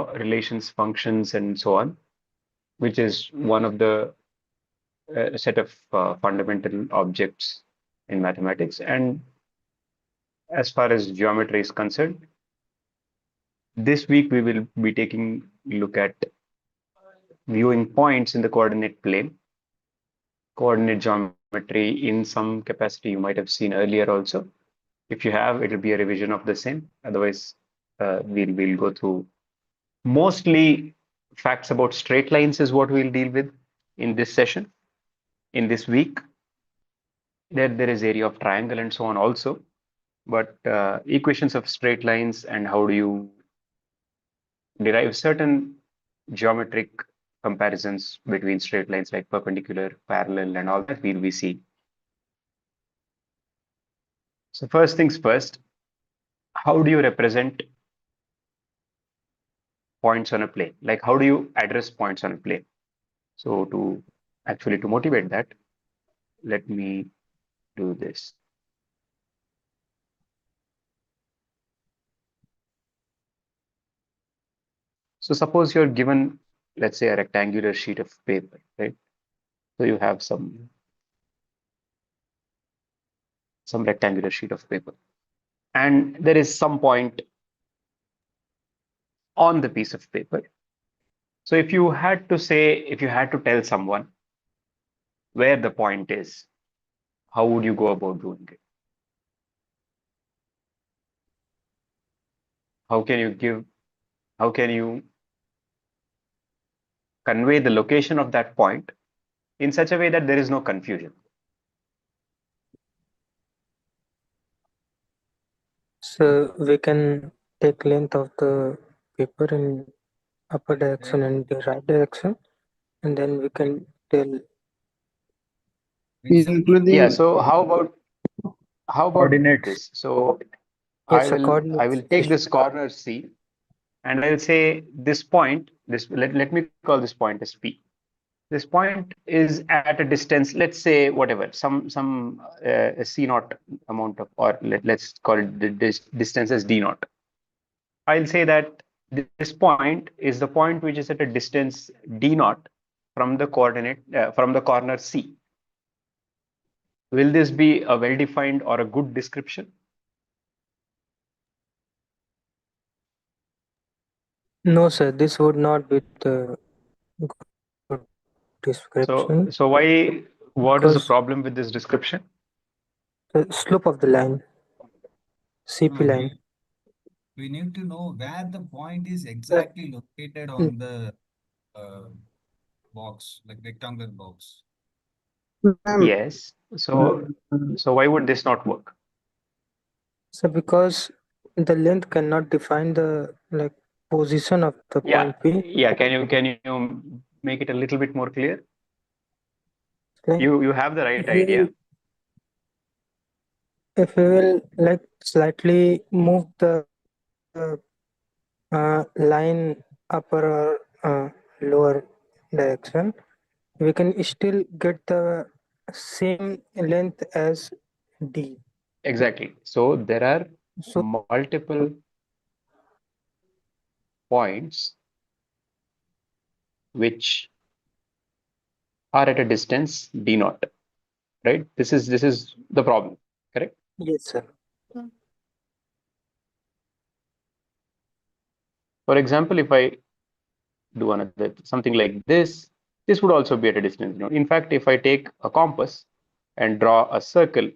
draw relations, functions, and so on, which is one of the set of fundamental objects in mathematics. And as far as geometry is concerned, this week we will be taking a look at viewing points in the coordinate plane, coordinate geometry in some capacity you might have seen earlier also. If you have, it will be a revision of the same. Otherwise, we'll go through mostly facts about straight lines is what we'll deal with in this session. In this week, there is area of triangle and so on also, but equations of straight lines and how do you derive certain geometric comparisons between straight lines like perpendicular, parallel, and all that we'll be seeing. So first things first, how do you represent points on a plane? Like how do you address points on a plane? So to motivate that, let me do this. So suppose you're given, let's say, a rectangular sheet of paper, right? So you have some rectangular sheet of paper, and there is some point on the piece of paper. So if you had to tell someone where the point is, how would you go about doing it? How can you convey the location of that point in such a way that there is no confusion? So we can take length of the paper in upper direction and the right direction, and then we can tell. Including Yeah. So how about coordinates. this? So Yes, I will take this corner C, and I'll say this point. Let me call this point as P. This point is at a distance, let's say whatever, some C naught amount of, or let's call it the distance as D naught. I'll say that this point is the point which is at a distance D naught from the from the corner C. Will this be a well-defined or a good description? No, sir, this would not be the good description. So what is the problem with this description? The slope of the line, CP No, line. we need to know where the point is exactly located on the box, like rectangular box. Yes. So why would this not work? So because the length cannot define the position of the point P. Yeah. Can you make it a little bit more clear? Like You have the right idea. if we will slightly move the line upper or lower direction, we can still get the same length as D. Exactly. So there are So multiple points which are at a distance D naught, right? This is the problem, correct? yes, sir. For example, if I do another something like this would also be at a distance D naught. In fact, if I take a compass and draw a circle,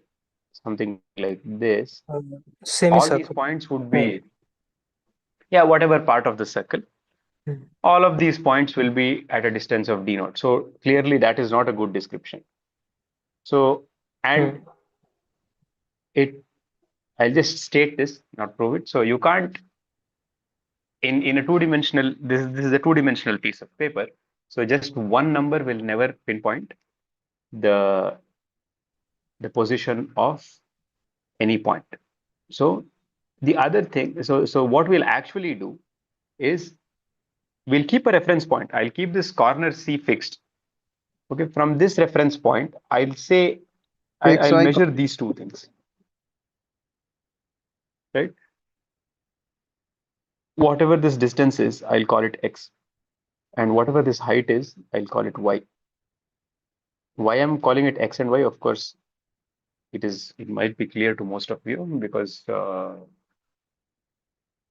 something like this, all these points would be, whatever part of the circle. All of these points will be at a distance of D naught. So clearly that is not a good description. So, and I'll just state this, not prove it. So you can't, in a two-dimensional, this is a two-dimensional piece of paper. So just one number will never pinpoint the position of any point. So the other thing, so what we'll actually do is we'll keep a reference point. I'll keep this corner C fixed. Okay, from this reference point, I'll say I'll measure these two things, right? whatever this distance is, I'll call it x. And whatever this height is, I'll call it y. Why I'm calling it x and y, of course, it might be clear to most of you, because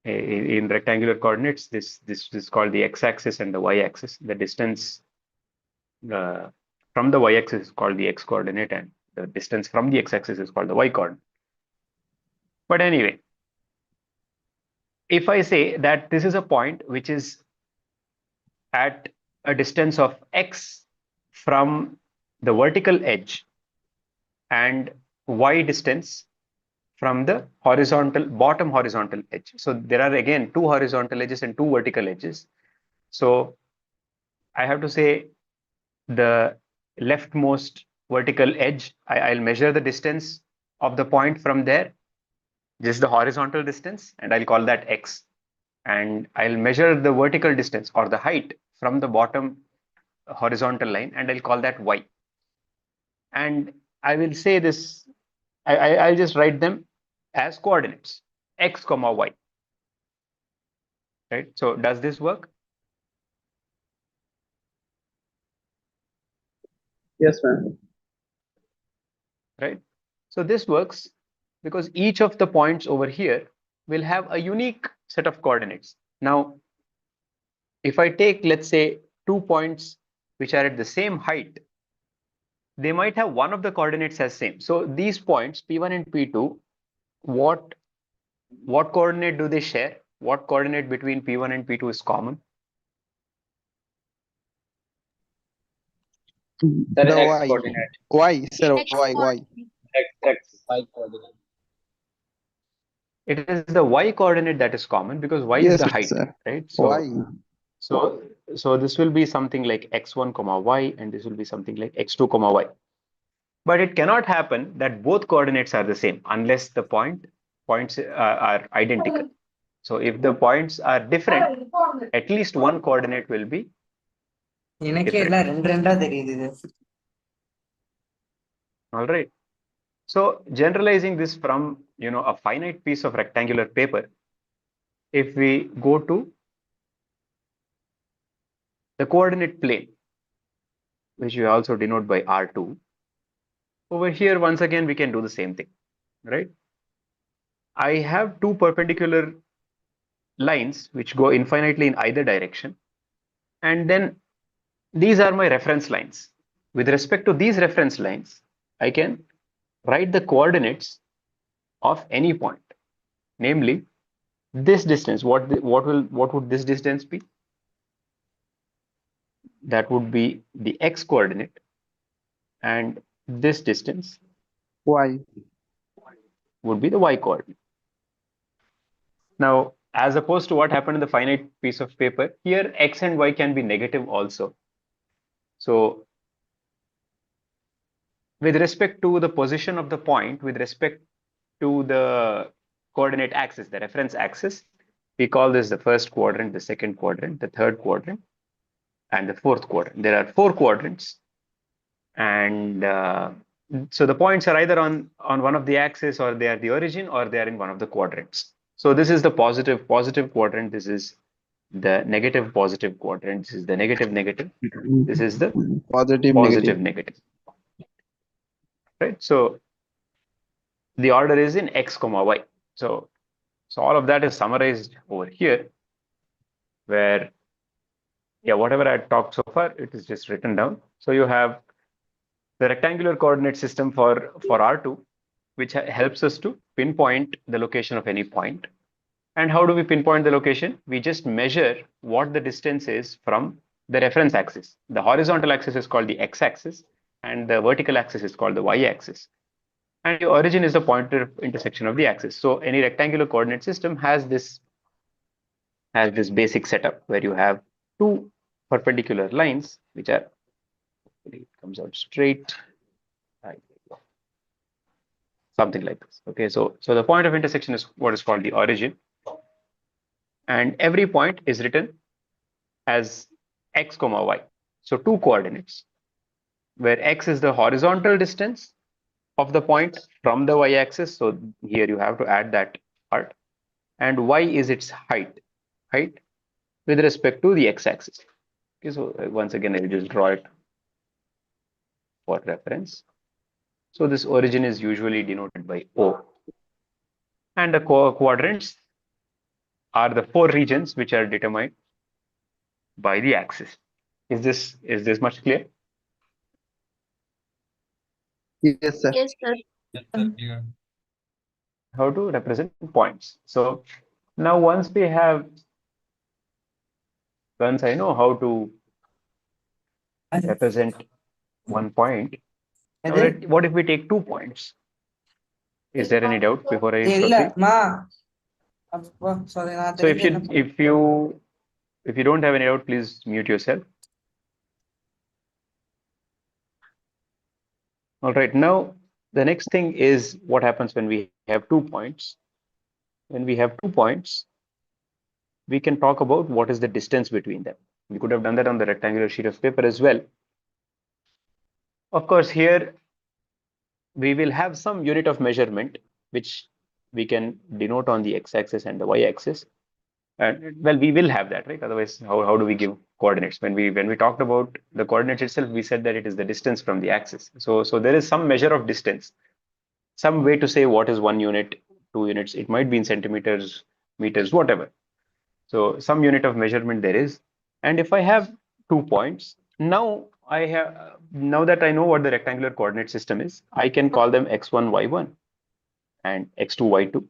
in rectangular coordinates, this is called the x-axis and the y-axis. The distance from the y-axis is called the x-coordinate, and the distance from the x-axis is called the y-coordinate. But anyway, if I say that this is a point which is at a distance of x from the vertical edge and y distance from the bottom horizontal edge. So there are again 2 horizontal edges and 2 vertical edges. So I have to say the leftmost vertical edge, I'll measure the distance of the point from there, just the horizontal distance, and I'll call that x. And I'll measure the vertical distance or the height from the bottom horizontal line, and I'll call that y. And I will say this, I'll just write them as coordinates, x comma y. Right? So does this work? Yes, ma'am. Right? So this works because each of the points over here will have a unique set of coordinates. Now, if I take, let's say, 2 points which are at the same height, they might have one of the coordinates as same. So these points, P1 and P2, what coordinate do they share? What coordinate between P1 and P2 is common? The X y. coordinate. Y, sir, X y. coordinate. Y coordinate. It is the y coordinate that is common because y is Yes, the height, sir. right? Y. So this will be something like x1 comma y, and this will be something like x2 comma y. But it cannot happen that both coordinates are the same unless the points are identical. So if the points are different, at least one coordinate will be different. All right. So generalizing this from a finite piece of rectangular paper, if we go to the coordinate plane, which we also denote by R2, over here once again we can do the same thing, right? I have 2 perpendicular lines which go infinitely in either direction, and then these are my reference lines. With respect to these reference lines, I can write the coordinates of any point, namely this distance. What would this distance be? That would be the x coordinate, and this distance Y. would be the y coordinate. Now, as opposed to what happened in the finite piece of paper, here x and y can be negative also. So with respect to the position of the point, with respect to the coordinate axis, the reference axis, we call this the first quadrant, the second quadrant, the third quadrant, and the fourth quadrant. There are 4 quadrants, and so the points are either on one of the axes, or they are the origin, or they are in one of the quadrants. So this is the positive quadrant. This is the negative positive quadrant. This is the negative negative. This is the Positive, negative. Right? So the order is in x comma y. So all of that is summarized over here, where whatever I talked so far, it is just written down. So you have the rectangular coordinate system for R2, which helps us to pinpoint the location of any point. And how do we pinpoint the location? We just measure what the distance is from the reference axis. The horizontal axis is called the x-axis, and the vertical axis is called the y-axis. And the origin is the point of intersection of the axis. So any rectangular coordinate system has this basic setup where you have 2 perpendicular lines, which are, it comes out straight, something like this. Okay, so the point of intersection is what is called the origin, and every point is written as x comma y. So 2 coordinates, where x is the horizontal distance of the point from the y-axis. So here you have to add that part, and y is its height. height with respect to the x-axis. Okay, so once again, I'll just draw it for reference. So this origin is usually denoted by O. And the quadrants are the 4 regions which are determined by the axis. Is this much clear? Yes, sir. Yes, sir. Yes, sir, clear. How to represent points. So now once I know how to represent one point, now what if we take 2 points? Is there any doubt before I proceed? So if you don't have any doubt, please mute yourself. All right, now the next thing is what happens when we have 2 points. When we have 2 points, we can talk about what is the distance between them. We could have done that on the rectangular sheet of paper as well. Of course, here we will have some unit of measurement which we can denote on the x-axis and the y-axis. And well, we will have that, right? Otherwise, how do we give coordinates? When we talked about the coordinates itself, we said that it is the distance from the axis. So there is some measure of distance, some way to say what is 1 unit, 2 units. It might be in centimeters, meters, whatever. So some unit of measurement there is. And if I have 2 points, now that I know what the rectangular coordinate system is, I can call them x1, y1 and x2, y2.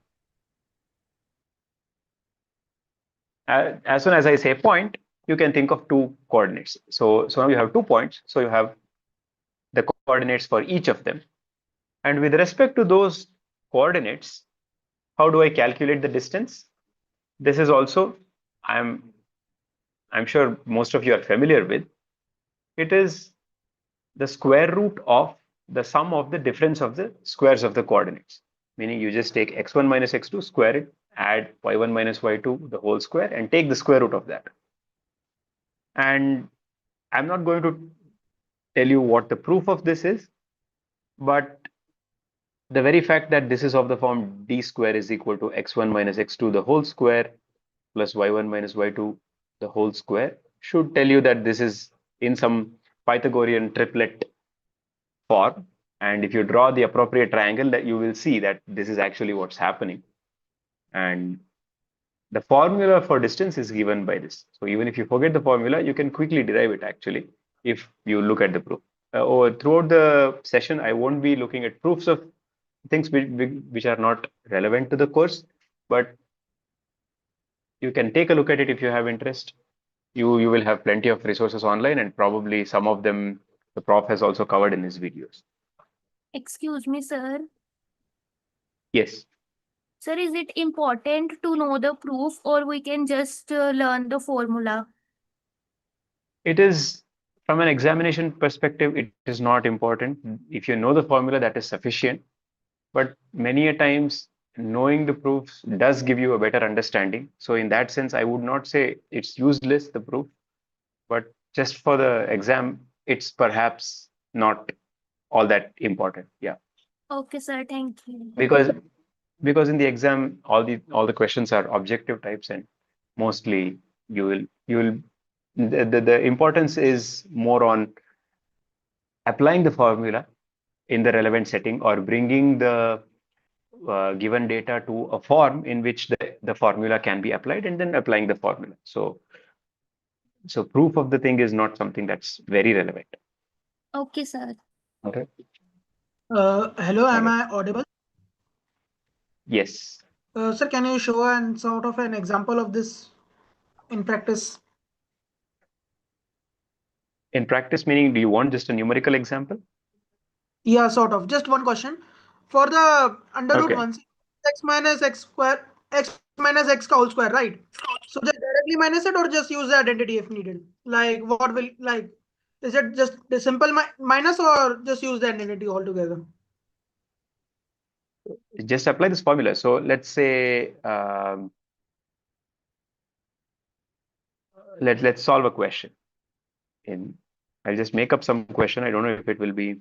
As soon as I say point, you can think of 2 coordinates. So now you have 2 points. So you have the coordinates for each of them. And with respect to those coordinates, how do I calculate the distance? This is also, I'm sure most of you are familiar with. It is the square root of the sum of the difference of the squares of the coordinates. Meaning you just take x1 minus x2, square it, add y1 minus y2, the whole square, and take the square root of that. And I'm not going to tell you what the proof of this is, but the very fact that this is of the form d square is equal to x1 minus x2 the whole square plus y1 minus y2 the whole square should tell you that this is in some Pythagorean triplet form. And if you draw the appropriate triangle, that you will see that this is actually what's happening. And the formula for distance is given by this. So even if you forget the formula, you can quickly derive it actually if you look at the proof. Or throughout the session, I won't be looking at proofs of things which are not relevant to the course, but you can take a look at it if you have interest. You will have plenty of resources online, and probably some of them the prof has also covered in his videos. Excuse me, sir. Yes. Sir, is it important to know the proof or we can just learn the formula? It is, from an examination perspective, it is not important. If you know the formula, that is sufficient. But many a times, knowing the proofs does give you a better understanding. So in that sense, I would not say it's useless, the proof, but just for the exam, it's perhaps not all that important. Yeah. Okay, sir. Thank you. Because in the exam, all the questions are objective types, and mostly you will the importance is more on applying the formula in the relevant setting or bringing the given data to a form in which the formula can be applied, and then applying the formula. So proof of the thing is not something that's very relevant. Okay, sir. Okay. Hello, am I audible? Yes. Sir, can you show an example of this in practice? In practice, meaning, do you want just a numerical example? Yeah, sort of. Just one question. For the under root Okay. 1, x minus x square, x minus x whole square, right? So just directly minus it or just use the identity if needed? Like what will, like, is it just the simple minus or just use the identity altogether? Just apply this formula. So let's say let's solve a question. I'll just make up some question. I don't know if it will be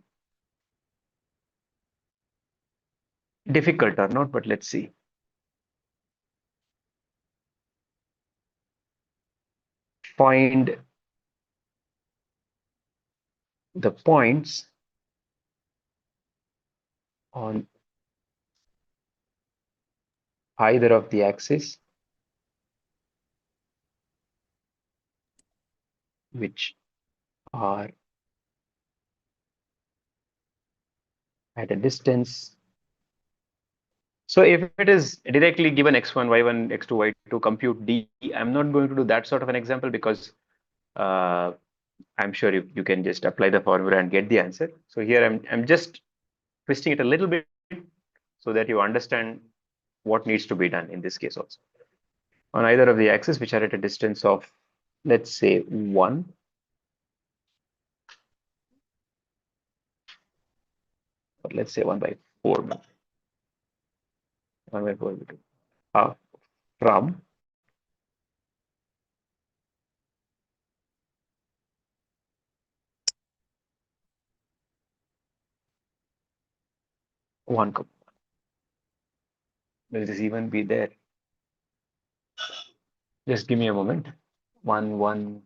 difficult or not, but let's see. find the points on either of the axes which are at a distance. So if it is directly given x1, y1, x2, y2, compute d, I'm not going to do that sort of an example because I'm sure you can just apply the formula and get the answer. So here I'm just twisting it a little bit so that you understand what needs to be done in this case also. On either of the axes which are at a distance of, let's say, 1, or let's say 1/4, 1/4 from one. Will this even be there? Just give me a moment. 1.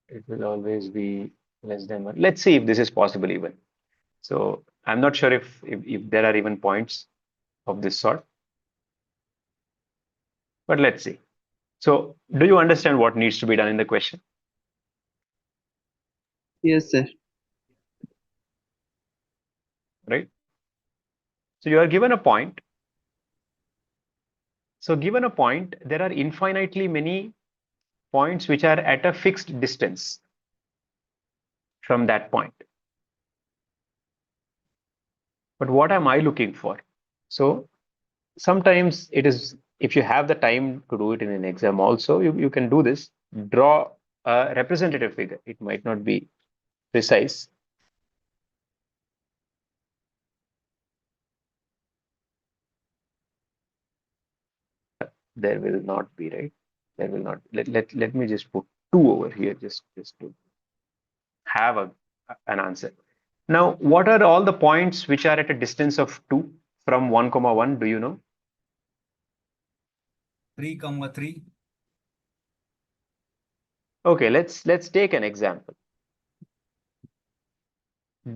It will always be less than 1. Let's see if this is possible even. So I'm not sure if there are even points of this sort, but let's see. So do you understand what needs to be done in the question? Yes, sir. Right? So you are given a point. So given a point, there are infinitely many points which are at a fixed distance from that point. But what am I looking for? So sometimes it is, if you have the time to do it in an exam also, you can do this. Draw a representative figure. It might not be precise. There will not be, right? There will not. Let me just put 2 over here just to have an answer. Now, what are all the points which are at a distance of 2 from 1, 1? Do you know? 3, 3. Okay, let's take an example.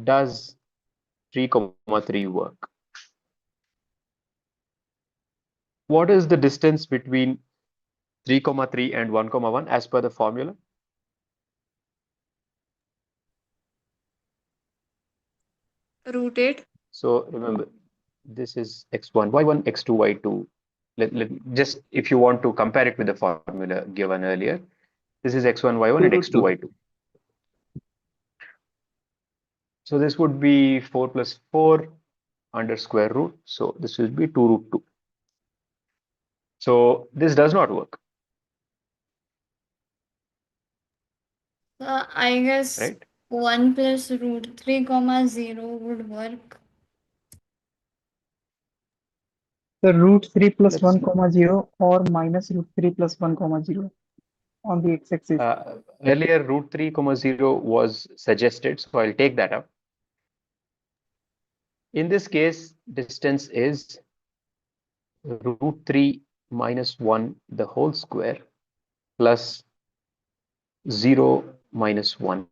Does 3, 3 work? What is the distance between 3, 3 and 1, 1 as per the formula? Root 8. So remember, this is x1, y1, x2, y2. Just if you want to compare it with the formula given earlier, this is x1, y1 and x2, y2. So this would be 4 plus 4 under square root. So this will be 2 root 2. So this does not work. I guess Right? 1 plus root 3 comma 0 would work. The root 3 plus Let's 1 see. comma 0 or minus root 3 plus 1 comma 0 on the x-axis. Earlier root 3 comma 0 was suggested, so I'll take that up. In this case, distance is root 3 minus 1 the whole square plus 0 minus 1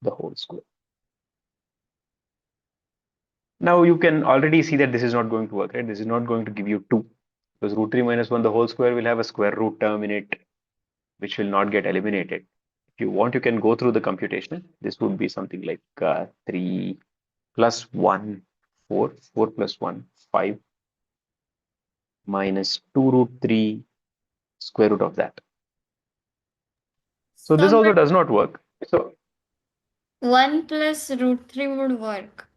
the whole square. Now you can already see that this is not going to work, right? This is not going to give you 2 because root 3 minus 1 the whole square will have a square root term in it, which will not get eliminated. If you want, you can go through the computation. This would be something like 3 plus 1, 4, 4 plus 1, 5, minus 2 root 3 square root of that. So this also does not work. So 1 plus root 3 would work.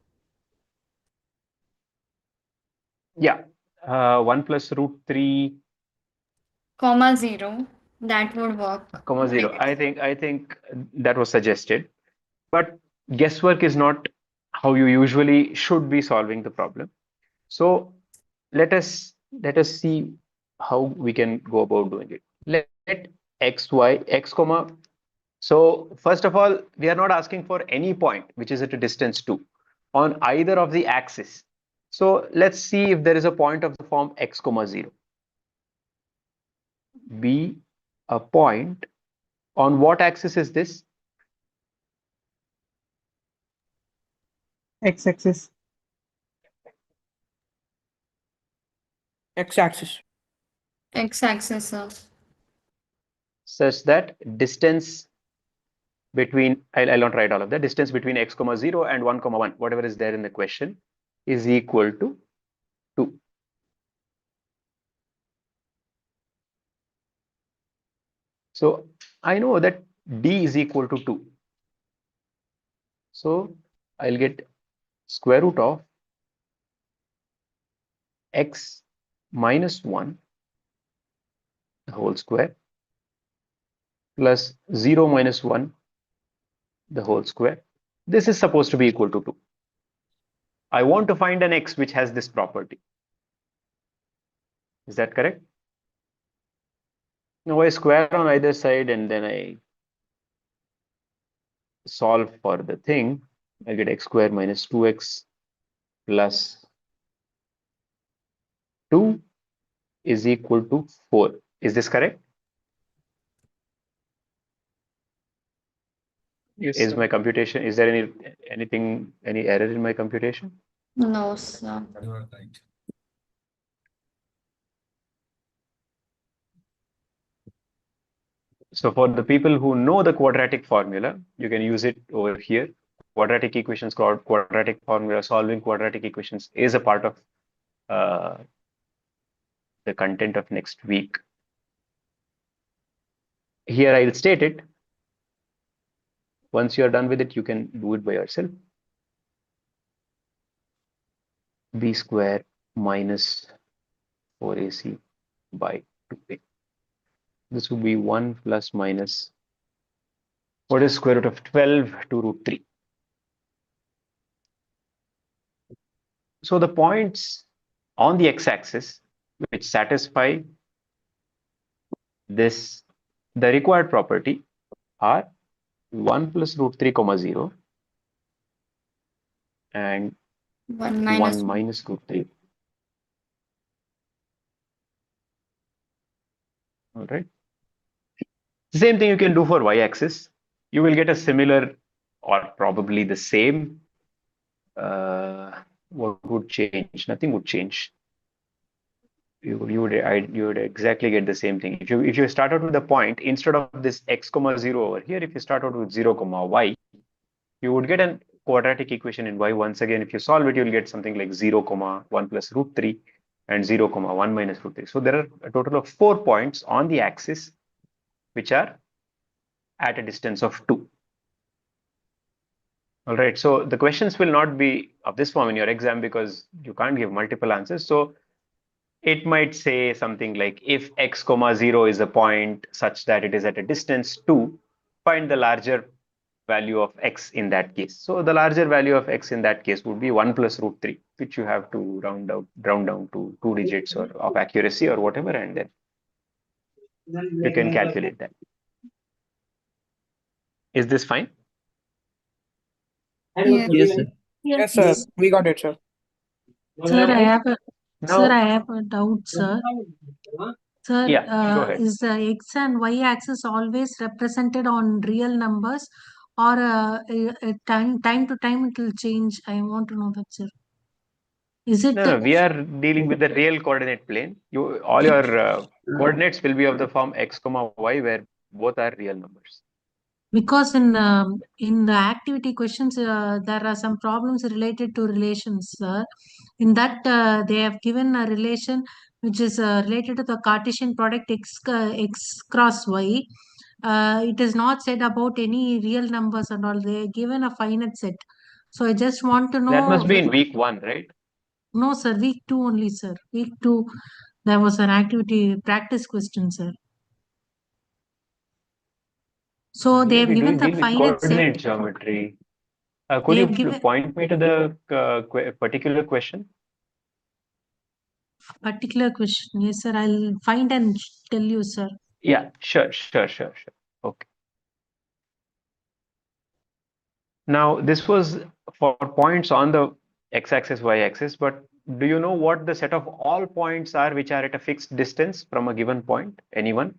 yeah, 1 plus root 3 comma 0, that would work. comma 0. I think that was suggested, but guesswork is not how you usually should be solving the problem. So let us see how we can go about doing it. Let x, y, x comma. So first of all, we are not asking for any point which is at a distance 2 on either of the axes. So let's see if there is a point of the form x comma 0. B a point on what axis is this? X-axis. X-axis. X-axis, sir. Such that distance between, I'll not write all of that, distance between x comma 0 and 1 comma 1, whatever is there in the question, is equal to 2. So I know that d is equal to 2. So I'll get square root of x minus 1 the whole square plus 0 minus 1 the whole square. This is supposed to be equal to 2. I want to find an x which has this property. Is that correct? Now I square on either side and then I solve for the thing. I get x square minus 2x plus 2 is equal to 4. Is this correct? Yes, Is sir. my computation, is there any error in my computation? No, sir. You are right. So for the people who know the quadratic formula, you can use it over here. Quadratic equations, quadratic formula, solving quadratic equations is a part of the content of next week. Here I'll state it. Once you're done with it, you can do it by yourself. B square minus 4ac by 2a. This would be 1 plus minus, what is square root of 12 to root 3? So the points on the x-axis which satisfy this, the required property, are 1 plus root 3 comma 0 and 1 1 minus root 3. All right. The same thing you can do for y-axis. You will get a similar or probably the same. What would change? Nothing would change. You would exactly get the same thing. If you start out with a point, instead of this x comma 0 over here, if you start out with 0 comma y, you would get a quadratic equation in y. Once again, if you solve it, you'll get something like 0 comma 1 plus root 3 and 0 comma 1 minus root 3. So there are a total of 4 points on the axis which are at a distance of 2. All right, so the questions will not be of this form in your exam because you can't give multiple answers. So it might say something like, if x comma 0 is a point such that it is at a distance 2, find the larger value of x in that case. So the larger value of x in that case would be 1 plus root 3, which you have to round down to 2 digits or of accuracy or whatever, and then you can calculate that. Is this fine? Yes, sir. Yes, sir. We got it, sir. Sir, I have a Now, doubt, sir. Sir, yeah, go ahead. is the x and y axis always represented on real numbers, or time to time it will change? I want to know that, sir. Is it No, we are dealing with the real coordinate plane. All your coordinates will be of the form x comma y, where both are real numbers. because in the activity questions there are some problems related to relations, sir. In that they have given a relation which is related to the Cartesian product x cross y. It is not said about any real numbers and all. They are given a finite set. So I just want to know. That must be in week 1, right? No, sir. Week 2 only, sir. Week 2, there was an activity practice question, sir. So they have We given deal the with finite coordinate set. geometry. Could They you have given point me to the particular question? particular question. Yes, sir. I'll find and tell you, sir. Yeah, sure. Okay. Now, this was for points on the x-axis, y-axis, but do you know what the set of all points are which are at a fixed distance from a given point? Anyone?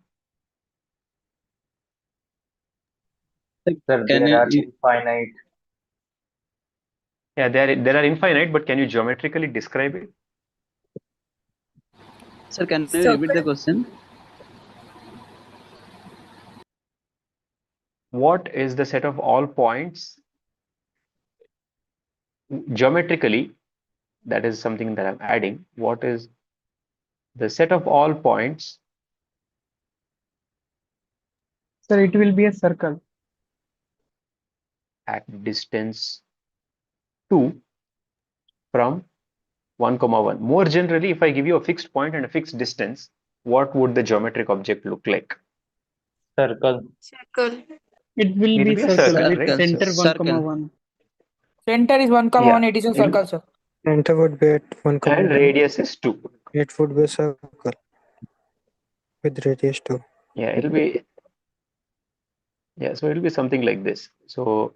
Sir, Can there are you, infinite. Yeah, there are infinite, but can you geometrically describe it? sir, can you Circle. repeat the question? What is the set of all points geometrically? That is something that I'm adding. What is the set of all points Sir, it will be a circle. at distance 2 from 1, 1? More generally, if I give you a fixed point and a fixed distance, what would the geometric object look like? Circle. Circle. It will It'll be be a circle circle, with right? center 1, Circle. 1. Center is 1, Yeah. 1. It is a circle, sir. Center would be at 1, And 1. radius is 2. It would be a circle with radius 2. Yeah, it'll be, yeah, so it'll be something like this. So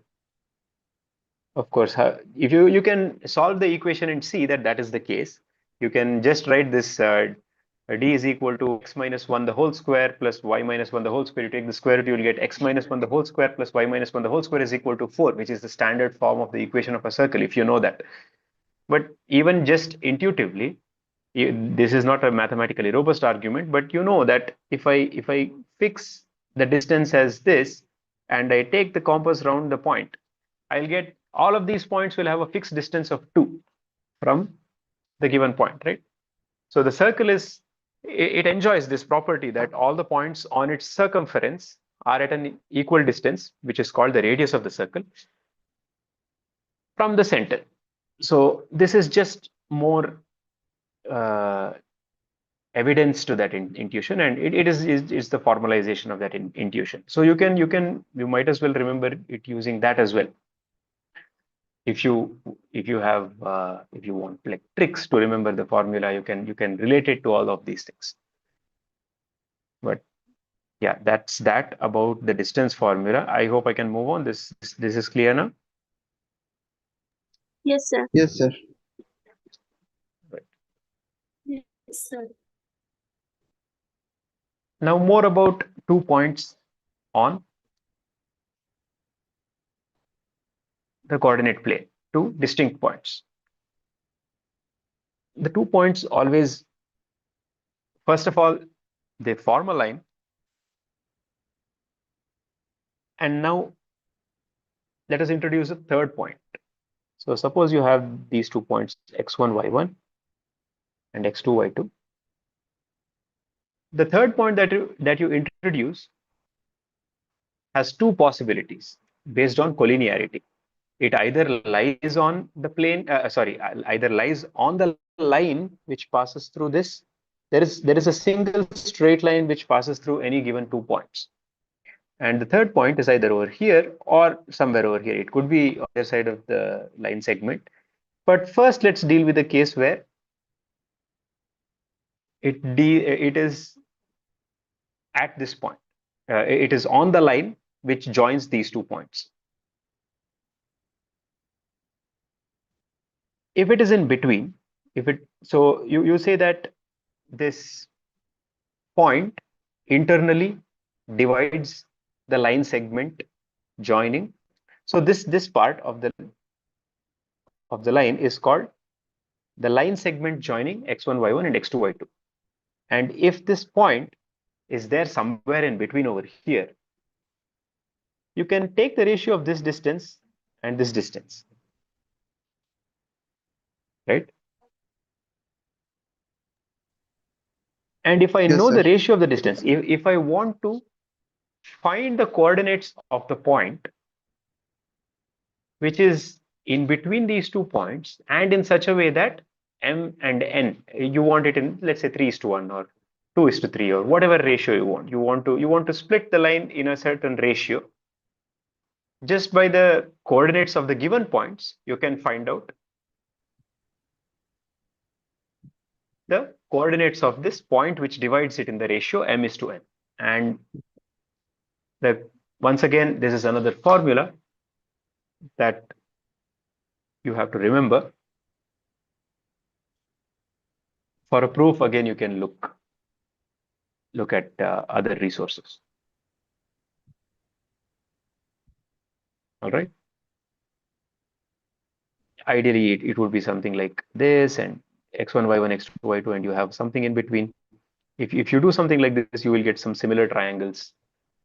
of course, if you can solve the equation and see that that is the case, you can just write this d is equal to x minus 1 the whole square plus y minus 1 the whole square. You take the square root, you will get x minus 1 the whole square plus y minus 1 the whole square is equal to 4, which is the standard form of the equation of a circle, if you know that. But even just intuitively, this is not a mathematically robust argument, but you know that if I fix the distance as this and I take the compass round the point, I'll get all of these points will have a fixed distance of 2 from the given point, right? So the circle it enjoys this property that all the points on its circumference are at an equal distance, which is called the radius of the circle, from the center. So this is just more evidence to that intuition, and it is the formalization of that intuition. So you might as well remember it using that as well. If you want like tricks to remember the formula, you can relate it to all of these things. But yeah, that's that about the distance formula. I hope I can move on. This is clear now. Yes, sir. Yes, sir. Right. Yes, sir. Now more about 2 points on the coordinate plane, 2 distinct points. The 2 points always, first of all, they form a line. And now let us introduce a third point. So suppose you have these 2 points, x1, y1 and x2, y2. The third point that you introduce has 2 possibilities based on collinearity. It either lies on the plane, either lies on the line which passes through this. There is a single straight line which passes through any given 2 points. And the third point is either over here or somewhere over here. It could be on the other side of the line segment. But first, let's deal with the case where it is at this point. It is on the line which joins these 2 points. If it is in between, so you say that this point internally divides the line segment joining. So this part of the line is called the line segment joining x1, y1 and x2, y2. And if this point is there somewhere in between over here, you can take the ratio of this distance and this distance, right? And if I know the ratio of the distance, if I want to find the coordinates of the point which is in between these 2 points and in such a way that m and n, you want it in, let's say 3:1 or 2:3 or whatever ratio you want. You want to split the line in a certain ratio. Just by the coordinates of the given points, you can find out the coordinates of this point which divides it in the ratio m:n. And once again, this is another formula that you have to remember. For a proof, again, you can look at other resources. All right. Ideally, it would be something like this, and x1, y1, x2, y2, and you have something in between. If you do something like this, you will get some similar triangles.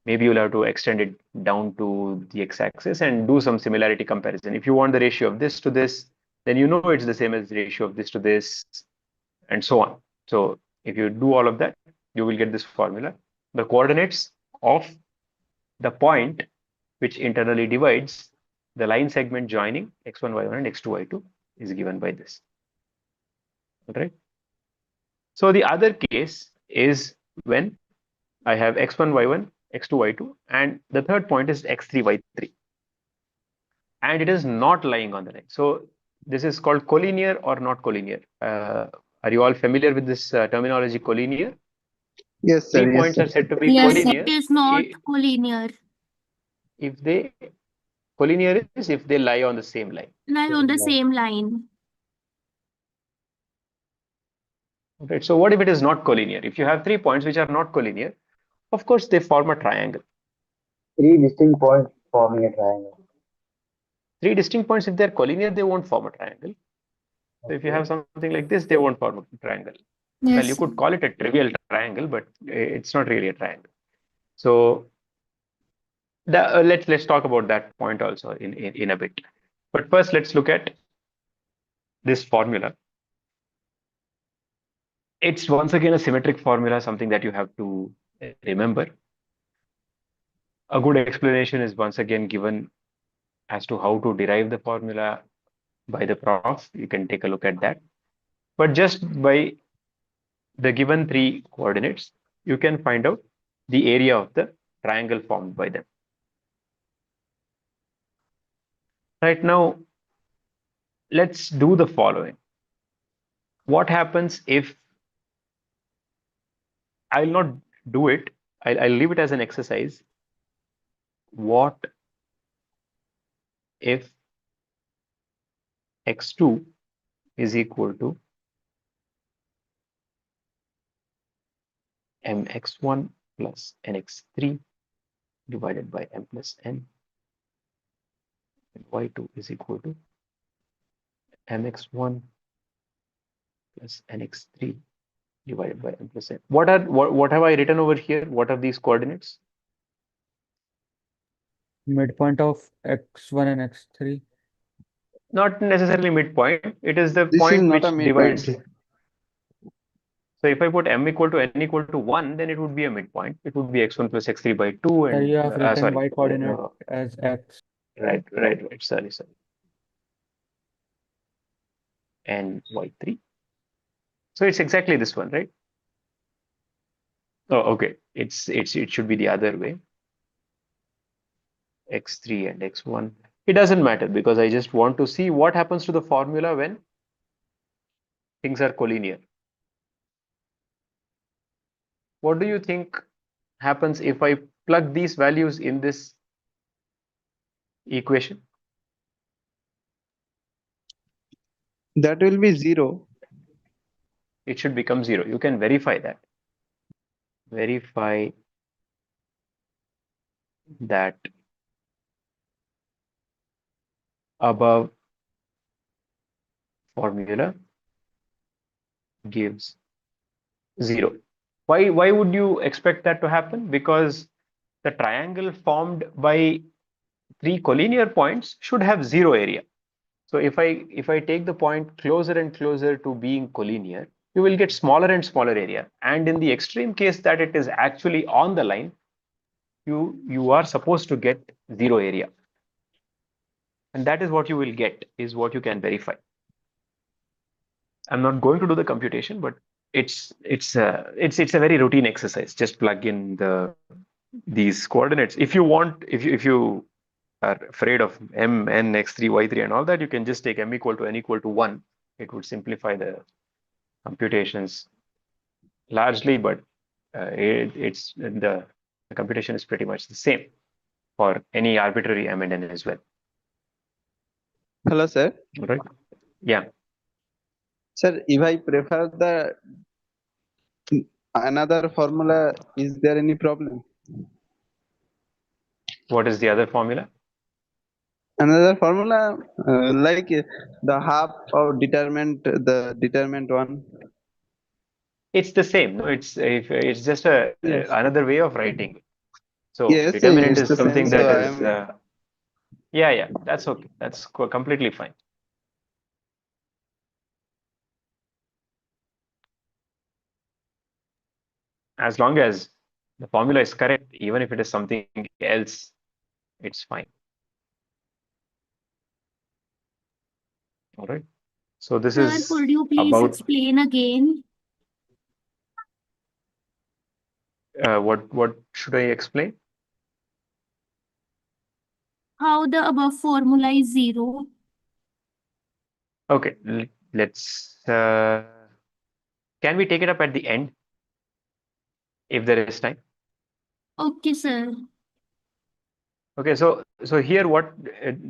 Maybe you'll have to extend it down to the x-axis and do some similarity comparison. If you want the ratio of this to this, then you know it's the same as the ratio of this to this, and so on. So if you do all of that, you will get this formula. The coordinates of the point which internally divides the line segment joining x1, y1, and x2, y2 is given by this. All right. So the other case is when I have x1, y1, x2, y2, and the third point is x3, y3, and it is not lying on the line. So this is called collinear or not collinear. Are you all familiar with this terminology, collinear? Yes, sir. Three Yes, points sir. are said to be Yes, sir. collinear It is not i- collinear. if they collinear is if they lie on the same line. Lie on the same line. Right. So what if it is not collinear? If you have 3 points which are not collinear, of course they form a triangle. 3 distinct points forming a triangle. 3 distinct points, if they're collinear, they won't form a triangle. So if you have something like this, they won't form a triangle. Well, Yes, you sir. could call it a trivial triangle, but it's not really a triangle. So let's talk about that point also in a bit. But first, let's look at this formula. It's once again a symmetric formula, something that you have to remember. A good explanation is once again given as to how to derive the formula by the prof. You can take a look at that. But just by the given 3 coordinates, you can find out the area of the triangle formed by them. Right now, let's do the following. What happens if I'll not do it? I'll leave it as an exercise. What if x2 is equal to mx1 plus nx3 divided by m plus n, and y2 is equal to mx1 plus nx3 divided by m plus n. What have I written over here? What are these coordinates? Midpoint of x1 and x3. Not necessarily midpoint. It is the This is point not which a midpoint. divides. So if I put m equal to n equal to 1, then it would be a midpoint. It would be x1 plus x3 by 2. So And you have written sorry, y coordinate as x. right. Sorry. And y3. So it's exactly this one, right? Oh, okay. It should be the other way. x3 and x1. It doesn't matter because I just want to see what happens to the formula when things are collinear. What do you think happens if I plug these values in this equation? That will be 0. It should become 0. You can verify that. Verify that above formula gives 0. Why would you expect that to happen? Because the triangle formed by 3 collinear points should have 0 area. So if I take the point closer and closer to being collinear, you will get smaller and smaller area. And in the extreme case that it is actually on the line, you are supposed to get 0 area. And that is what you will get, is what you can verify. I'm not going to do the computation, but it's a very routine exercise. Just plug in these coordinates. If you want, if you are afraid of m, n, x3, y3 and all that, you can just take m equal to n equal to 1. It would simplify the computations largely, but the computation is pretty much the same for any arbitrary m and n as well. Hello, sir. Right? Yeah. Sir, if I prefer the another formula, is there any problem? What is the other formula? Another formula, like the half of determinant one. It's the same. No, it's just Yes. another way of writing. So Yes, determinant it's is the same. something So that I is am. yeah, that's okay. That's completely fine. As long as the formula is correct, even if it is something else, it's fine. All right. So this Sir, is could you please about explain again what should I explain? how the above formula is zero? Okay, let's can we take it up at the end if there is time? Okay, sir. Okay, so here what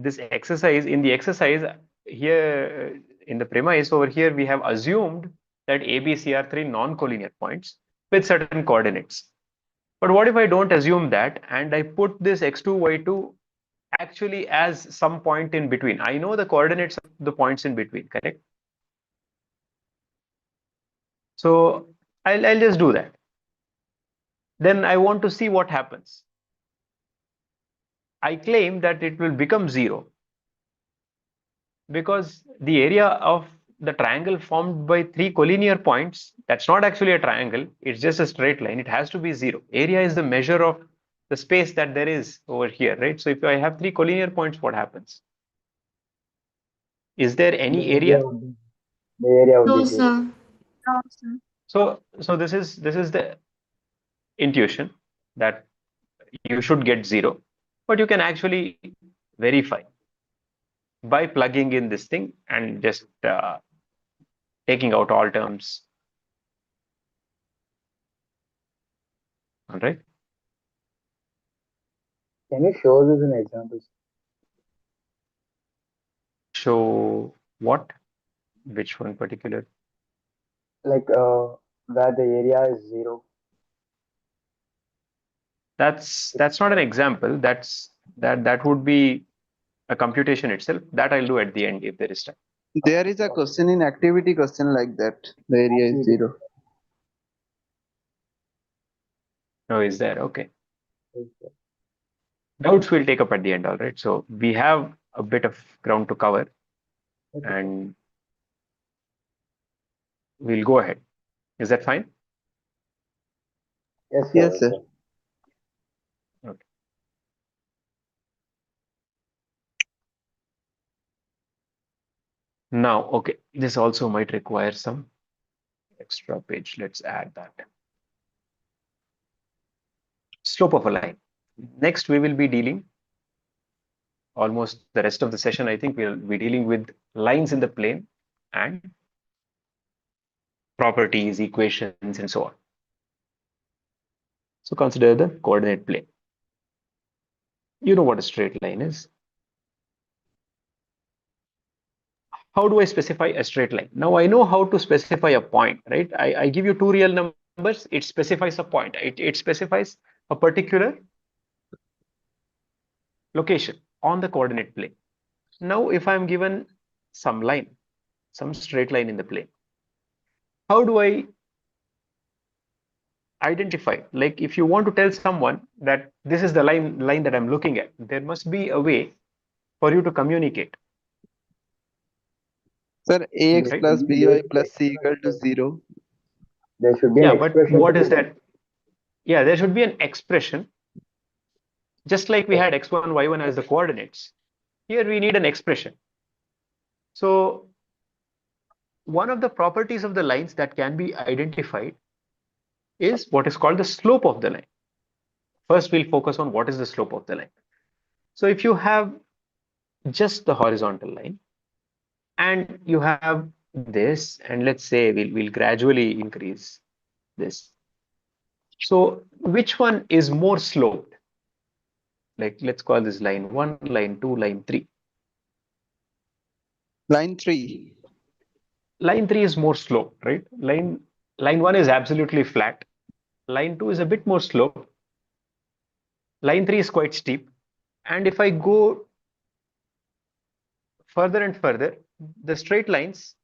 this exercise in the exercise here in the premise over here we have assumed that A, B, C are three non-collinear points with certain coordinates. But what if I don't assume that and I put this x2, y2 actually as some point in between? I know the coordinates of the points in between, correct? So I'll just do that. Then I want to see what happens. I claim that it will become 0 because the area of the triangle formed by three collinear points, that's not actually a triangle, it's just a straight line. It has to be 0. Area is the measure of the space that there is over here, right? So if I have three collinear points, what happens? Is there any area? The area would No, be zero. sir. No, sir. So this is the intuition that you should get 0, but you can actually verify by plugging in this thing and just taking out all terms. All right. Can you show this in examples? Show what? Which one particular? Like where the area is 0. That's not an example. That would be a computation itself. That I'll do at the end if there is time. There is a question in activity question like that. The area is 0. Oh, is there? Okay. Doubts we'll take up at the end. All right. So we have a bit of ground to cover, and we'll go ahead. Is that fine? Yes, sir. Yes, sir. Okay. Now, okay, this also might require some extra page. Let's add that. Slope of a line. Next, we will be dealing almost the rest of the session. I think we'll be dealing with lines in the plane and properties, equations, and so on. So consider the coordinate plane. You know what a straight line is. How do I specify a straight line? Now I know how to specify a point, right? I give you two real numbers. It specifies a point. It specifies a particular location on the coordinate plane. Now, if I'm given some line, some straight line in the plane, how do I identify? Like if you want to tell someone that this is the line that I'm looking at, there must be a way for you to communicate. Sir, ax Right? plus by plus c equal to 0. There should be Yeah, an but expression. what is that? Yeah, there should be an expression. Just like we had x1, y1 as the coordinates. Here we need an expression. So one of the properties of the lines that can be identified is what is called the slope of the line. First, we'll focus on what is the slope of the line. So if you have just the horizontal line and you have this, and let's say we'll gradually increase this. So which one is more sloped? Like let's call this line 1, line 2, line 3. Line 3. Line 3 is more sloped, right? Line 1 is absolutely flat. Line 2 is a bit more sloped. Line 3 is quite steep. And if I go further and further, the straight lines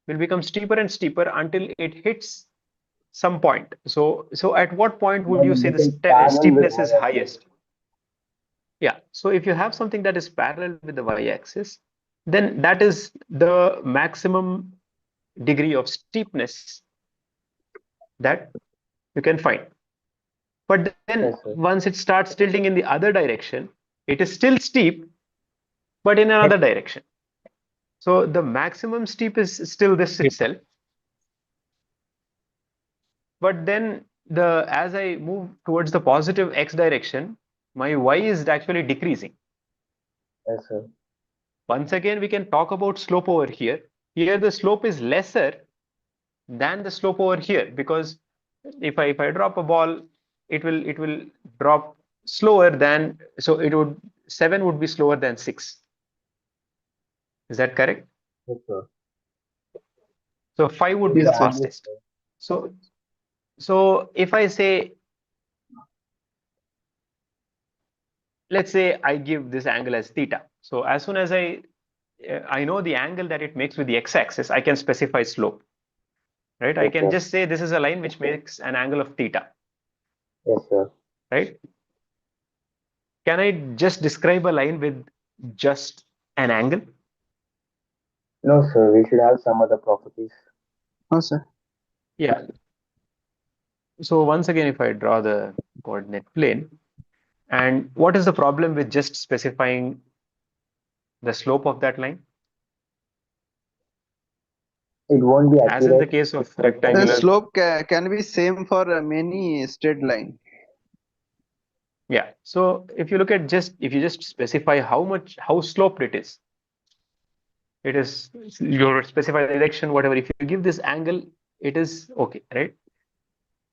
will become steeper and steeper until it hits some point. So at what point would you say the steepness is highest? Yeah, so if you have something that is parallel with the y-axis, then that is the maximum degree of steepness that you can find. But then once it starts tilting in the other direction, it is still steep, but in another direction. So the maximum steep is still this itself. But then as I move towards the positive x direction, my y is actually decreasing. Yes, sir. Once again, we can talk about slope over here. Here the slope is lesser than the slope over here, because if I drop a ball, it will drop slower than, so 7 would be slower than 6. Is that correct? Yes, sir. So 5 would be the Yes, sir. fastest. So if I say, let's say I give this angle as theta. So as soon as I know the angle that it makes with the x-axis, I can specify slope, right? I can Okay. just say this is a line which makes an angle of theta, Yes, sir. right? Can I just describe a line with just an angle? No, sir. We should have some other properties. No, sir. Yeah. So once again, if I draw the coordinate plane, and what is the problem with just specifying the slope of that line? It won't be accurate. As in the case of The rectangular. slope can be same for many straight line. Yeah. So if you look at if you just specify how sloped it is your specify the direction, whatever. If you give this angle, it is okay, right?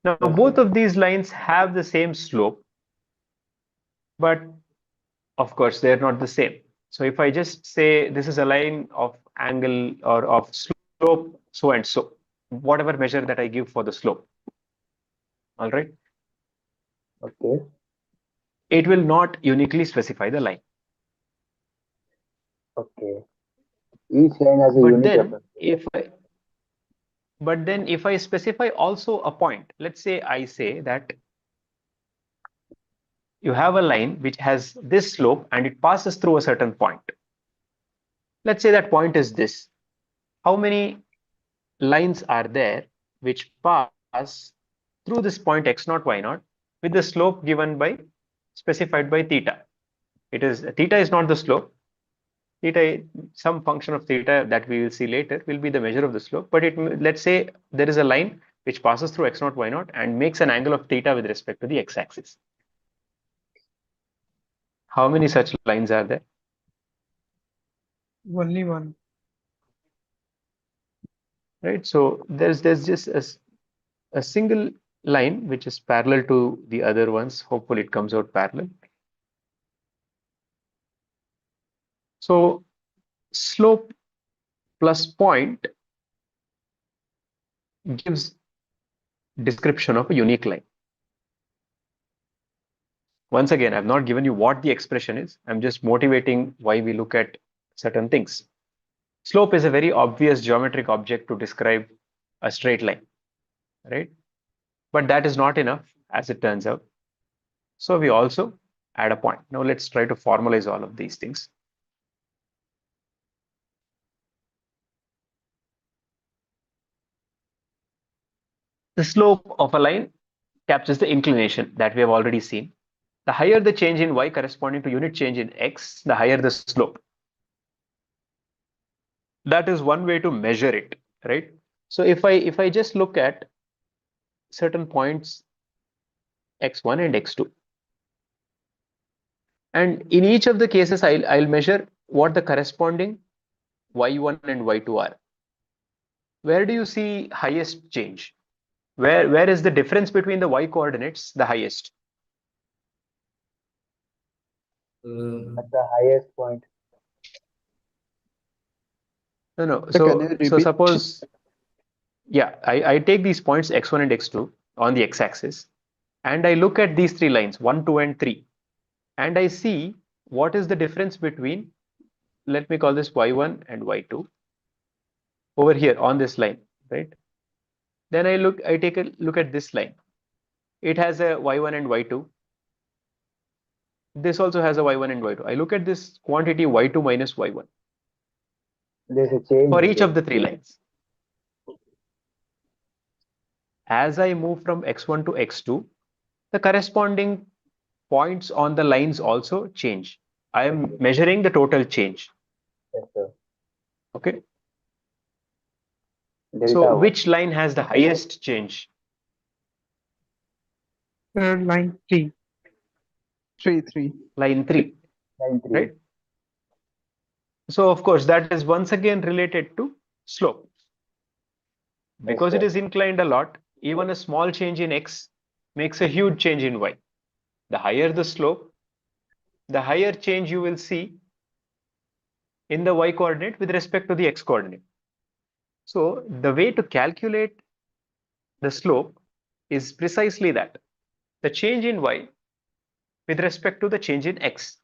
Now both of these lines have the same slope, but of course they're not the same. So if I just say this is a line of angle or of slope so and so, whatever measure that I give for the slope, all right, Okay. it will not uniquely specify the line. Okay. Each line has a But unique then if I specify also a point, let's say I say that you have a line which has this slope and it passes through a certain point. Let's say that point is this. How many lines are there which pass through this point x0, y0 with the slope specified by theta? Theta is not the slope. Theta, some function of theta that we will see later, will be the measure of the slope. But let's say there is a line which passes through x0, y0 and makes an angle of theta with respect to the x-axis. How many such lines are there? Only one. Right. So there's just a single line which is parallel to the other ones. Hopefully it comes out parallel. So slope plus point gives description of a unique line. Once again, I've not given you what the expression is. I'm just motivating why we look at certain things. Slope is a very obvious geometric object to describe a straight line, right? But that is not enough, as it turns out. So we also add a point. Now let's try to formalize all of these things. The slope of a line captures the inclination that we have already seen. The higher the change in y corresponding to unit change in x, the higher the slope. That is one way to measure it, right? So if I just look at certain points x1 and x2, and in each of the cases I'll measure what the corresponding y1 and y2 are. Where do you see highest change? Where is the difference between the y coordinates the highest? At the highest point. No. So can you So repeat? suppose, yeah, I take these points x1 and x2 on the x-axis, and I look at these three lines, 1, 2, and 3, and I see what is the difference between let me call this y1 and y2 over here on this line, right? Then I take a look at this line. It has a y1 and y2. This also has a y1 and y2. I look at this quantity y2 minus y1 There's a change for in each this. of the three lines. As I move from x1 to x2, the corresponding points on the lines also change. I am measuring the total change. Yes, sir. Okay. Delta So one. which line has the highest change? Line 3. 3. Line 3, Line 3. right? So of course that is once again related to slope. Because it sir. is inclined a lot, even a small change in x makes a huge change in y. The higher the slope, the higher change you will see in the y coordinate with respect to the x coordinate. So the way to calculate the slope is precisely that, the change in y with respect to the change in x.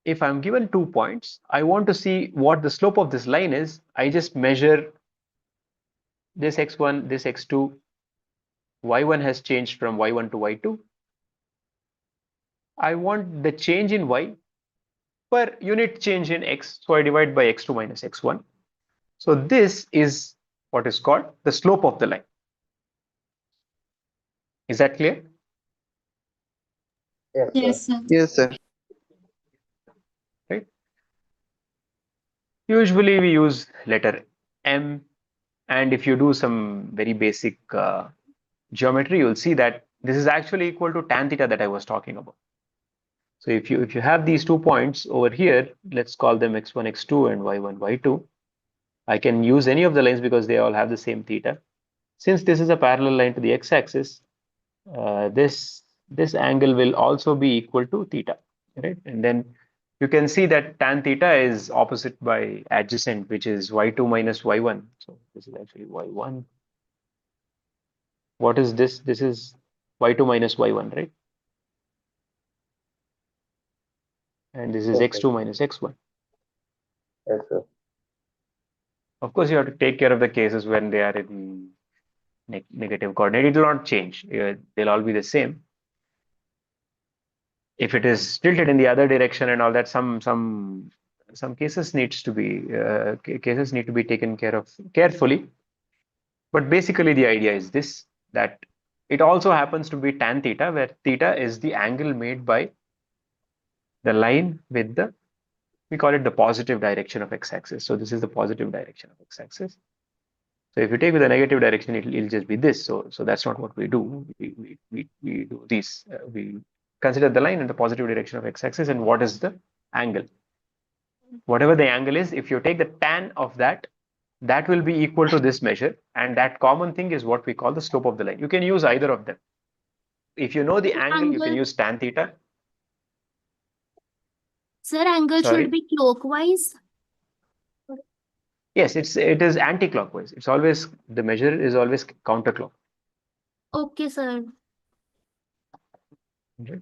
If I'm given 2 points, I want to see what the slope of this line is. I just measure this x1, this x2. y1 has changed from y1 to y2. I want the change in y per unit change in x. So I divide by x2 minus x1. So this is what is called the slope of the line. Is that clear? Yes, sir. Yes, sir. Yes, sir. Right. Usually we use letter M, and if you do some very basic geometry, you'll see that this is actually equal to tan theta that I was talking about. So if you have these 2 points over here, let's call them x1, x2 and y1, y2. I can use any of the lines because they all have the same theta. Since this is a parallel line to the x-axis, this angle will also be equal to theta, right? And then you can see that tan theta is opposite by adjacent, which is y2 minus y1. So this is actually y1. What is this? This is y2 minus y1, right? And this is Yes, sir. x2 minus x1. Yes, sir. Of course, you have to take care of the cases when they are in negative coordinate. It will not change. They'll all be the same. If it is tilted in the other direction and all that, some cases need to be taken care of carefully. But basically, the idea is this, that it also happens to be tan theta, where theta is the angle made by the line with the, we call it the positive direction of x-axis. So this is the positive direction of x-axis. So if you take with the negative direction, it'll just be this. So that's not what we do. We do this. We consider the line in the positive direction of x-axis, and what is the angle? Whatever the angle is, if you take the tan of that, that will be equal to this measure, and that common thing is what we call the slope of the line. You can use either of them. If you know the angle, you can use tan theta. Sir, angle Sorry? should be clockwise. Yes, it is anti-clockwise. It's always, the measure is always counterclockwise. Okay, sir. Okay.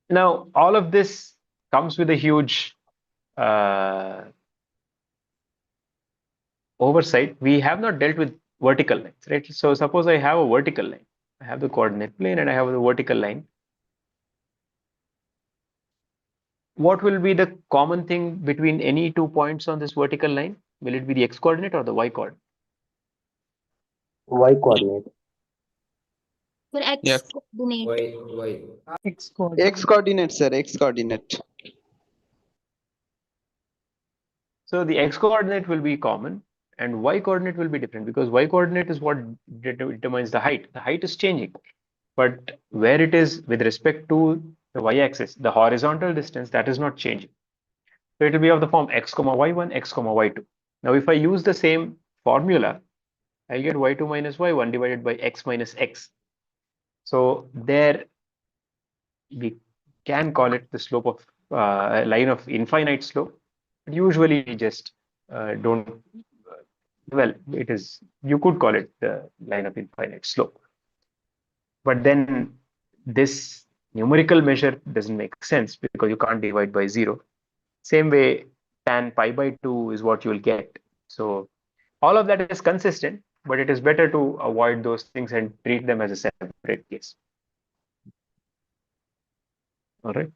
Now, all of this comes with a huge oversight. We have not dealt with vertical lines, right? So suppose I have a vertical line. I have the coordinate plane and I have the vertical line. What will be the common thing between any 2 points on this vertical line? Will it be the x coordinate or the y coordinate? Y coordinate. For x Yeah. coordinate. X coordinate. X coordinate, sir. X coordinate. So the x coordinate will be common and y coordinate will be different, because y coordinate is what determines the height. The height is changing, but where it is with respect to the y-axis, the horizontal distance, that is not changing. So it will be of the form x comma y1, x comma y2. Now, if I use the same formula, I'll get y2 minus y1 divided by x minus x. So there we can call it the slope of a line of infinite slope. But usually we just don't. Well, it is. You could call it the line of infinite slope. But then this numerical measure doesn't make sense because you can't divide by 0. Same way, tan pi by 2 is what you will get. So all of that is consistent, but it is better to avoid those things and treat them as a separate case. All right.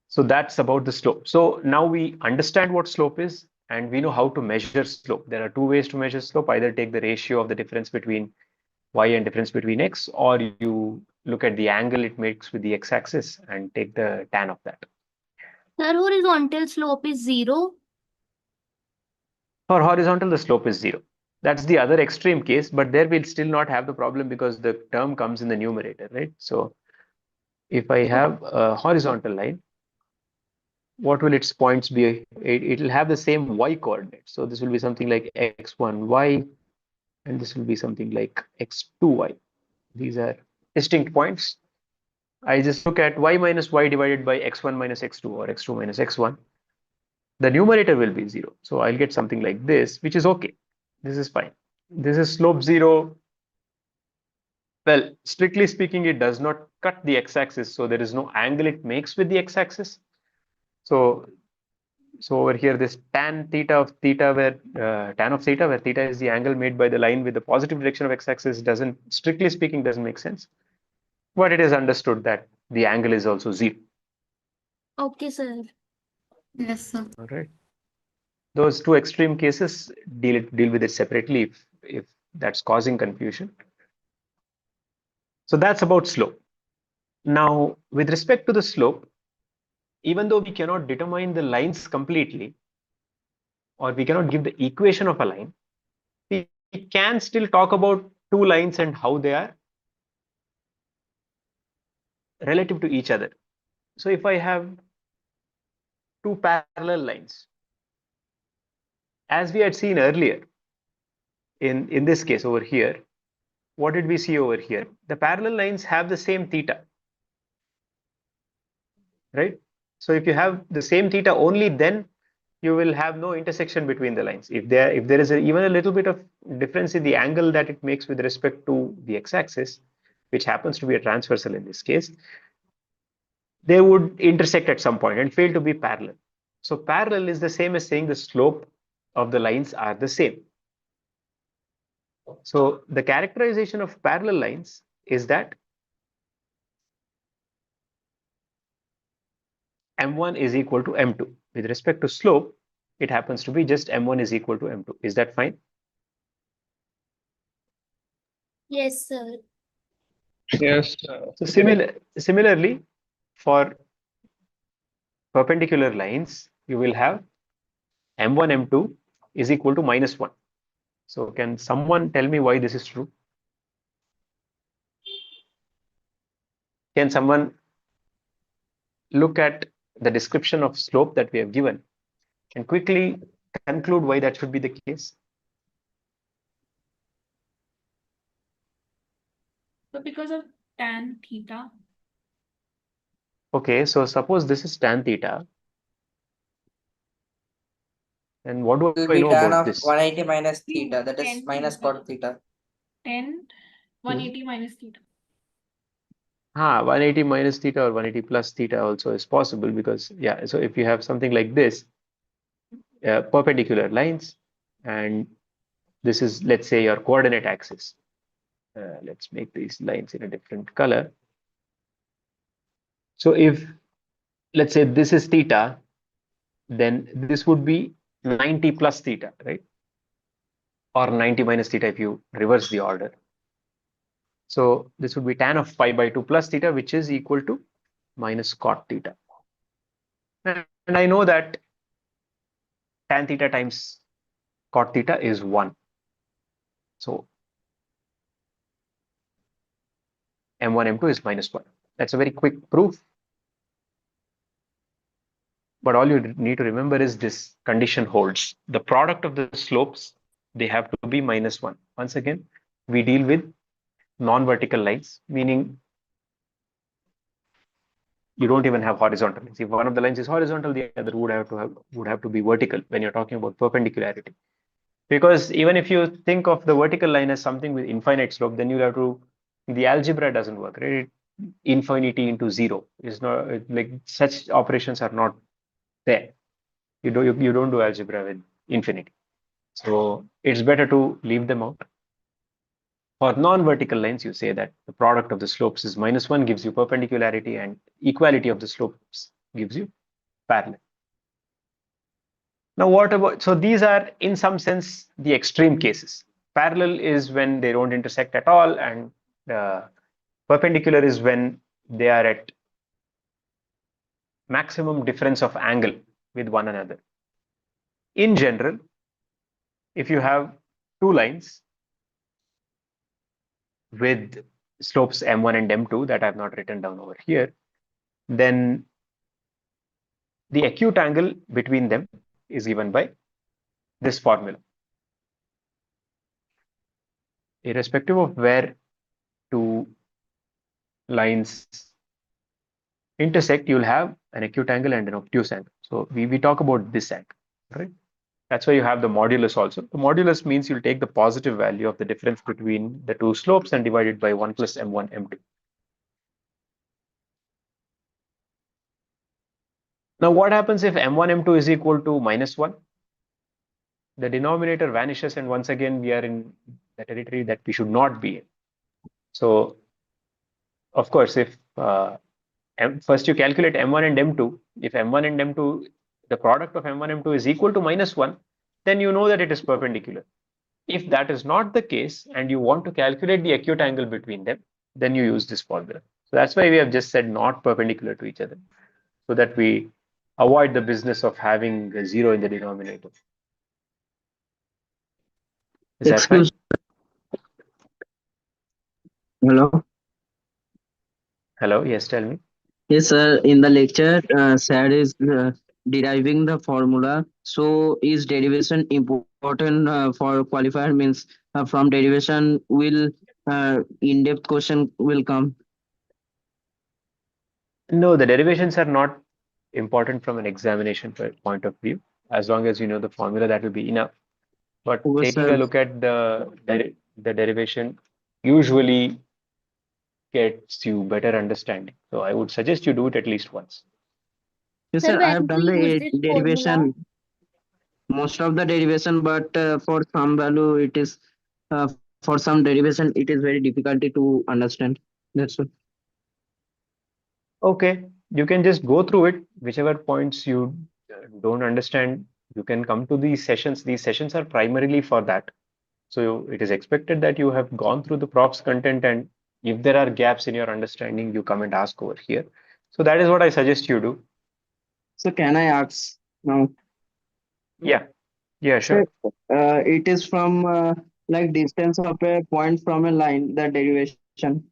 So that's about the slope. So now we understand what slope is and we know how to measure slope. There are two ways to measure slope. Either take the ratio of the difference between y and difference between x, or you look at the angle it makes with the x-axis and take the tan of that. Sir, horizontal slope is 0. For horizontal, the slope is 0. That's the other extreme case, but there we'll still not have the problem because the term comes in the numerator, right? So if I have a horizontal line, what will its points be? It will have the same y coordinate. So this will be something like x1y, and this will be something like x2y. These are distinct points. I just look at y minus y divided by x1 minus x2 or x2 minus x1. The numerator will be 0. So I'll get something like this, which is okay. This is fine. This is slope 0. Well, strictly speaking, it does not cut the x-axis. So there is no angle it makes with the x-axis. So over here, this tan theta of theta, where tan of theta, where theta is the angle made by the line with the positive direction of x-axis, doesn't, strictly speaking, doesn't make sense. But it is understood that the angle is also 0. Okay, sir. Yes, sir. All right. Those two extreme cases, deal with it separately if that's causing confusion. So that's about slope. Now, with respect to the slope, even though we cannot determine the lines completely, or we cannot give the equation of a line, we can still talk about two lines and how they are relative to each other. So if I have two parallel lines, as we had seen earlier, in this case over here, what did we see over here? The parallel lines have the same theta, right? So if you have the same theta, only then you will have no intersection between the lines. If there is even a little bit of difference in the angle that it makes with respect to the x-axis, which happens to be a transversal in this case, they would intersect at some point and fail to be parallel. So parallel is the same as saying the slope of the lines are the same. So the characterization of parallel lines is that m1 is equal to m2. With respect to slope, it happens to be just m1 is equal to m2. Is that fine? Yes, sir. Yes. So similarly, for perpendicular lines, you will have m1, m2 is equal to -1. So can someone tell me why this is true? Can someone look at the description of slope that we have given and quickly conclude why that should be the case? So because of tan theta. Okay, so suppose this is tan theta. And what do It will I be know tan about of this? 180 minus theta, that is Tan minus theta. cot theta. 180 minus theta. 180 minus theta or 180 plus theta also is possible because, yeah, so if you have something like this, perpendicular lines, and this is, let's say, your coordinate axis. Let's make these lines in a different color. So if, let's say, this is theta, then this would be 90 plus theta, right? Or 90 minus theta if you reverse the order. So this would be tan of pi by 2 plus theta, which is equal to minus cot theta. And I know that tan theta times cot theta is 1. So m1, m2 is -1. That's a very quick proof. But all you need to remember is this condition holds. The product of the slopes, they have to be -1. Once again, we deal with non-vertical lines, meaning you don't even have horizontal lines. If one of the lines is horizontal, the other would have to be vertical when you're talking about perpendicularity. Because even if you think of the vertical line as something with infinite slope, then you'll have to, the algebra doesn't work, right? infinity into 0 is not like such operations are not there. You don't do algebra with infinity. So it's better to leave them out. For non-vertical lines, you say that the product of the slopes is -1 gives you perpendicularity, and equality of the slopes gives you parallel. Now, what about, so these are in some sense the extreme cases. Parallel is when they don't intersect at all, and perpendicular is when they are at maximum difference of angle with one another. In general, if you have two lines with slopes m1 and m2 that I have not written down over here, then the acute angle between them is given by this formula. Irrespective of where two lines intersect, you'll have an acute angle and an obtuse angle. So we talk about this angle, right? That's why you have the modulus also. The modulus means you'll take the positive value of the difference between the two slopes and divide it by 1 plus m1, m2. Now, what happens if m1, m2 is equal to -1? The denominator vanishes, and once again, we are in the territory that we should not be in. So, of course, if first you calculate m1 and m2, if m1 and m2, the product of m1 and m2 is equal to -1, then you know that it is perpendicular. If that is not the case and you want to calculate the acute angle between them, then you use this formula. So that's why we have just said not perpendicular to each other, so that we avoid the business of having a 0 in the denominator. Is that fine? Hello. Hello, yes, tell me. Yes, sir. In the lecture, SAD is deriving the formula. So, is derivation important for qualifier? Means from derivation will in-depth question will come. No, the derivations are not important from an examination point of view. As long as you know the formula, that will be enough. But taking a look at the derivation usually gets you better understanding. So I would suggest you do it at least once. Yes, sir. I have done the derivation, most of the derivation, but for some value, it is for some derivation, it is very difficult to understand. That's all. Okay, you can just go through it. Whichever points you don't understand, you can come to these sessions. These sessions are primarily for that. So it is expected that you have gone through the prof's content, and if there are gaps in your understanding, you come and ask over here. So that is what I suggest you do. So can I ask now? Yeah, sure. It is from like distance of a point from a line, the derivation.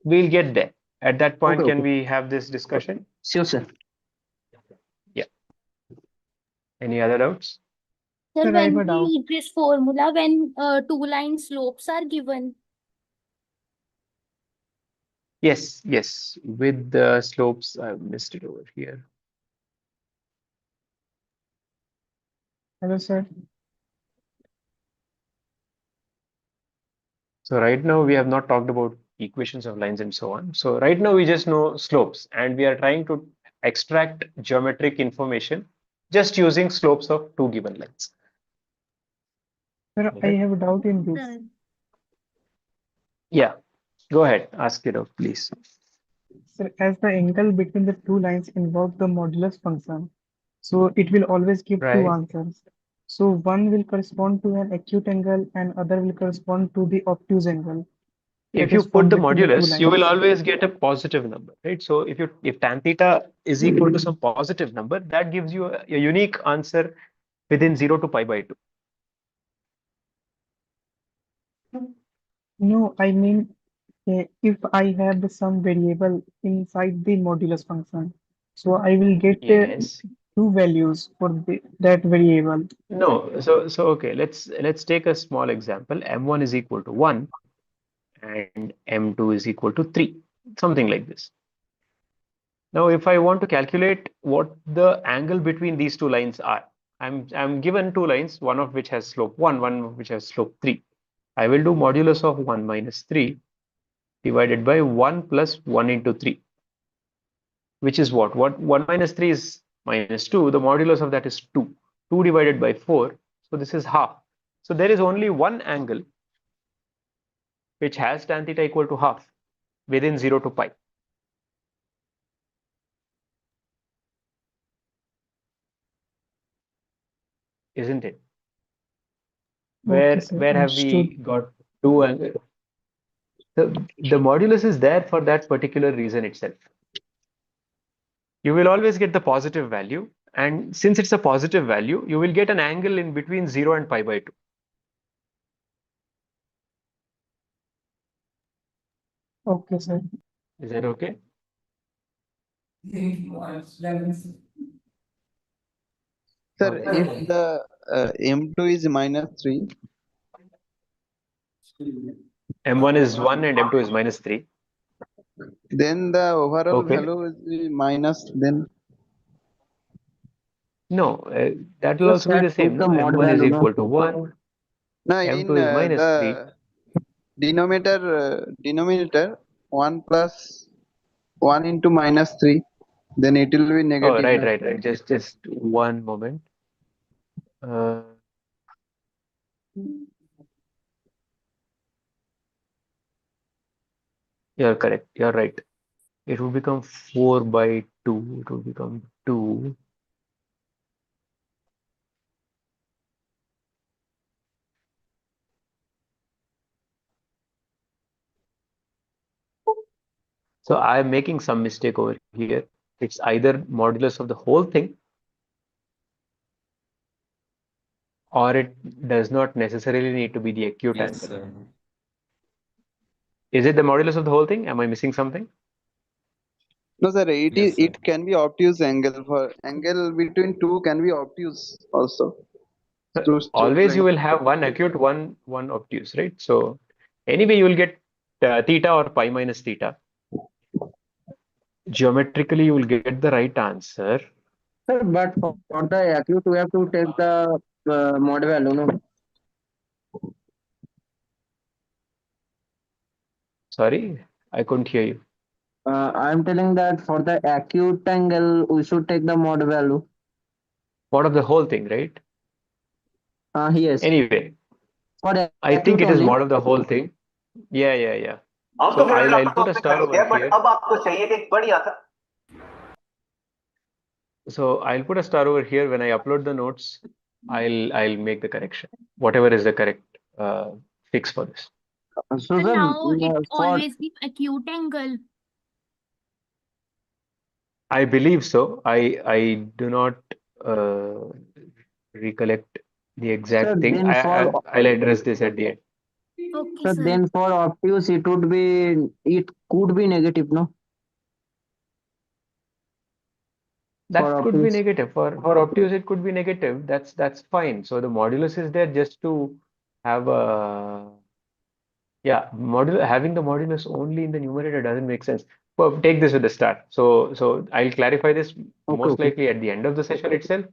We'll get there. At that point, Okay, can we have this discussion? Sure, sir. Yeah. Any other doubts? Sir, Sir, I have when a we doubt. need this formula, when two line slopes are given. Yes, with the slopes, I missed it over here. Hello, sir. So right now we have not talked about equations of lines and so on. So right now we just know slopes, and we are trying to extract geometric information just using slopes of two given lines. Sir, I have a doubt in this. Yeah, go ahead, ask it out, please. Sir, as the angle between the two lines involves the modulus function, so it will always give Right. two answers. So one will correspond to an acute angle and other will correspond to the obtuse angle. If that you is put formed the between the two modulus, you will lines. always get a positive number, right? So if tan theta is equal to some positive number, that gives you a unique answer within 0 to pi by 2. No, I mean, if I have some variable inside the modulus function, so I will get Yes. two values for that variable. No, so okay, let's take a small example. M1 is equal to 1 and M2 is equal to 3, something like this. Now, if I want to calculate what the angle between these two lines are, I'm given two lines, one of which has slope 1, one of which has slope 3. I will do modulus of 1 minus 3 divided by 1 plus 1 into 3, which is what? 1 minus 3 is minus 2. The modulus of that is 2. 2 divided by 4. So this is half. So there is only one angle which has tan theta equal to half within 0 to pi. Isn't it? Where sir, have we understood. got two angles? The modulus is there for that particular reason itself. You will always get the positive value, and since it's a positive value, you will get an angle in between 0 and pi by 2. Okay, sir. Is that okay? Sir, if the M2 is minus 3, M1 is 1 and M2 is minus 3. then the overall Okay. value will be minus then. No, that will Just also be the that same. take No? the mod M1 is value, no? equal to 1. No, in M2 is minus 3. the denominator 1 plus 1 into minus 3, then it will be Oh, negative. right. Just one moment. You're correct. You're right. It will become 4 by 2. It will become 2. So I'm making some mistake over here. It's either modulus of the whole thing, or it does not necessarily need to be the acute angle. Is it the modulus of the whole thing? Am I missing something? No, sir, it can be obtuse angle. For angle between two can be obtuse also. Through straight Always you line. will have one acute, one obtuse, right? So anyway, you will get theta or pi minus theta. Geometrically, you will get the right answer. Sir, but for the acute, we have to take the mod value, no? Sorry, I couldn't hear you. I'm telling that for the acute angle, we should take the mod value. Mod of the whole thing, right? Yes. Anyway, For the I think acute it is only. mod of the whole thing. Yeah. So I'll put a star over here. So I'll put a star over here. When I upload the notes, I'll make the correction. Whatever is the correct fix for this. So now it for always be acute angle. I believe so. I do not recollect the exact Sir, thing. then I'll address this at the end. Okay, so sir. then for obtuse, it could be negative, no? That For could be obtuse. negative. For obtuse, it could be negative. That's fine. So the modulus is there just to have a having the modulus only in the numerator doesn't make sense. Well, take this with a star. So I'll clarify this most likely at the end of the session itself.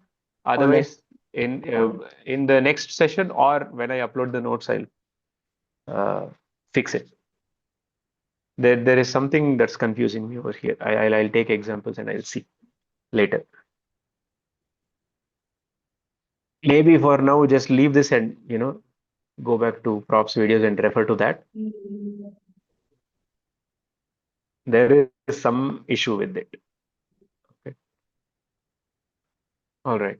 Otherwise, in the next session or when I upload the notes, I'll fix it. There is something that's confusing me over here. I'll take examples and I'll see later. Maybe for now, just leave this and go back to props videos and refer to that. There is some issue with it. Okay. All right.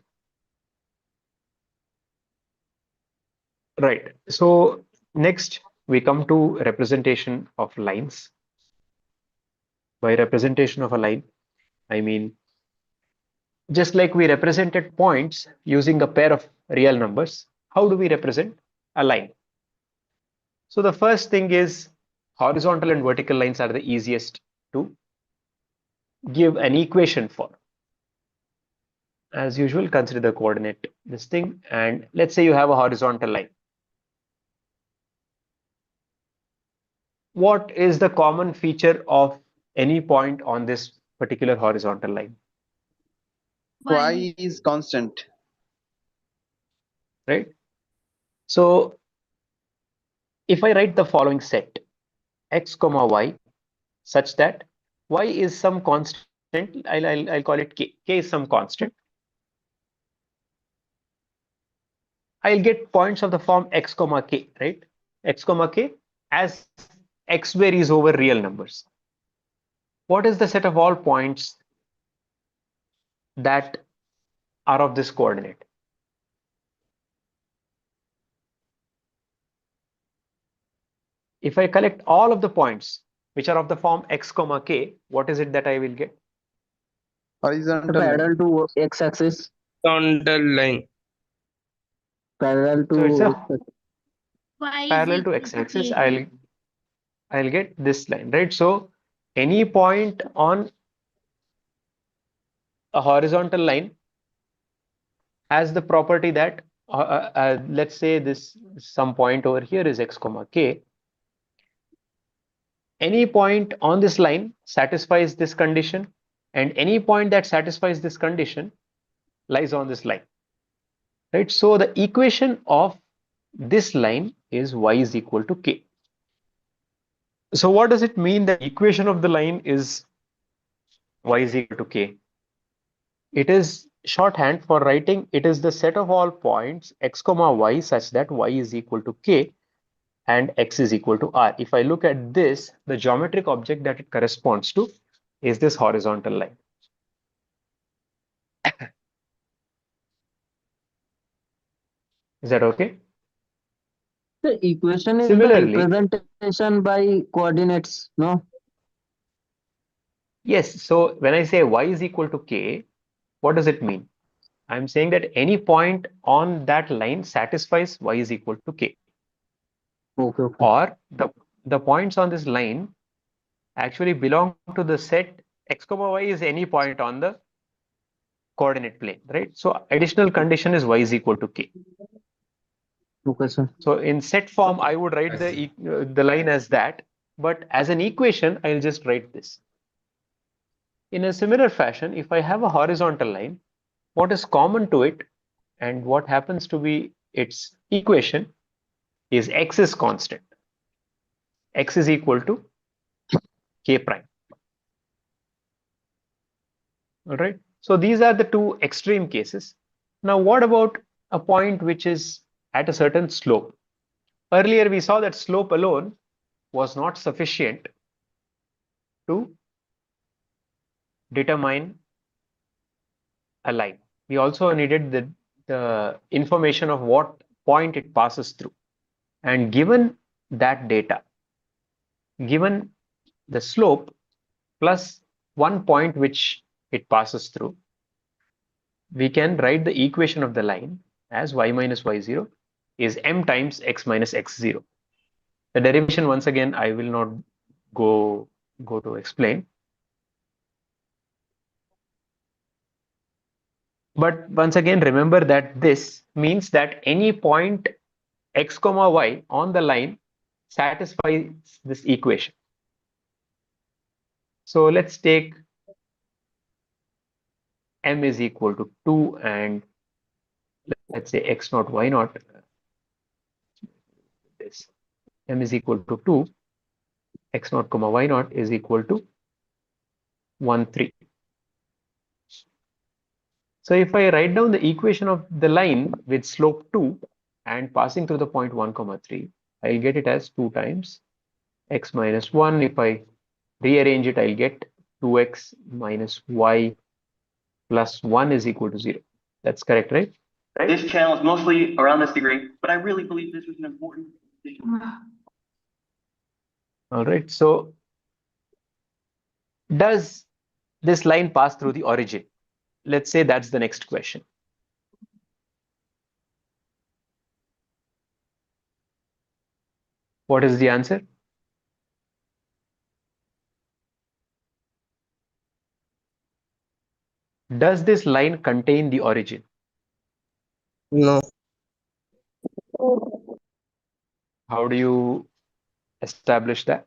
Right. So next we come to representation of lines. By representation of a line, I mean just like we represented points using a pair of real numbers, how do we represent a line? So the first thing is horizontal and vertical lines are the easiest to give an equation for. As usual, consider the coordinate this thing, and let's say you have a horizontal line. What is the common feature of any point on this particular horizontal line? Y is constant. Right? So if I write the following set, x comma y such that y is some constant. I'll call it k. K is some constant. I'll get points of the form x comma k, right? X comma k as x varies over real numbers. What is the set of all points that are of this coordinate? If I collect all of the points which are of the form x comma k, what is it that I will get? Horizontal line. Parallel to x-axis. Horizontal line. Parallel So it's to a x-axis. Y is parallel to equal to x-axis. K. I'll get this line, right? So any point on a horizontal line has the property that let's say this some point over here is x comma k. Any point on this line satisfies this condition, and any point that satisfies this condition lies on this line, right? So the equation of this line is y is equal to k. So what does it mean that equation of the line is y is equal to k? It is shorthand for writing it is the set of all points x comma y such that y is equal to k and x is equal to r. If I look at this, the geometric object that it corresponds to is this horizontal line. Is that okay? The equation is Similarly, the representation by coordinates, no? yes. So when I say y is equal to k, what does it mean? I'm saying that any point on that line satisfies y is equal to k. Okay. Or the points on this line actually belong to the set x comma y is any point on the coordinate plane, right? So additional condition is y is equal to k. Okay, sir. So in set form, I would write the line as that, but as an equation, I'll just write this. In a similar fashion, if I have a horizontal line, what is common to it and what happens to be its equation is x is constant. X is equal to k prime. All right. So these are the two extreme cases. Now, what about a point which is at a certain slope? Earlier, we saw that slope alone was not sufficient to determine a line. We also needed the information of what point it passes through. And given that data, given the slope plus one point which it passes through, we can write the equation of the line as y minus y0 is m times x minus x0. The derivation, once again, I will not go to explain. But once again, remember that this means that any point x comma y on the line satisfies this equation. So let's take m is equal to 2 and let's say x naught y naught. This m is equal to 2, x naught comma y naught is equal to 1, 3. So if I write down the equation of the line with slope 2 and passing through the point 1, 3, I'll get it as 2 times x minus 1. If I rearrange it, I'll get 2x minus y plus 1 is equal to 0. That's correct, right? This channel is mostly around this degree, but I really believe this was an important decision. All right. So does this line pass through the origin? Let's say that's the next question. What is the answer? Does this line contain the origin? No. How do you establish that?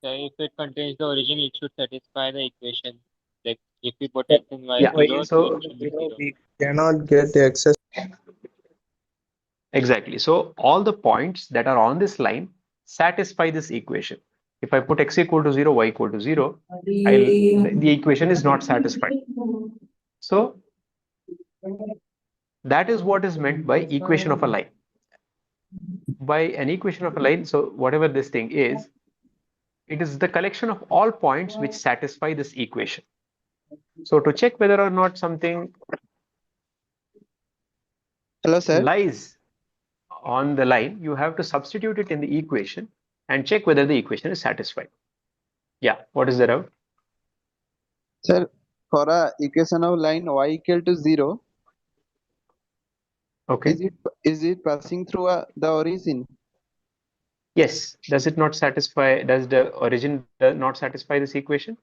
So if it contains the origin, it should satisfy the equation. Like if we put x and y Yeah, below, so it should be 0. We cannot get the access. Exactly. So all the points that are on this line satisfy this equation. If I put x equal to 0, y equal to 0, the equation is not satisfied. So that is what is meant by equation of a line. By an equation of a line, so whatever this thing is, it is the collection of all points which satisfy this equation. So to check whether or not something lies on the line, you have to substitute it in the equation and check whether the equation is satisfied. Yeah, what is the doubt? Sir, for a equation of line y equal to 0, okay, is it passing through the origin? Yes. Does it not satisfy? Does the origin not satisfy this equation?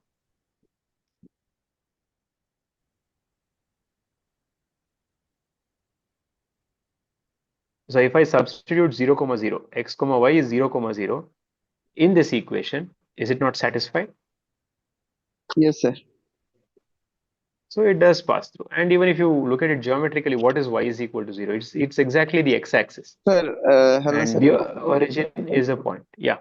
So if I substitute 0, 0, x, y is 0, 0 in this equation, is it not satisfied? Yes, sir. So it does pass through. And even if you look at it geometrically, what is y is equal to 0? It's exactly the x-axis. Sir, hello, and sir. the origin is a point. Yeah.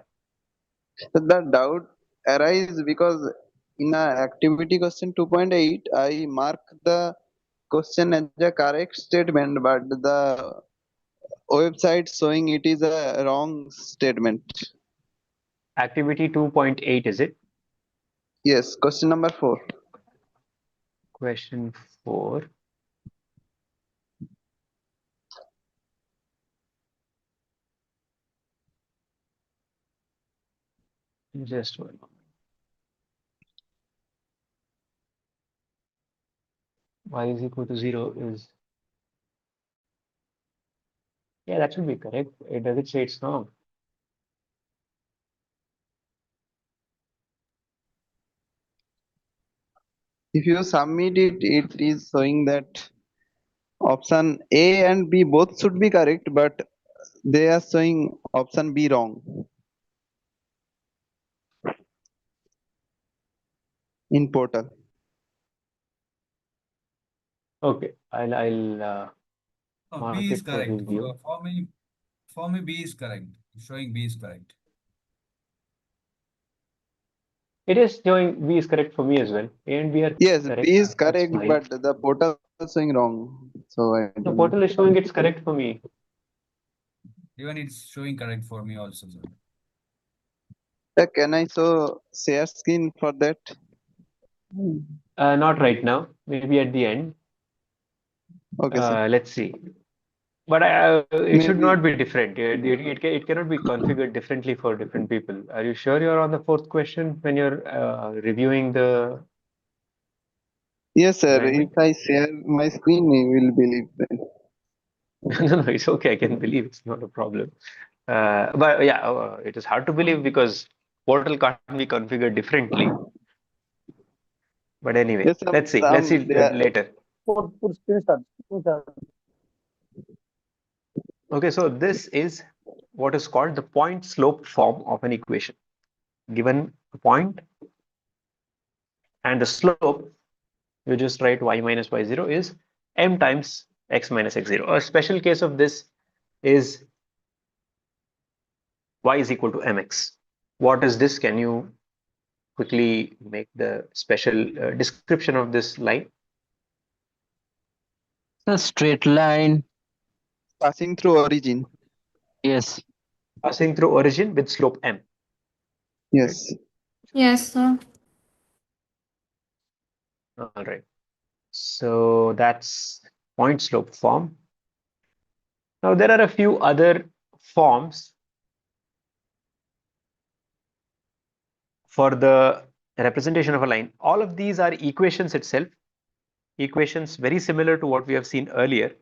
The doubt arises because in activity question 2.8, I mark the question as a correct statement, but the website showing it is a wrong statement. Activity 2.8, is it? Yes, question number 4. Question 4. Just one moment. Y is equal to 0 is, yeah, that should be correct. It doesn't say it's wrong. If you submit it, it is showing that option A and B both should be correct, but they are showing option B wrong in portal. Okay, I'll No, mark B is it for correct. review. For me, B is correct. Showing B is correct. It is showing B is correct for me as well. A and B are Yes, correct. B is That's correct, fine. but the portal is showing wrong. So I The don't portal know. is showing it's correct for me. Even it's showing correct for me also, sir. Can I show share screen for that? Not right now. Maybe at the end. Okay, sir. Let's see. But it should Maybe. not be different. It cannot be configured differently for different people. Are you sure you're on the fourth question when you're reviewing the Yes, sir. assignment? If I share my screen, you will believe that. No, it's okay. I can believe it's not a problem. But yeah, it is hard to believe because portal can't be configured differently. But anyway, Yes, sir. let's see. Let's see later. Okay, so this is what is called the point slope form of an equation. Given a point and the slope, you just write y minus y0 is m times x minus x0. A special case of this is y is equal to mx. What is this? Can you quickly make the special description of this line? A straight line. Passing through origin. Yes. Passing through origin with slope m. Yes. Yes, sir. All right. So that's point slope form. Now there are a few other forms for the representation of a line. All of these are equations itself. Equations very similar to what we have seen earlier.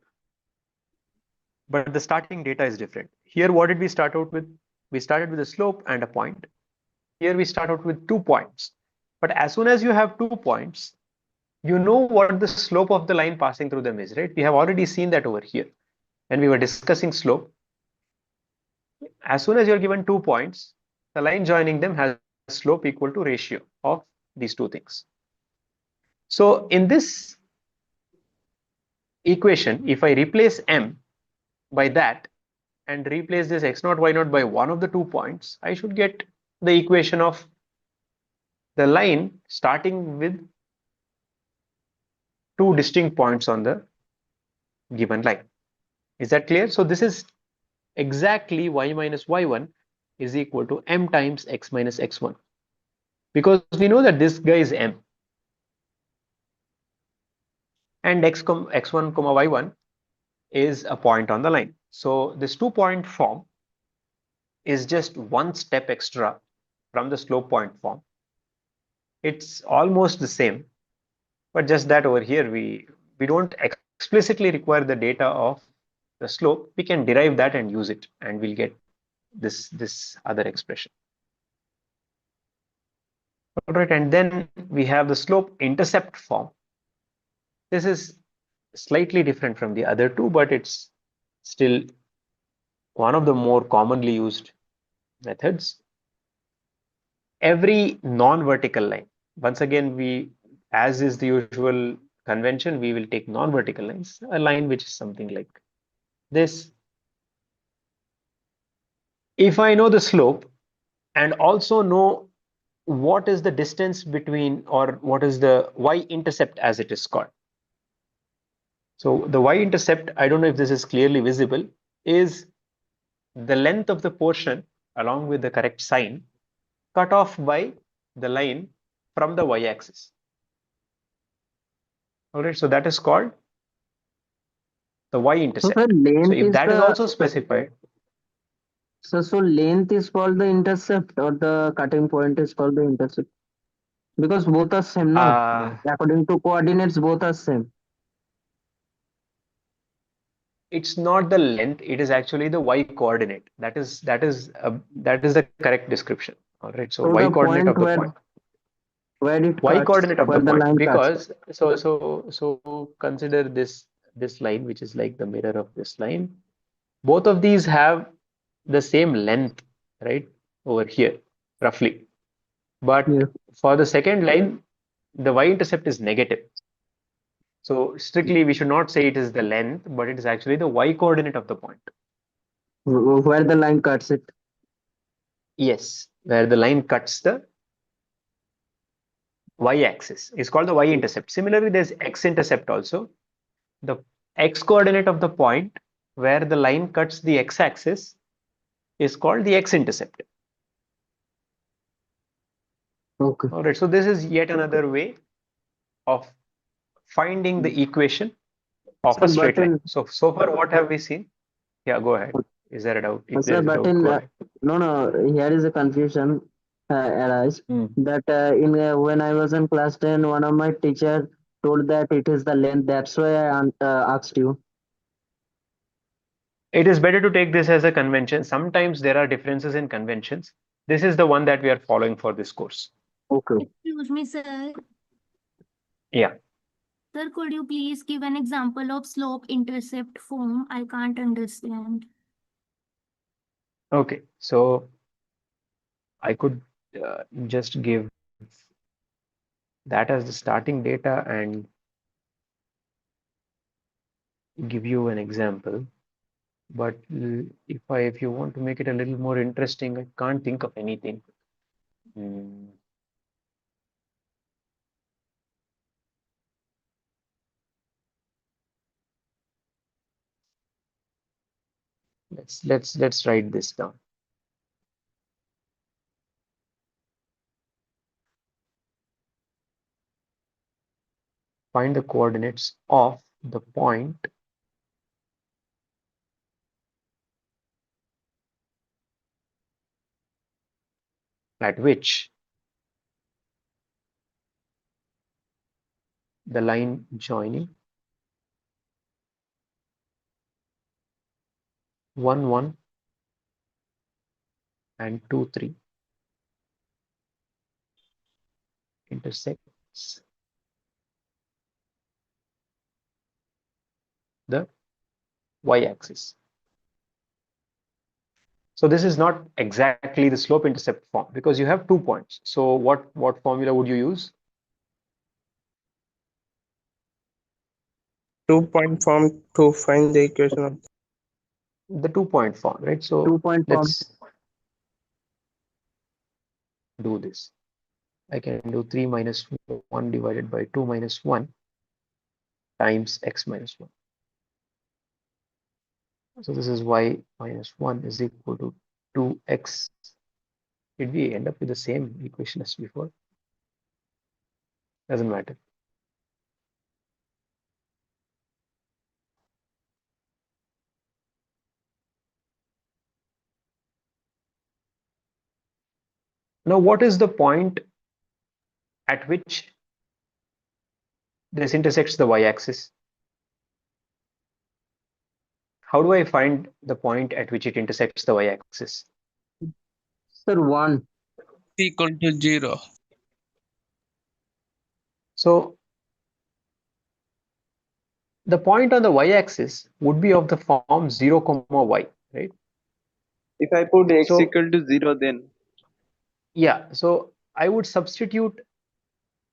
But the starting data is different. Here, what did we start out with? We started with a slope and a point. Here we start out with 2 points. But as soon as you have 2 points, you know what the slope of the line passing through them is, right? We have already seen that over here. When we were discussing slope, as soon as you're given 2 points, the line joining them has a slope equal to ratio of these two things. So in this equation, if I replace m by that and replace this x0, y0 by one of the 2 points, I should get the equation of the line starting with two distinct points on the given line. Is that clear? So this is exactly y minus y1 is equal to m times x minus x1, because we know that this guy is m, and x1 comma y1 is a point on the line. So this 2-point form is just one step extra from the slope point form. It's almost the same, but just that over here we don't explicitly require the data of the slope. We can derive that and use it, and we'll get this other expression. All right, and then we have the slope intercept form. This is slightly different from the other two, but it's still one of the more commonly used methods. Every non-vertical line, once again, as is the usual convention, we will take non-vertical lines, a line which is something like this. If I know the slope and also know what is the distance between, or what is the y-intercept as it is called. So the y-intercept, I don't know if this is clearly visible, is the length of the portion along with the correct sign cut off by the line from the y-axis. All right, so that is called the y-intercept. So if that is also specified. So length is called the intercept, or the cutting point is called the intercept? Because both are same, no? According to coordinates, both are same. It's not the length, it is actually the y coordinate. That is the correct description. All right, so y coordinate of the point. Where it Y cuts, coordinate of where the line point, cuts. because so consider this line, which is like the mirror of this line. Both of these have the same length, right, over here, roughly. But for the second line, the y-intercept is negative. So strictly, we should not say it is the length, but it is actually the y coordinate of the point. Where the line cuts it. Yes, where the line cuts the y-axis is called the y-intercept. Similarly, there's x-intercept also. The x coordinate of the point where the line cuts the x-axis is called the x-intercept. Okay. All right, so this is yet another way of finding the equation of a straight line. So far, what have we seen? Yeah, go ahead. Is there a doubt? If there is a doubt, go ahead. No, here is a confusion arise that when I was in class 10, one of my teacher told that it is the length. That's why I asked you. It is better to take this as a convention. Sometimes there are differences in conventions. This is the one that we are following for this course. Okay. Excuse me, sir. Yeah. Sir, could you please give an example of slope intercept form? I can't understand. Okay, so I could just give that as the starting data and give you an example. But if you want to make it a little more interesting, I can't think of anything. Let's write this down. Find the coordinates of the point at which the line joining 1, 1 and 2, 3 intersects the y-axis. So this is not exactly the slope intercept form because you have 2 points. So what formula would you use? 2-point form to find the equation of the 2-point form, right? So 2-point form. do this. I can do 3 minus 1 divided by 2 minus 1 times x minus 1. So this is y minus 1 is equal to 2x. Did we end up with the same equation as before? Doesn't matter. Now, what is the point at which this intersects the y-axis? How do I find the point at which it intersects the y-axis? Sir, 1. Equal to 0. So the point on the y-axis would be of the form 0, y, right? If I put x So- equal to 0, then Yeah, so I would substitute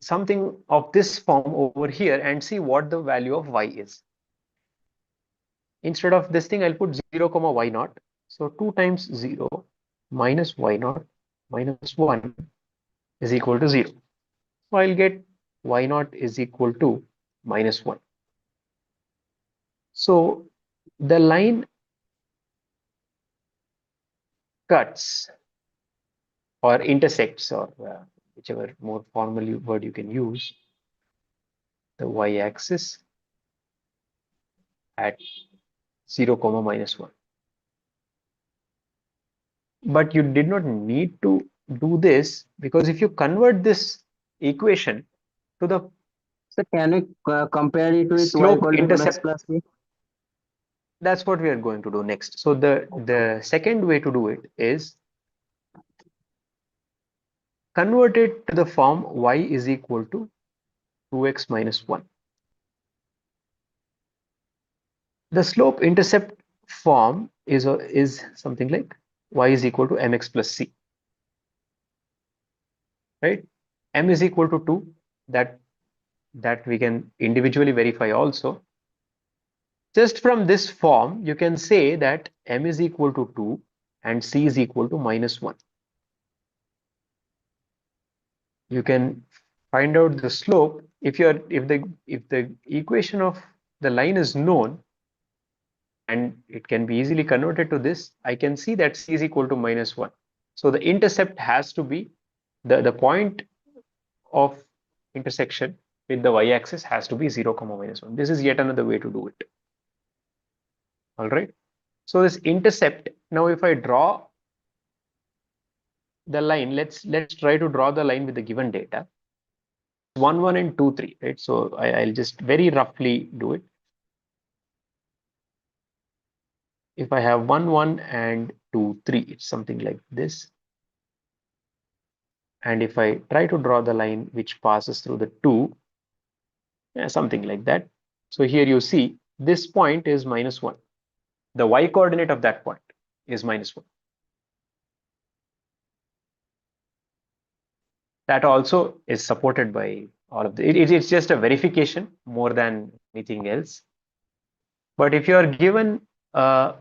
something of this form over here and see what the value of y is. Instead of this thing, I'll put 0, y naught. So 2 times 0 minus y naught minus 1 is equal to 0. So I'll get y naught is equal to minus 1. So the line cuts or intersects, or whichever more formal word you can use, the y-axis at 0, minus 1. But you did not need to do this, because if you convert this equation to the So can we compare it with y slope equal to mx intercept, plus b? that's what we are going to do next. So the second way to do it is convert it to the form y is equal to 2x minus 1. The slope intercept form is something like y is equal to mx plus c, right? M is equal to 2, that we can individually verify also. Just from this form, you can say that m is equal to 2 and c is equal to minus 1. You can find out the slope if the equation of the line is known, and it can be easily converted to this. I can see that c is equal to minus 1. So the intercept has to be the point of intersection with the y-axis has to be 0, minus 1. This is yet another way to do it. All right. So this intercept, now if I draw the line, let's try to draw the line with the given data. 1, 1 and 2, 3, right? So I'll just very roughly do it. If I have 1, 1 and 2, 3, it's something like this. And if I try to draw the line which passes through the 2, something like that. So here you see this point is minus 1. The y coordinate of that point is minus 1. That also is supported by all of the, it's just a verification more than anything else. But if you are given a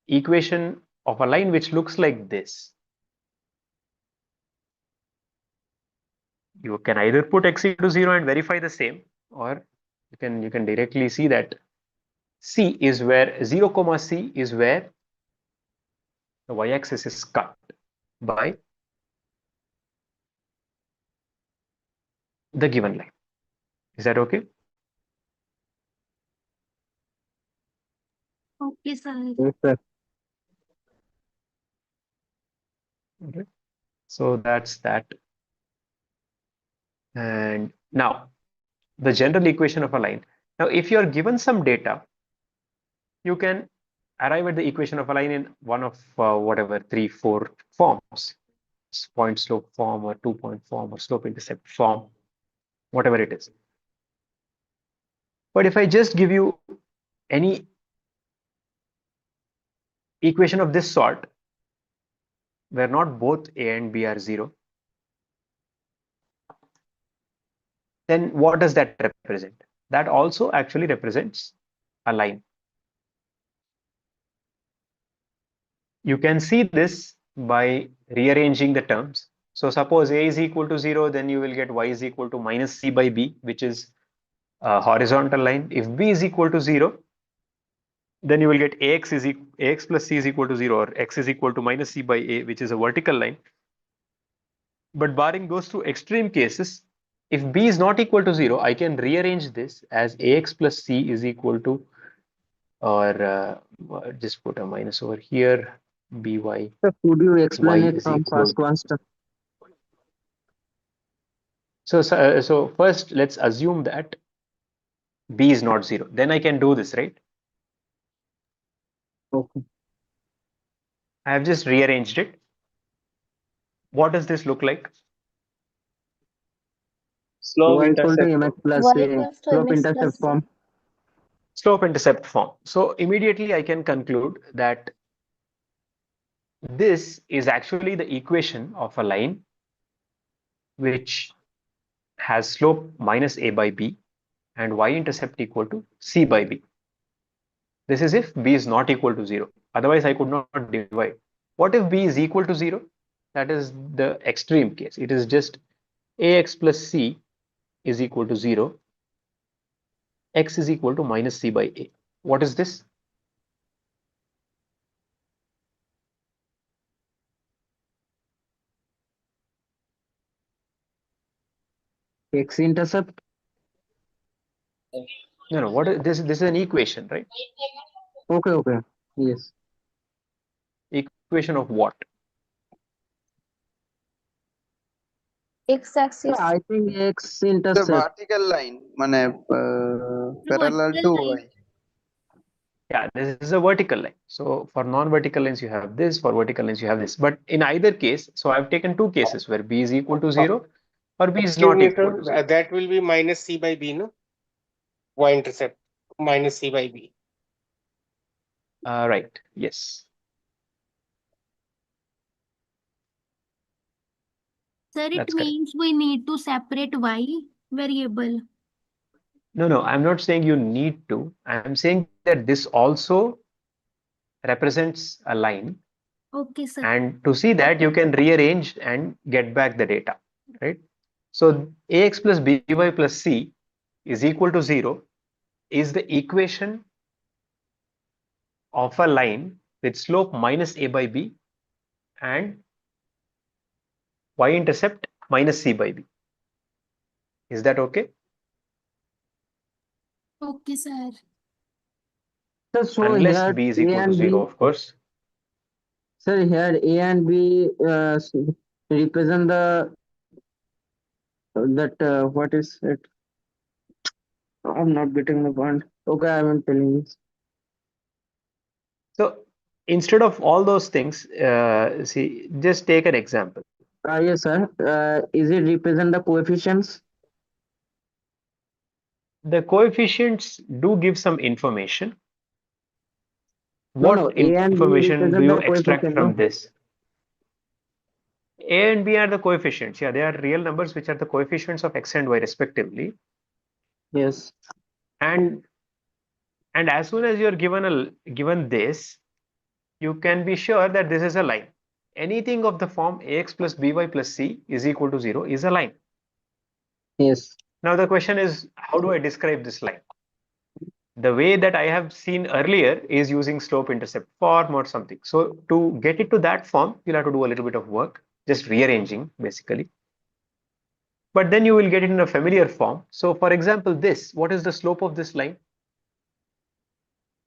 equation of a line which looks like this, you can either put x equal to 0 and verify the same, or you can directly see that c is where 0, c is where the y-axis is cut by the given line. Is that okay? Okay, sir. Yes, sir. Okay. So that's that. And now the general equation of a line. Now, if you are given some data, you can arrive at the equation of a line in one of whatever 3, 4 forms: point slope form, or 2-point form, or slope intercept form, whatever it is. But if I just give you any equation of this sort, where not both a and b are 0, then what does that represent? That also actually represents a line. You can see this by rearranging the terms. So suppose A is equal to 0, then you will get y is equal to minus c by b, which is a horizontal line. If b is equal to 0, then you will get ax plus c is equal to 0, or x is equal to minus c by a, which is a vertical line. But barring those two extreme cases, if b is not equal to 0, I can rearrange this as ax plus c is equal to, or just put a minus over here, by. So could you explain Y it is from equal. first one step? So first, let's assume that b is not 0. Then I can do this, right? Okay. I have just rearranged it. What does this look like? Y equal to mx plus Y a equals to slope mx intercept plus form. Slope intercept form. So immediately I can conclude that this is actually the equation of a line which has slope minus a by b and y-intercept equal to c by b. This is if b is not equal to 0. Otherwise, I could not divide. What if b is equal to 0? That is the extreme case. It is just ax plus c is equal to 0. X is equal to minus c by a. What is this? X intercept. No. What is this? This is an equation, right? Okay. Yes. Equation of what? x-axis. I think X The intercept. vertical line, parallel to y. Yeah, this is a vertical line. So for non-vertical lines, you have this. For vertical lines, you have this. But in either case, so I've taken two cases where b is equal to 0 or b is not equal to 0. That will be minus c by b, no? Y-intercept minus c by b. Right. Yes. Sir, it That's correct. means we need to separate y variable. No, I'm not saying you need to. I'm saying that this also represents a line. Okay, sir. And to see that, you can rearrange and get back the data, right? So ax plus by plus c is equal to 0 is the equation of a line with slope minus a by b and y-intercept minus c by b. Is that okay? Okay, sir. So Unless here b is A equal to and 0, B. of course. Sir, here A and B represent the what is it? I'm not getting the point. Okay, I'm telling you. So instead of all those things, see, just take an example. Yes, sir. Is it represent the coefficients? The coefficients do give some information. No, What A and B information do represent you the extract coefficient, from no? this? A and B are the coefficients. Yeah, they are real numbers which are the coefficients of x and y respectively. Yes. And as soon as you're given this, you can be sure that this is a line. Anything of the form ax plus by plus c is equal to 0 is a line. Yes. Now the question is, how do I describe this line? The way that I have seen earlier is using slope intercept form or something. So to get it to that form, you'll have to do a little bit of work, just rearranging basically. But then you will get it in a familiar form. So for example, this, what is the slope of this line?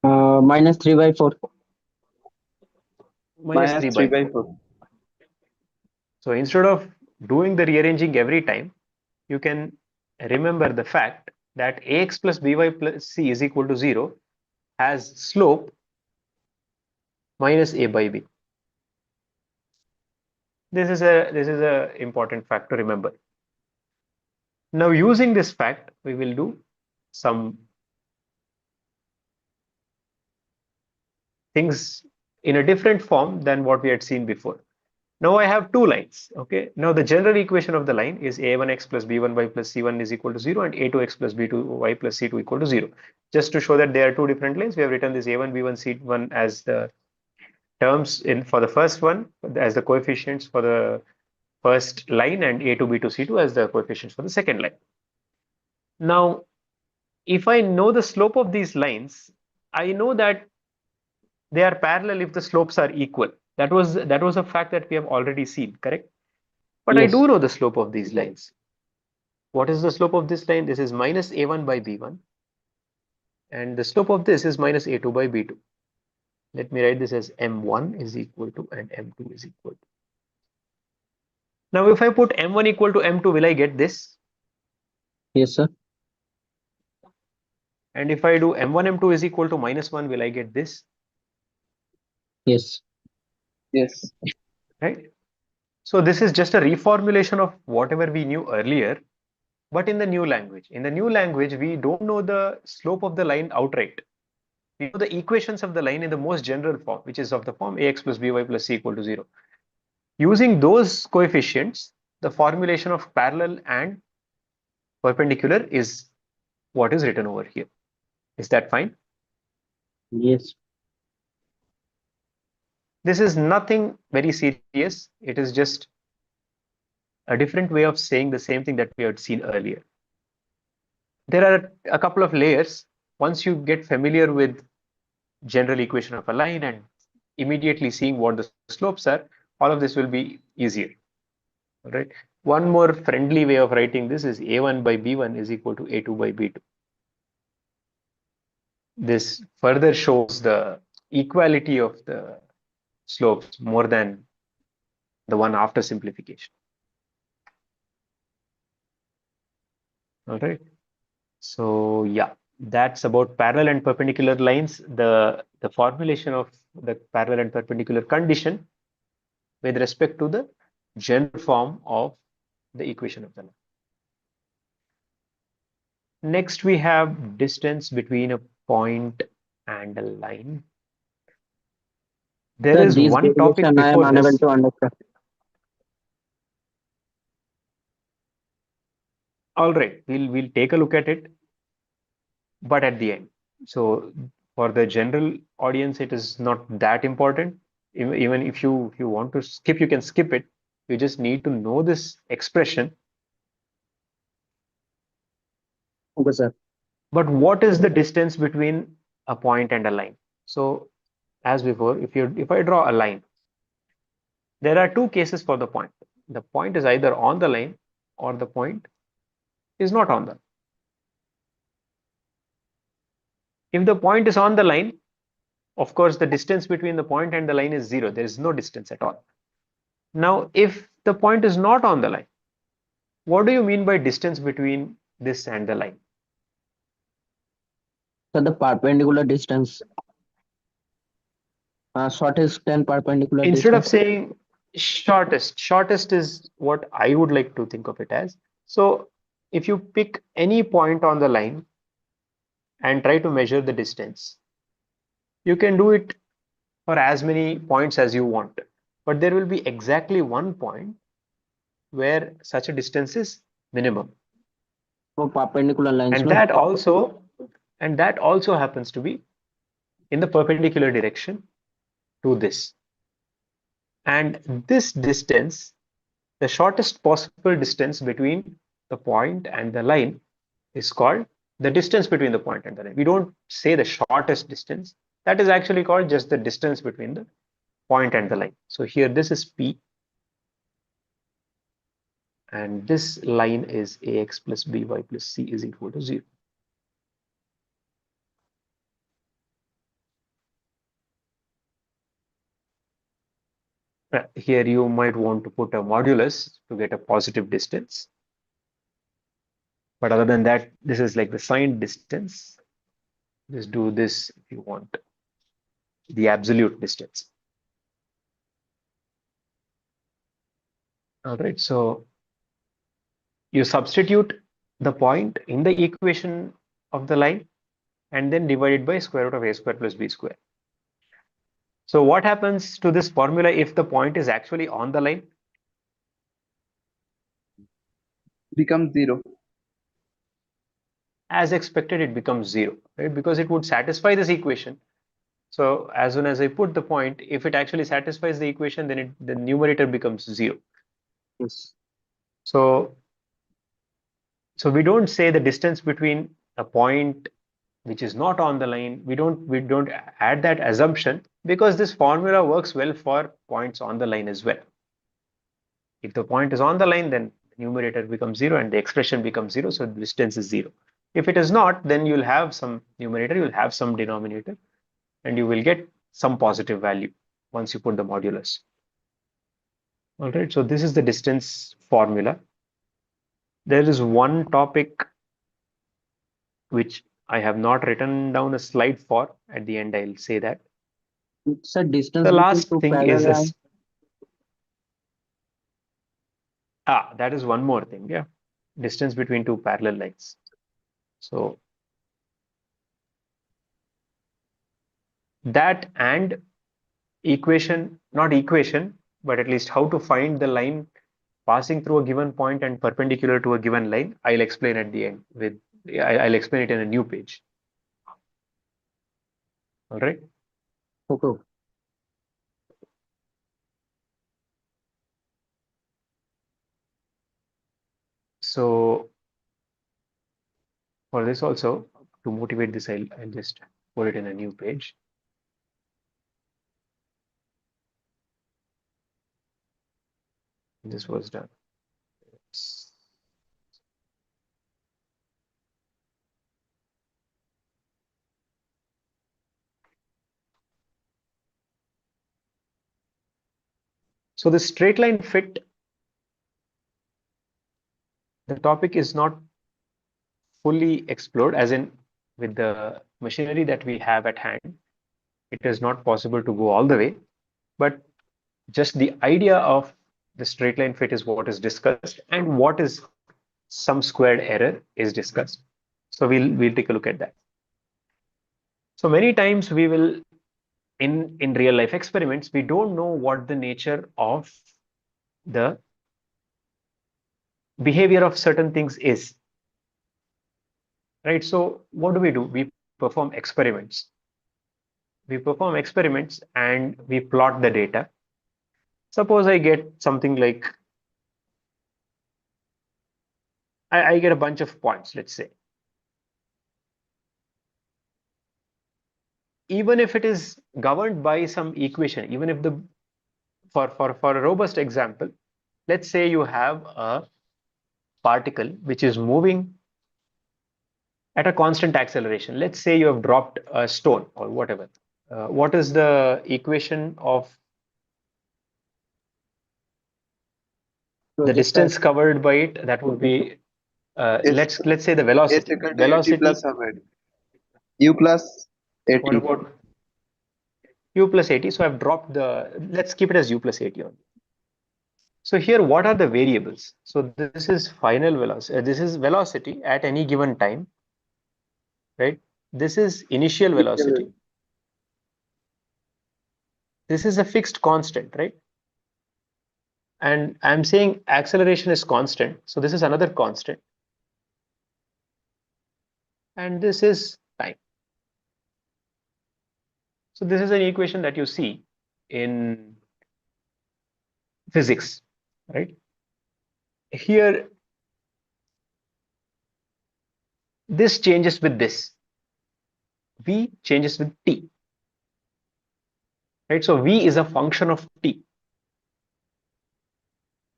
Minus 3 by 4. Minus 3 by 4. So instead of doing the rearranging every time, you can remember the fact that ax plus by plus c is equal to 0 has slope minus a by b. This is a important fact to remember. Now using this fact, we will do some things in a different form than what we had seen before. Now I have two lines. Okay. Now the general equation of the line is a1x plus b1y plus c1 is equal to 0 and a2x plus b2y plus c2 equal to 0. Just to show that there are two different lines, we have written this a1, b1, c1 as the terms in for the first one as the coefficients for the first line and A2, B2, C2 as the coefficients for the second line. Now, if I know the slope of these lines, I know that they are parallel if the slopes are equal. That was a fact that we have already seen, correct? But I Yes. do know the slope of these lines. What is the slope of this line? This is minus A1 by B1. And the slope of this is minus A2 by B2. Let me write this as M1 is equal to and M2 is equal to. Now, if I put M1 equal to M2, will I get this? Yes, sir. And if I do M1, M2 is equal to minus 1, will I get this? Yes. Yes. Right? So this is just a reformulation of whatever we knew earlier, but in the new language. In the new language, we don't know the slope of the line outright. We know the equations of the line in the most general form, which is of the form ax plus by plus c equal to 0. Using those coefficients, the formulation of parallel and perpendicular is what is written over here. Is that fine? Yes. This is nothing very serious. It is just a different way of saying the same thing that we had seen earlier. There are a couple of layers. Once you get familiar with general equation of a line and immediately seeing what the slopes are, all of this will be easier. All right. One more friendly way of writing this is A1 by B1 is equal to A2 by B2. This further shows the equality of the slopes more than the one after simplification. All right. So yeah, that's about parallel and perpendicular lines. The formulation of the parallel and perpendicular condition with respect to the general form of the equation of the line. Next, we have distance between a point and a line. There is This one topic derivation I am before unable this. to understand. All right, we'll take a look at it, but at the end. So for the general audience, it is not that important. Even if you want to skip, you can skip it. You just need to know this expression. Okay, sir. But what is the distance between a point and a line? So as before, if I draw a line, there are two cases for the point. The point is either on the line or the point is not on the. If the point is on the line, of course, the distance between the point and the line is 0. There is no distance at all. Now, if the point is not on the line, what do you mean by distance between this and the line? So the perpendicular distance. Shortest and perpendicular Instead of distance. saying shortest is what I would like to think of it as. So if you pick any point on the line and try to measure the distance, you can do it for as many points as you want, but there will be exactly one point where such a distance is minimum. For perpendicular lines. And that also happens to be in the perpendicular direction to this. And this distance, the shortest possible distance between the point and the line, is called the distance between the point and the line. We don't say the shortest distance. That is actually called just the distance between the point and the line. So here this is P. And this line is AX plus BY plus C is equal to 0. Here you might want to put a modulus to get a positive distance. But other than that, this is like the signed distance. Just do this if you want the absolute distance. All right, so you substitute the point in the equation of the line and then divide it by square root of a square plus b square. So what happens to this formula if the point is actually on the line? Becomes 0. As expected, it becomes 0, right? Because it would satisfy this equation. So as soon as I put the point, if it actually satisfies the equation, then the numerator becomes 0. Yes. So we don't say the distance between a point which is not on the line. We don't add that assumption because this formula works well for points on the line as well. If the point is on the line, then the numerator becomes 0 and the expression becomes 0, so the distance is 0. If it is not, then you'll have some numerator, you'll have some denominator, and you will get some positive value once you put the modulus. All right, so this is the distance formula. There is one topic which I have not written down a slide for. At the end, I'll say that. It's a distance The between last two thing parallel is lines. that is one more thing. Yeah, distance between two parallel lines. So that and equation, not equation, but at least how to find the line passing through a given point and perpendicular to a given line, I'll explain at the end with, I'll explain it in a new page. All right. Okay. So for this also, to motivate this, I'll just put it in a new page. This was done. So the straight line fit, the topic is not fully explored, as in with the machinery that we have at hand, it is not possible to go all the way, but just the idea of the straight line fit is what is discussed, and what is some squared error is discussed. So we'll take a look at that. So many times we will, in real life experiments, we don't know what the nature of the behavior of certain things is, right? So what do? We perform experiments. We perform experiments and we plot the data. Suppose I get something like, I get a bunch of points, let's say. Even if it is governed by some equation, even if the, for a robust example, let's say you have a particle which is moving at a constant acceleration. Let's say you have dropped a stone or whatever. What is the equation of the distance covered by it? That would be, let's say the velocity. S equal to at plus 100. U plus 80. What about u plus 80? So I've dropped the, let's keep it as u plus 80 only. So here, what are the variables? So this is final velocity. This is velocity at any given time, right? This is initial velocity. This is a fixed constant, right? And I'm saying acceleration is constant. So this is another constant. And this is time. So this is an equation that you see in physics, right? Here, this changes with this. V changes with t, right? So V is a function of t,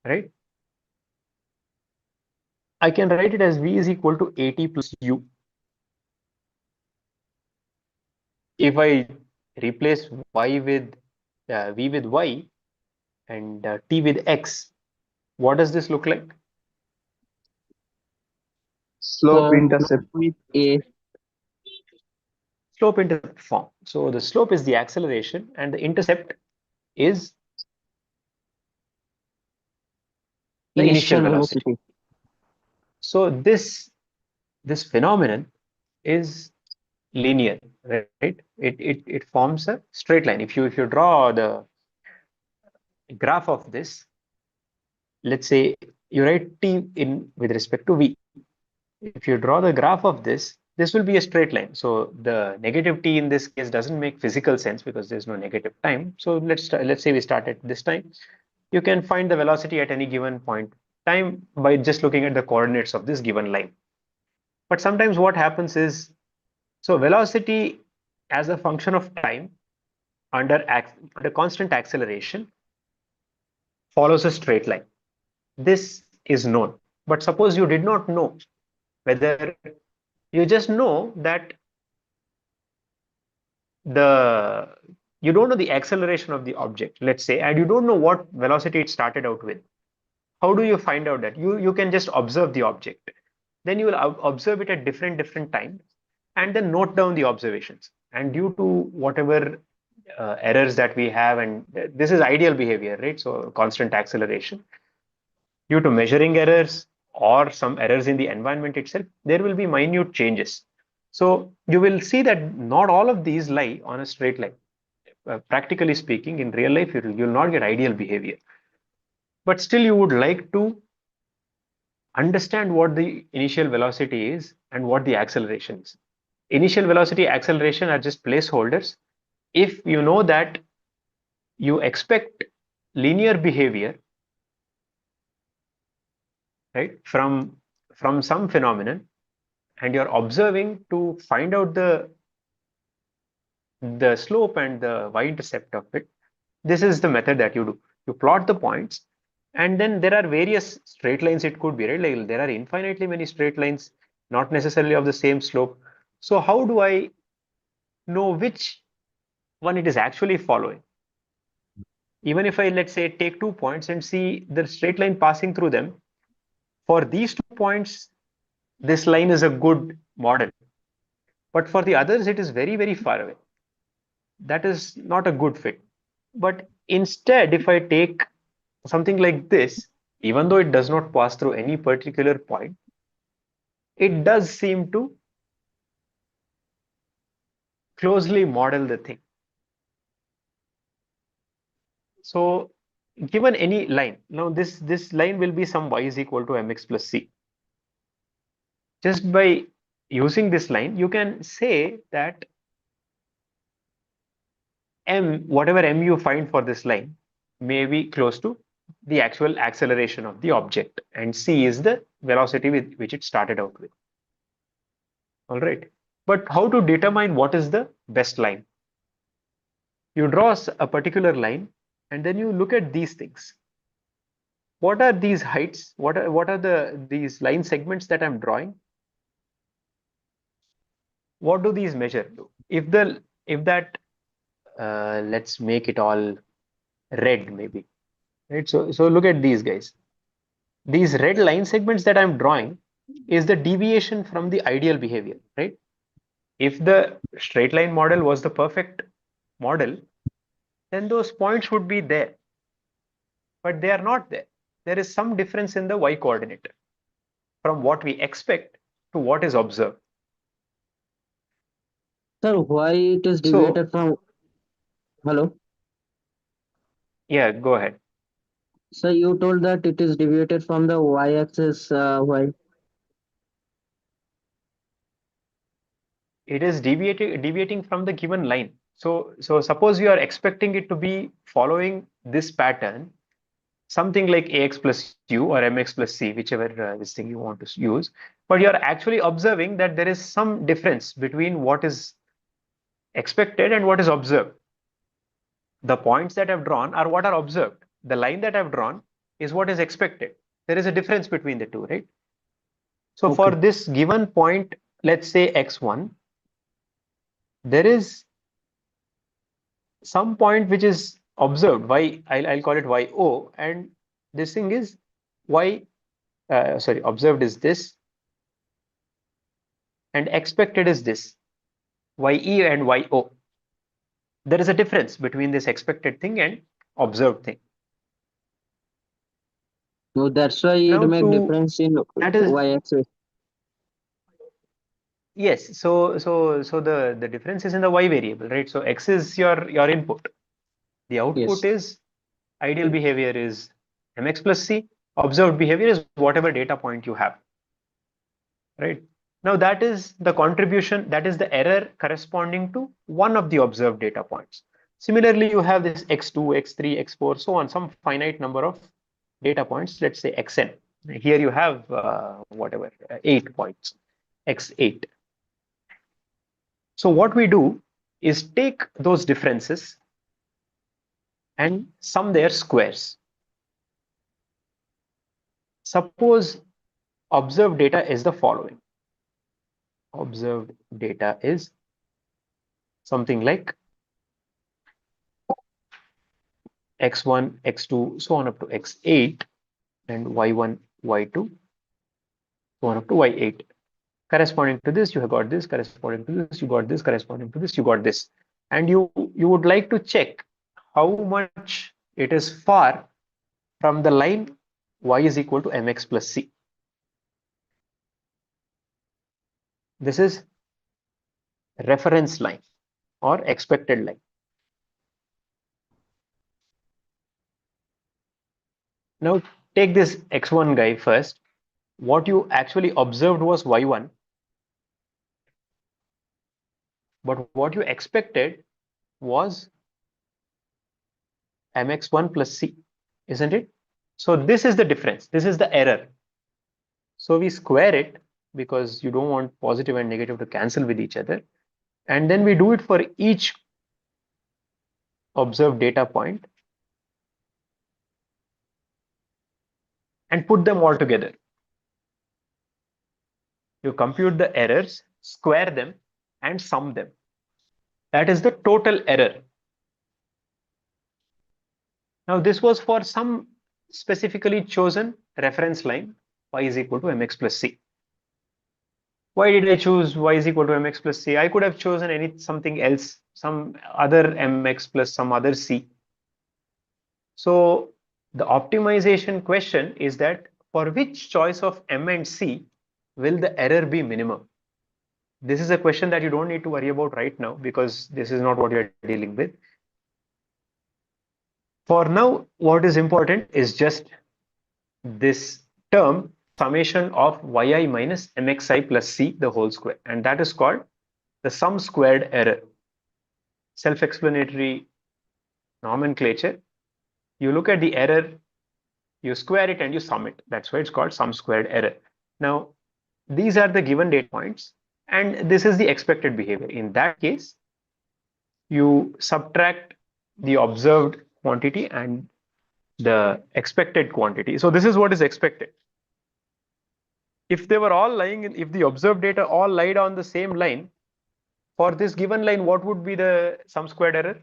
right? I can write it as V is equal to AT plus U. If I replace Y with V with Y and T with X, what does this look like? Slope intercept with A. Slope intercept form. So the slope is the acceleration and the intercept is the initial velocity. So this phenomenon is linear, right? It forms a straight line. If you draw the graph of this, let's say you write t in with respect to v. If you draw the graph of this will be a straight line. So the negative t in this case doesn't make physical sense because there's no negative time. So let's say we start at this time. you can find the velocity at any given point time by just looking at the coordinates of this given line. But sometimes what happens is, so velocity as a function of time under constant acceleration follows a straight line. This is known. But suppose you did not know whether, you just know that you don't know the acceleration of the object, let's say, and you don't know what velocity it started out with. How do you find out that? You can just observe the object. Then you will observe it at different times and then note down the observations. And due to whatever errors that we have, and this is ideal behavior, right? So constant acceleration, due to measuring errors or some errors in the environment itself, there will be minute changes. So you will see that not all of these lie on a straight line. Practically speaking, in real life, you'll not get ideal behavior. But still, you would like to understand what the initial velocity is and what the acceleration is. Initial velocity, acceleration are just placeholders. If you know that you expect linear behavior, right, from some phenomenon, and you're observing to find out the slope and the y-intercept of it, this is the method that you do. You plot the points, and then there are various straight lines it could be, right? Like there are infinitely many straight lines, not necessarily of the same slope. So how do I know which one it is actually following? Even if I, let's say, take 2 points and see the straight line passing through them, for these 2 points, this line is a good model. But for the others, it is very, very far away. That is not a good fit. But instead, if I take something like this, even though it does not pass through any particular point, it does seem to closely model the thing. So given any line, now this line will be some y is equal to mx plus c. Just by using this line, you can say that whatever m you find for this line may be close to the actual acceleration of the object, and c is the velocity with which it started out with. All right. But how to determine what is the best line? You draw a particular line, and then you look at these things. What are these heights? What are these line segments that I'm drawing? What do these measure? If that let's make it all red, maybe, right? So look at these guys. These red line segments that I'm drawing is the deviation from the ideal behavior, right? If the straight line model was the perfect model, then those points would be there, but they are not there. There is some difference in the y coordinate from what we expect to what is observed. Sir, why it is deviated from? Hello? Yeah, go ahead. So you told that it is deviated from the y-axis. Why? It is deviating from the given line. So suppose you are expecting it to be following this pattern, something like ax plus u or mx plus c, whichever this thing you want to use, but you are actually observing that there is some difference between what is expected and what is observed. The points that I've drawn are what are observed. The line that I've drawn is what is expected. There is a difference between the two, right? So for this given point, let's say x1, there is some point which is observed, I'll call it yo, and this thing is observed is this, and expected is this, ye and yo. There is a difference between this expected thing and observed thing. So that's why it makes difference in y-axis. Yes, so the difference is in the y variable, right? So x is your input. The output is ideal behavior is mx plus c. Observed behavior is whatever data point you have, right? Now that is the contribution, that is the error corresponding to one of the observed data points. Similarly, you have this x2, x3, x4, so on, some finite number of data points, let's say xn. Here you have whatever, 8 points, x8. So what we do is take those differences and sum their squares. Suppose observed data is the following. Observed data is something like x1, x2, so on up to x8, and y1, y2, so on up to y8. Corresponding to this, you have got this, corresponding to this, you got this, corresponding to this, you got this. And you would like to check how much it is far from the line y is equal to mx plus c. This is reference line or expected line. Now take this x1 guy first. What you actually observed was y1, but what you expected was mx1 plus c, isn't it? So this is the difference. This is the error. So we square it because you don't want positive and negative to cancel with each other. And then we do it for each observed data point and put them all together. You compute the errors, square them, and sum them. That is the total error. Now this was for some specifically chosen reference line, y is equal to mx plus c. Why did I choose y is equal to mx plus c? I could have chosen something else, some other mx plus some other c. So the optimization question is that for which choice of m and c will the error be minimum? This is a question that you don't need to worry about right now because this is not what you're dealing with. For now, what is important is just this term summation of yi minus mxi plus c the whole square, and that is called the sum squared error. Self-explanatory nomenclature. You look at the error, you square it and you sum it. That's why it's called sum squared error. Now, these are the given data points and this is the expected behavior. In that case, you subtract the observed quantity and the expected quantity. So this is what is expected. If they were all lying, if the observed data all lied on the same line, for this given line, what would be the sum squared error?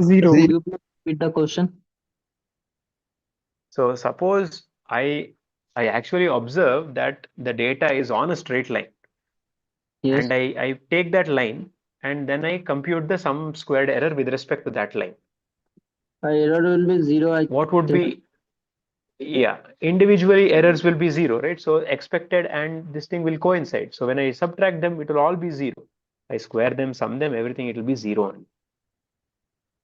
Zero. Could you repeat the question? So suppose I actually observe that the data is on a straight line. Yes. And I take that line and then I compute the sum squared error with respect to that line. Error will be zero. What would be? Yeah, individually errors will be zero, right? So expected and this thing will coincide. So when I subtract them, it will all be zero. I square them, sum them, everything, it will be zero only.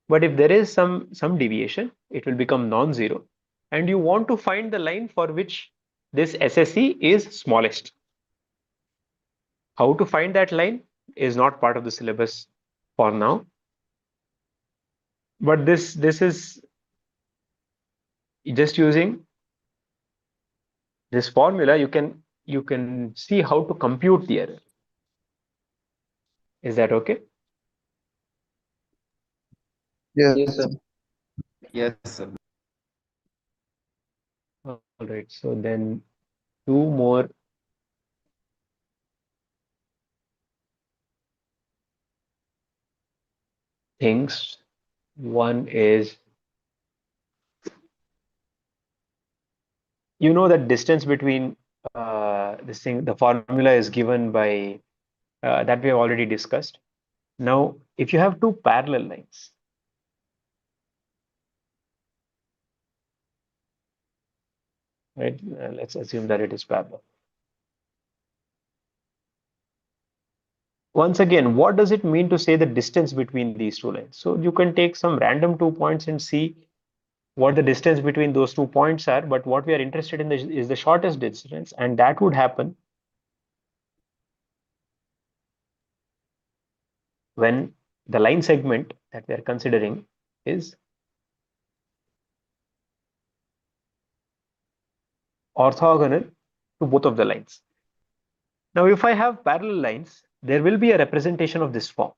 But if there is some deviation, it will become non-zero. And you want to find the line for which this SSE is smallest. How to find that line is not part of the syllabus for now. But this is just using this formula, you can see how to compute the error. Is that okay? Yes, sir. Yes, sir. All right. So then 2 more things. One is, you know that distance between this thing, the formula is given by that we have already discussed. Now, if you have two parallel lines, right? Let's assume that it is parallel. Once again, what does it mean to say the distance between these two lines? So you can take some random 2 points and see what the distance between those 2 points are, but what we are interested in is the shortest distance, and that would happen when the line segment that we are considering is orthogonal to both of the lines. Now, if I have parallel lines, there will be a representation of this form.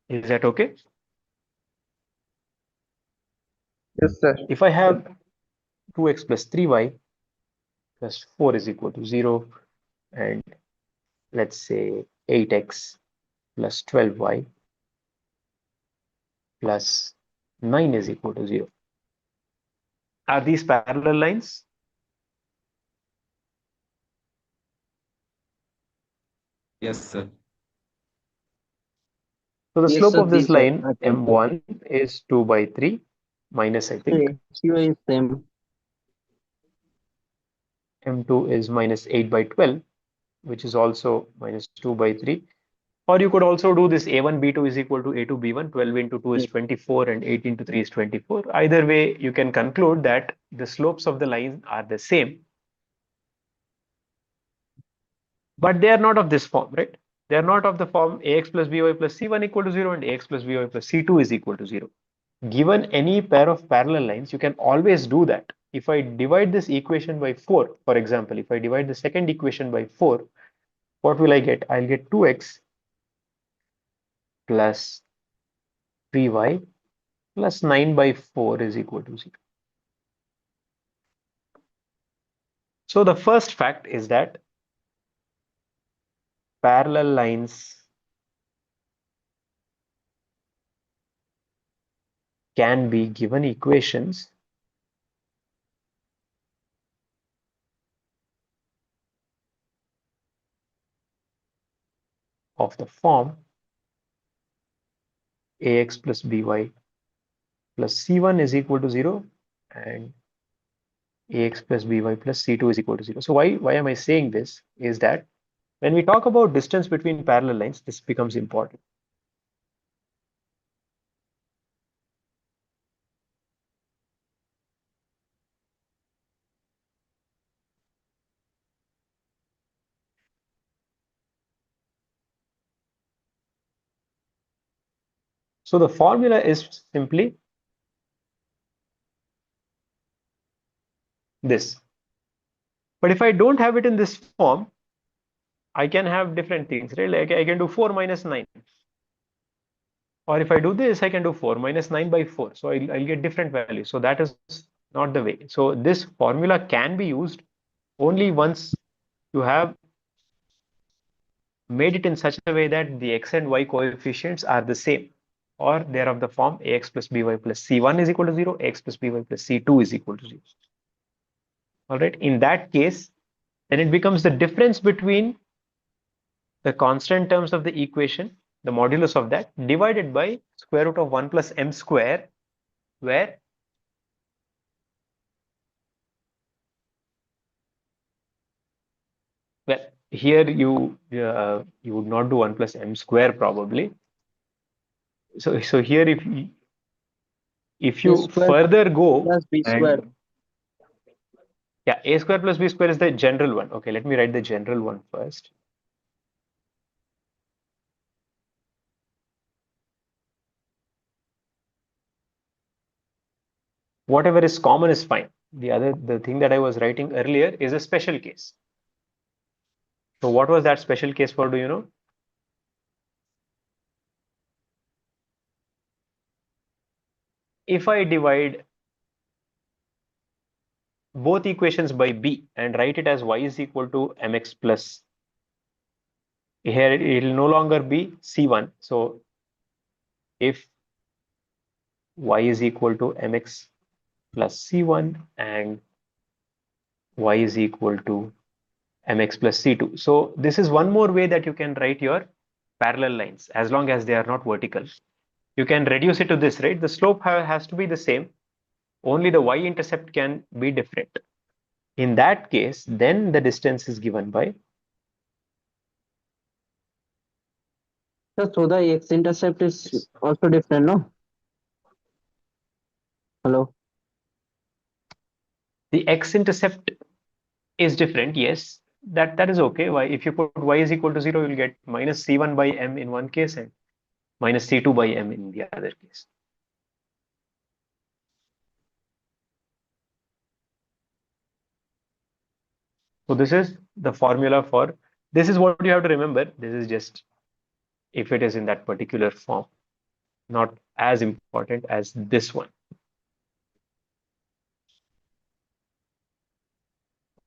Is that okay? Yes, sir. If I have 2x plus 3y plus 4 is equal to 0, and let's say 8x plus 12y plus 9 is equal to 0. Are these parallel lines? Yes, sir. So the Yes, slope sir, of this these are line parallel. M1 is 2 by 3 minus, I think, Ratio is same. M2 is minus 8 by 12, which is also minus 2 by 3. Or you could also do this A1 B2 is equal to A2 B1, 12 into 2 is 24 and 8 into 3 is 24. Either way, you can conclude that the slopes of the line are the same, but they are not of this form, right? They are not of the form ax plus by plus c1 equal to 0 and ax plus by plus c2 is equal to 0. Given any pair of parallel lines, you can always do that. If I divide this equation by 4, for example, if I divide the second equation by 4, what will I get? I'll get 2x plus 3y plus 9 by 4 is equal to 0. So the first fact is that parallel lines can be given equations of the form ax plus by plus c1 is equal to 0 and ax plus by plus c2 is equal to 0. So why am I saying this is that when we talk about distance between parallel lines, this becomes important. So the formula is simply this. But if I don't have it in this form, I can have different things, right? Like I can do 4 minus 9. Or if I do this, I can do 4 minus 9 by 4. So I'll get different values. So that is not the way. So this formula can be used only once you have made it in such a way that the x and y coefficients are the same, or they're of the form ax plus by plus c1 is equal to 0, ax plus by plus c2 is equal to 0. All right. In that case, then it becomes the difference between the constant terms of the equation, the modulus of that, divided by square root of 1 plus m square, where well, here you would not do 1 plus m square probably. So here if you further go Plus b square. Yeah, a square plus b square is the general one. Okay, let me write the general one first. Whatever is common is fine. The thing that I was writing earlier is a special case. So what was that special case for, do you know? If I divide both equations by b and write it as y is equal to mx plus, here it will no longer be c1. So if y is equal to mx plus c1 and y is equal to mx plus c2. So this is one more way that you can write your parallel lines, as long as they are not vertical. You can reduce it to this, right? The slope has to be the same. Only the y-intercept can be different. In that case, then the distance is given by. So the x-intercept is also different, no? Hello. The x-intercept is different, yes. that is okay. Why? If you put y is equal to 0, you'll get minus c1 by m in one case and minus c2 by m in the other case. So this is the formula for, this is what you have to remember. This is just if it is in that particular form, not as important as this one.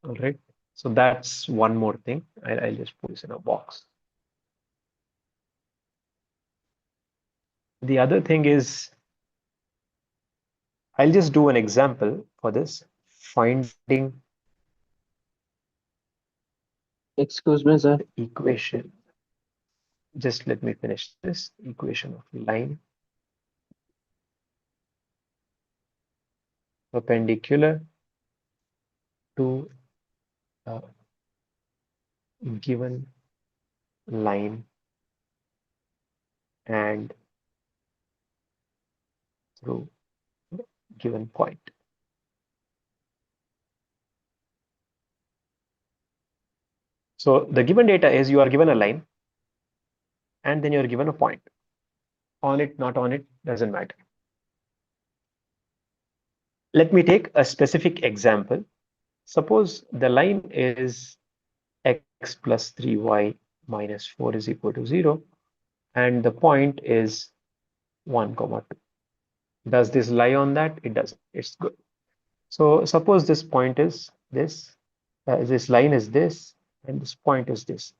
All right. So that's one more thing. I'll just put this in a box. The other thing is, I'll just do an example for this, finding Excuse me, sir. equation. Just let me finish this equation of line perpendicular to a given line and through given point. So the given data is you are given a line and then you are given a point. On it, not on it, doesn't matter. Let me take a specific example. Suppose the line is x plus 3y minus 4 is equal to 0 and the point is 1, 2. Does this lie on that? It doesn't. It's good. So suppose this point is this, this line is this, and this point is this.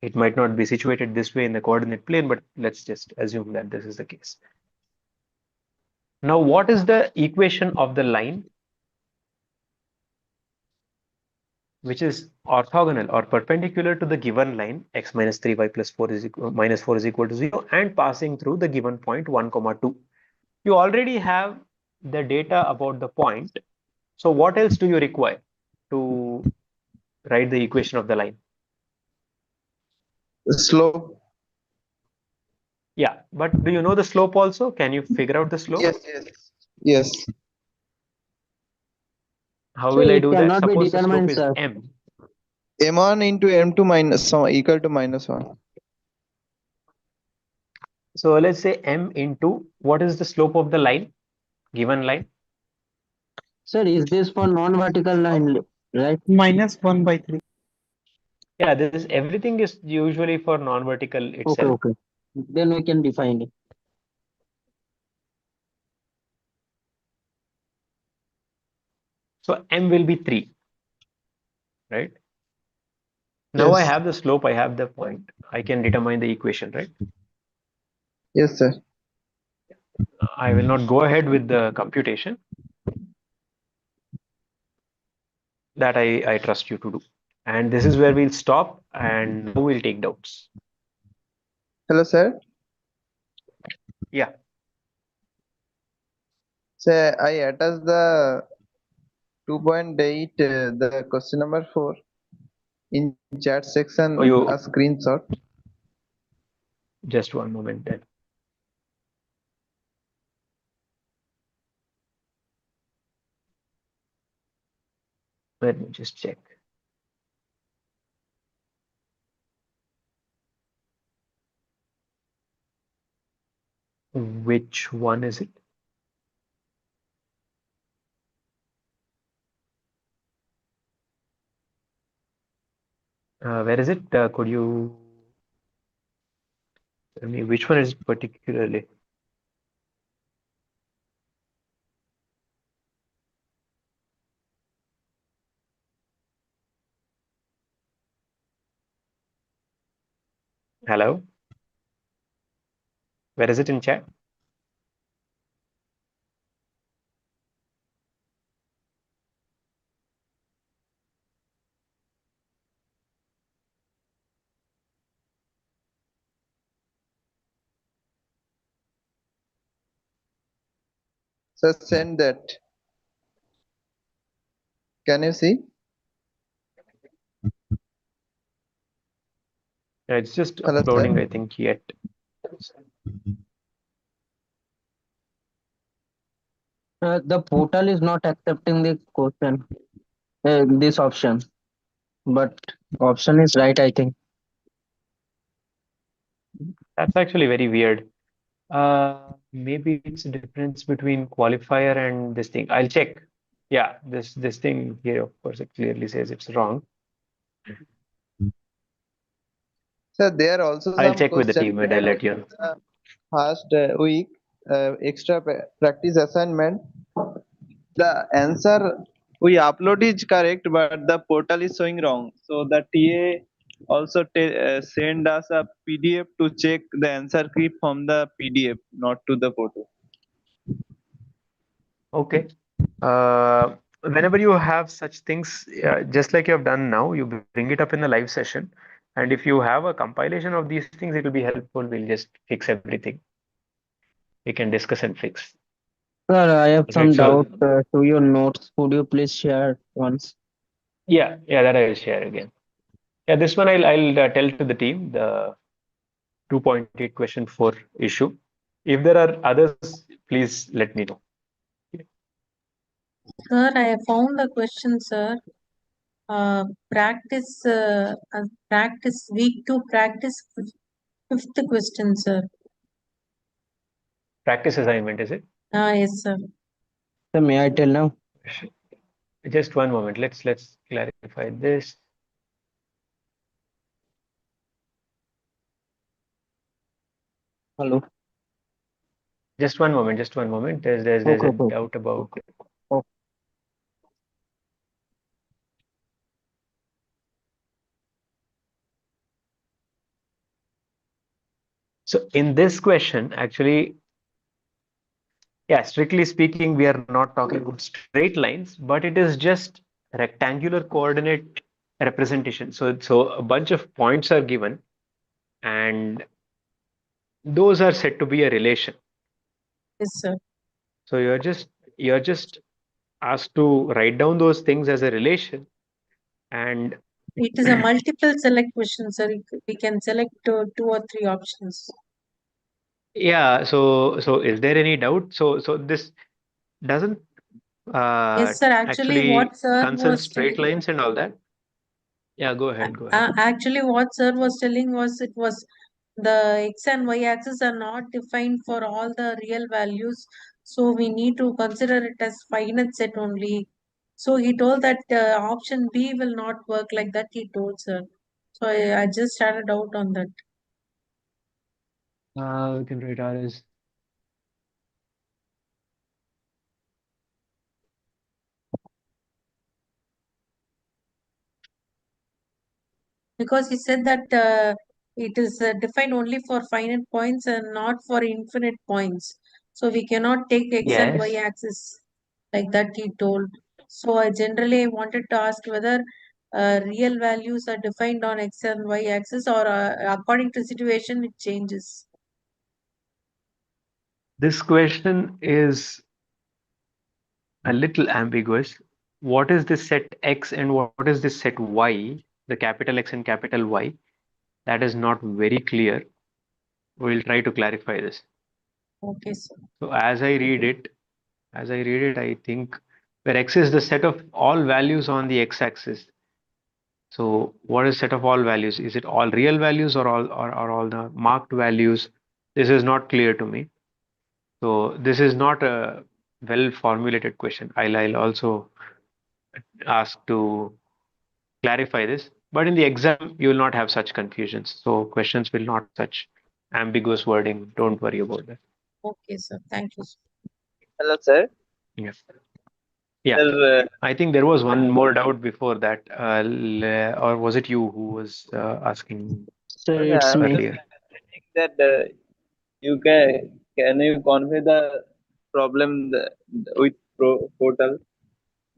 It might not be situated this way in the coordinate plane, but let's just assume that this is the case. Now, what is the equation of the line which is orthogonal or perpendicular to the given line x minus 3y plus 4 is equal, minus 4 is equal to 0 and passing through the given point 1, 2? You already have the data about the point. So what else do you require to write the equation of the line? Slope. Yeah, but do you know the slope also? Can you figure out the slope? Yes. How So will I it do that? cannot be Suppose the slope determined, is sir. m. m1 into m2 minus equal to minus 1. So let's say m into, what is the slope of the line, given line? Sir, is this for non-vertical line, right? Minus 1 by 3. Yeah, this everything is usually for non-vertical Okay, itself. okay. Then we can define it. So m will be 3, right? Now I Yes. have the slope, I have the point. I can determine the equation, right? Yes, sir. I will not go ahead with the computation. That I trust you to do. And this is where we'll stop and now we'll take doubts. Hello, sir. Yeah. So I attached the 2.8, the question number 4 in chat section, Oh, you a screenshot. just one moment then. Let me just check. Which one is it? Where is it? Could you tell me which one is it particularly? Hello? Where is it in chat? So send that. Can you see? Yeah, it's just Hello, uploading, sir. I think, yet. The portal is not accepting the question, this option. but option is right, I think. That's actually very weird. Maybe it's a difference between qualifier and this thing. I'll check. Yeah, this thing here, of course, it clearly says it's wrong. So there are also I'll some check with the questions team and I'll let you know. past week extra practice assignment. The answer we upload is correct, but the portal is showing wrong. So the TA also send us a PDF to check the answer key from the PDF, not to the portal. Okay. Whenever you have such things, just like you have done now, you bring it up in the live session. And if you have a compilation of these things, it will be helpful. We'll just fix everything. We can discuss and fix. Sir, I have some Right, so doubt to your notes. Could you please share once? yeah, that I will share again. Yeah, this one I'll tell to the team the 2.8 question 4 issue. If there are others, please let me know. Sir, I have found the question, sir. Practice week 2 practice fifth question, sir. Practice assignment, is it? Yes, sir. So may I tell now? Just one moment. Let's clarify this. Hello. Just one moment. There's Okay, a okay. doubt about. Okay. So in this question, actually, yeah, strictly speaking, we are not talking about straight lines, but it is just rectangular coordinate representation. So a bunch of points are given, and those are said to be a relation. Yes, sir. So you're just asked to write down those things as a relation, and It is a multiple select question, sir. We can select 2 or 3 options. yeah. So is there any doubt? So this doesn't Yes, sir. Actually, what actually sir concern was straight telling, lines and all that. Yeah, go ahead. actually, what sir was telling was it was the x and y axis are not defined for all the real values, so we need to consider it as finite set only. So he told that option B will not work like that. He told, sir. So I just had a doubt on that. We can write R as Because he said that it is defined only for finite points and not for infinite points. So we cannot take x and y yes. axis like that, he told. So I generally wanted to ask whether real values are defined on x and y axis, or according to situation it changes. This question is a little ambiguous. What is this set X and what is this set Y? The capital X and capital Y. That is not very clear. We'll try to clarify this. Okay, sir. So as I read it, I think where X is the set of all values on the X axis. So what is set of all values? Is it all real values or all the marked values? This is not clear to me. So this is not a well formulated question. I'll also ask to clarify this. But in the exam, you will not have such confusions. So questions will not such ambiguous wording. Don't worry about that. Okay, sir. Thank you, sir. Hello, sir. Yes. Yeah. Sir, I think there was one more doubt before that, or was it you who was asking Sir, it's I was me. earlier? saying that you can you convey the problem with portal,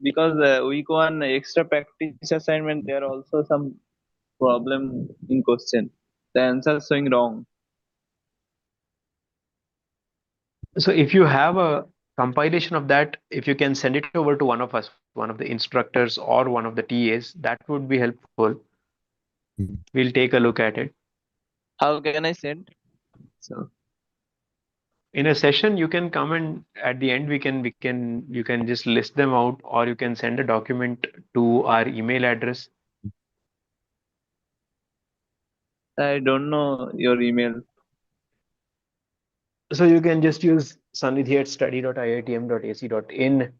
because week 1 extra practice assignment there are also some problem in question. The answer is showing wrong. So if you have a compilation of that, if you can send it over to one of us, one of the instructors or one of the TAs, that would be helpful. We'll take a look at it. How can I send? So In a session, you can come and at the end you can just list them out, or you can send a document to our email address I don't know your email. So you can just use sanidhi@study.iitm.ac.in. It's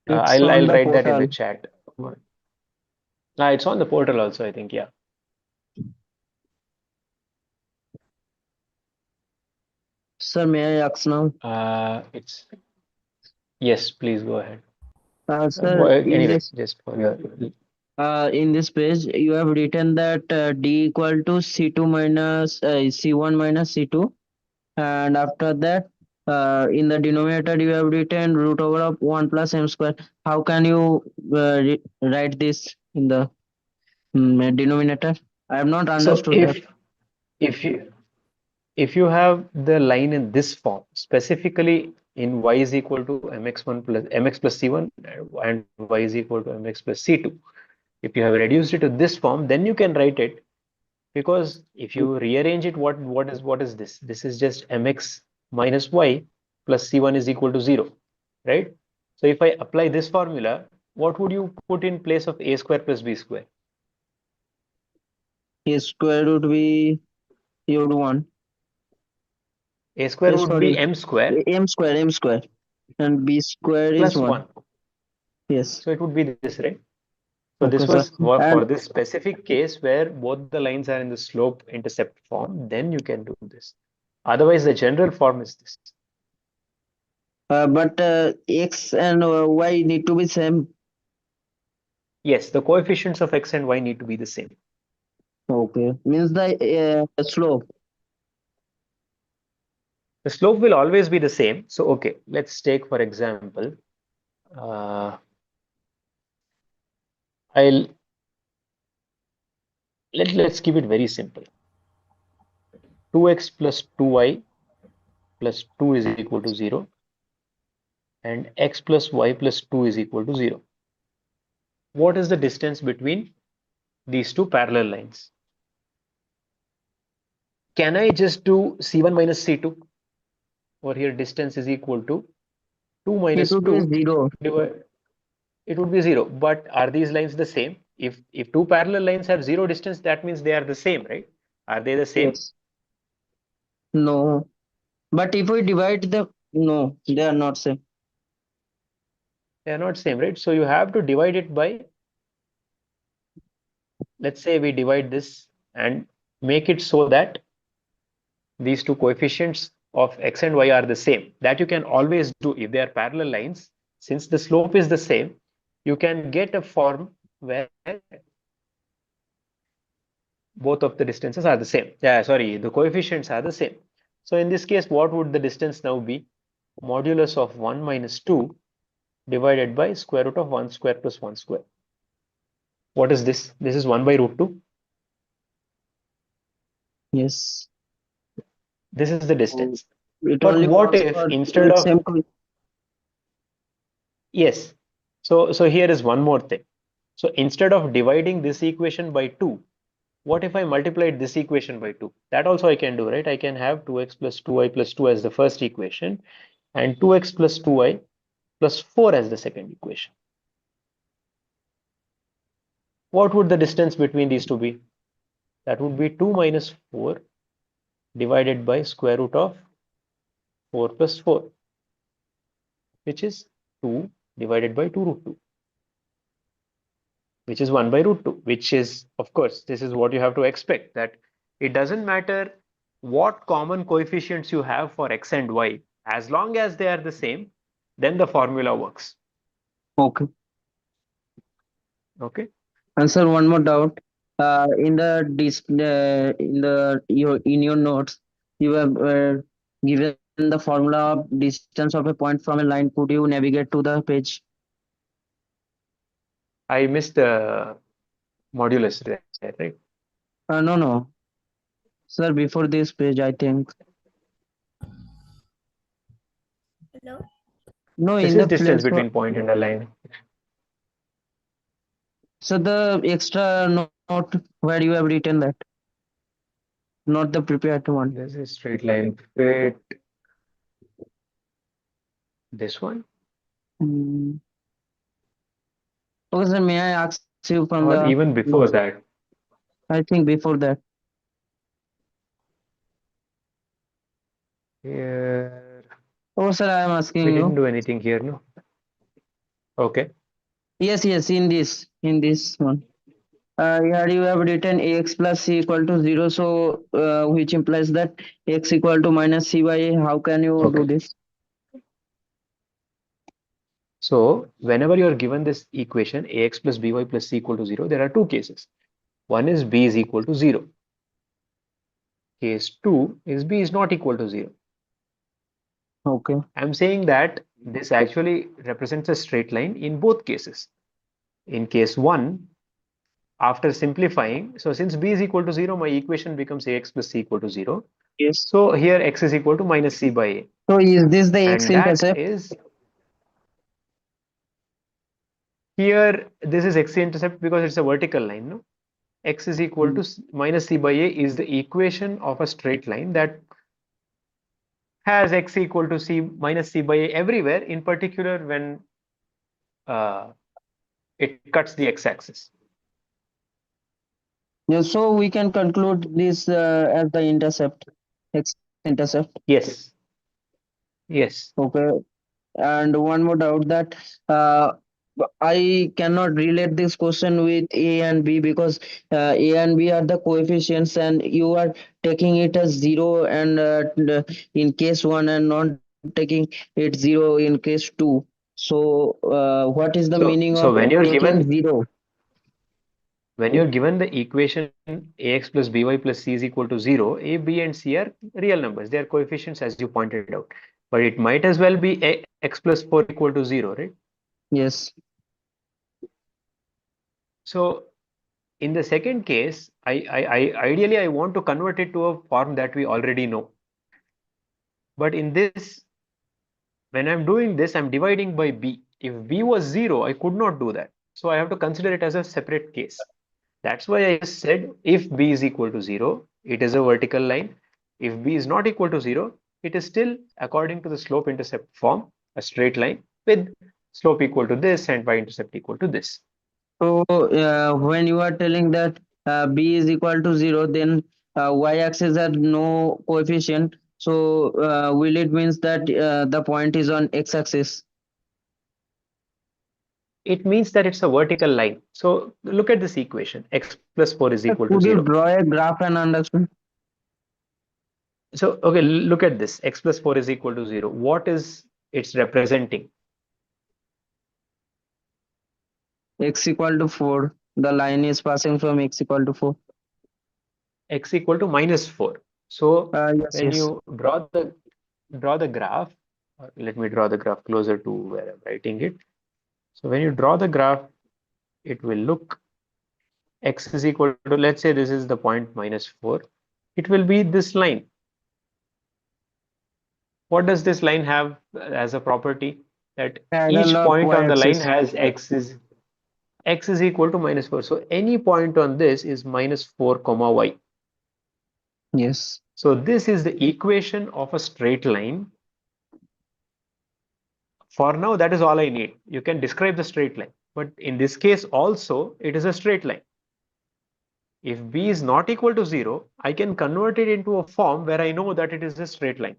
on I'll the write that in the portal. chat. It's on the portal also, I think. Yeah. Sir, may I ask now? It's yes. Please go ahead. Sir, in Anyway, this just for your in this page, you have written that D equal to C2 minus C1 minus C2, and after that, in the denominator you have written root over of 1 plus m square. How can you write this in the denominator? I have not So understood that. if you have the line in this form, specifically in y is equal to mx1 plus mx plus c1 and y is equal to mx plus c2, if you have reduced it to this form, then you can write it, because if you rearrange it, what is this? This is just mx minus y plus c1 is equal to 0, right? So if I apply this formula, what would you put in place of a square plus b square? A square would be would 1. A square would be Sorry, m square m square, and b square is plus 1. 1. Yes. So it would be this, right? So Okay, this sir. was for And this specific case where both the lines are in the slope intercept form, then you can do this. Otherwise, the general form is this. but x and y need to be same. Yes, the coefficients of x and y need to be the same. Okay, means the slope. The slope will always be the same. So, okay, let's take, for example, let's keep it very simple. 2x plus 2y plus 2 is equal to 0, and x plus y plus 2 is equal to 0. What is the distance between these two parallel lines? Can I just do c1 minus c2? Or here distance is equal to 2 minus It would 2 be 0. It would be 0. But are these lines the same? If two parallel lines have 0 distance, that means they are the same, right? Are they the same? Yes. No. But if we divide them, no, they are not same. They are not same, right? So you have to divide it by, let's say we divide this and make it so that these two coefficients of x and y are the same. That you can always do if they are parallel lines. Since the slope is the same, you can get a form where both of the distances are the same. The coefficients are the same. So in this case, what would the distance now be? Modulus of 1 minus 2 divided by square root of 1 square plus 1 square. What is this? This is 1 by root 2. Yes. This is the distance. It But only what works if for instead of same. yes, so here is one more thing. So instead of dividing this equation by 2, what if I multiplied this equation by 2? That also I can do, right? I can have 2x plus 2y plus 2 as the first equation and 2x plus 2y plus 4 as the second equation. What would the distance between these two be? That would be 2 minus 4 divided by square root of 4 plus 4, which is 2 divided by 2 root 2, which is 1 by root 2, which is, of course, this is what you have to expect, that it doesn't matter what common coefficients you have for x and y, as long as they are the same, then the formula works. Okay. Okay. And sir, one more doubt. In your notes, you have given the formula of distance of a point from a line. Could you navigate to the page? I missed the modulus there, right? No. Sir, before this page, I think. Hello? No, This in is the distance place. between point and a line. So the extra note where you have written that, not the prepared one. This is straight line fit. This one? Okay, sir, may I ask you from Or the even before that? I think before that. Here, Oh, sir, I am we asking didn't you. do anything here, no? Okay. Yes, in this one. Here you have written ax plus c equal to 0, so which implies that x equal to minus c by a. How can you do Okay. this? So whenever you're given this equation ax plus by plus c equal to 0, there are two cases. One is b is equal to 0. Case 2 is b is not equal to 0. Okay. I'm saying that this actually represents a straight line in both cases. In case 1, after simplifying, so since b is equal to 0, my equation becomes ax plus c equal to 0. Yes. So here x is equal to minus c by a. So is this the And that x-intercept? is here, this is x-intercept because it's a vertical line, no? X is equal to minus c by a is the equation of a straight line that has x equal to c minus c by a everywhere, in particular when it cuts the x-axis. Yeah, so we can conclude this as the intercept, x-intercept. Yes. Yes. Okay. And one more doubt that I cannot relate this question with A and B because A and B are the coefficients and you are taking it as 0 and in case 1 and not taking it 0 in case 2. So what is the meaning So of when you're taking given 0? when you're given the equation ax plus by plus c is equal to 0, a, b, and c are real numbers. They are coefficients as you pointed out. But it might as well be x plus 4 equal to 0, right? Yes. So in the second case, ideally I want to convert it to a form that we already know. But in this, when I'm doing this, I'm dividing by b. If b was 0, I could not do that. So I have to consider it as a separate case. That's why I just said if b is equal to 0, it is a vertical line. If b is not equal to 0, it is still, according to the slope-intercept form, a straight line with slope equal to this and y-intercept equal to this. So when you are telling that b is equal to 0, then y-axis has no coefficient. So will it means that the point is on x-axis? It means that it's a vertical line. So look at this equation, x plus 4 is equal to Could you 0. draw a graph and understand? So, okay, look at this, x plus 4 is equal to 0. What is it's representing? X equal to 4. The line is passing from x equal to 4. X equal to minus 4. So when yes. you draw the graph, let me draw the graph closer to where I'm writing it. So when you draw the graph, it will look x is equal to, let's say this is the point minus 4. It will be this line. What does this line have as a property? That each Parallel point on the line y-axis. has x is equal to minus 4. So any point on this is minus 4 comma y. Yes. So this is the equation of a straight line. For now, that is all I need. You can describe the straight line. But in this case also, it is a straight line. If b is not equal to 0, I can convert it into a form where I know that it is a straight line.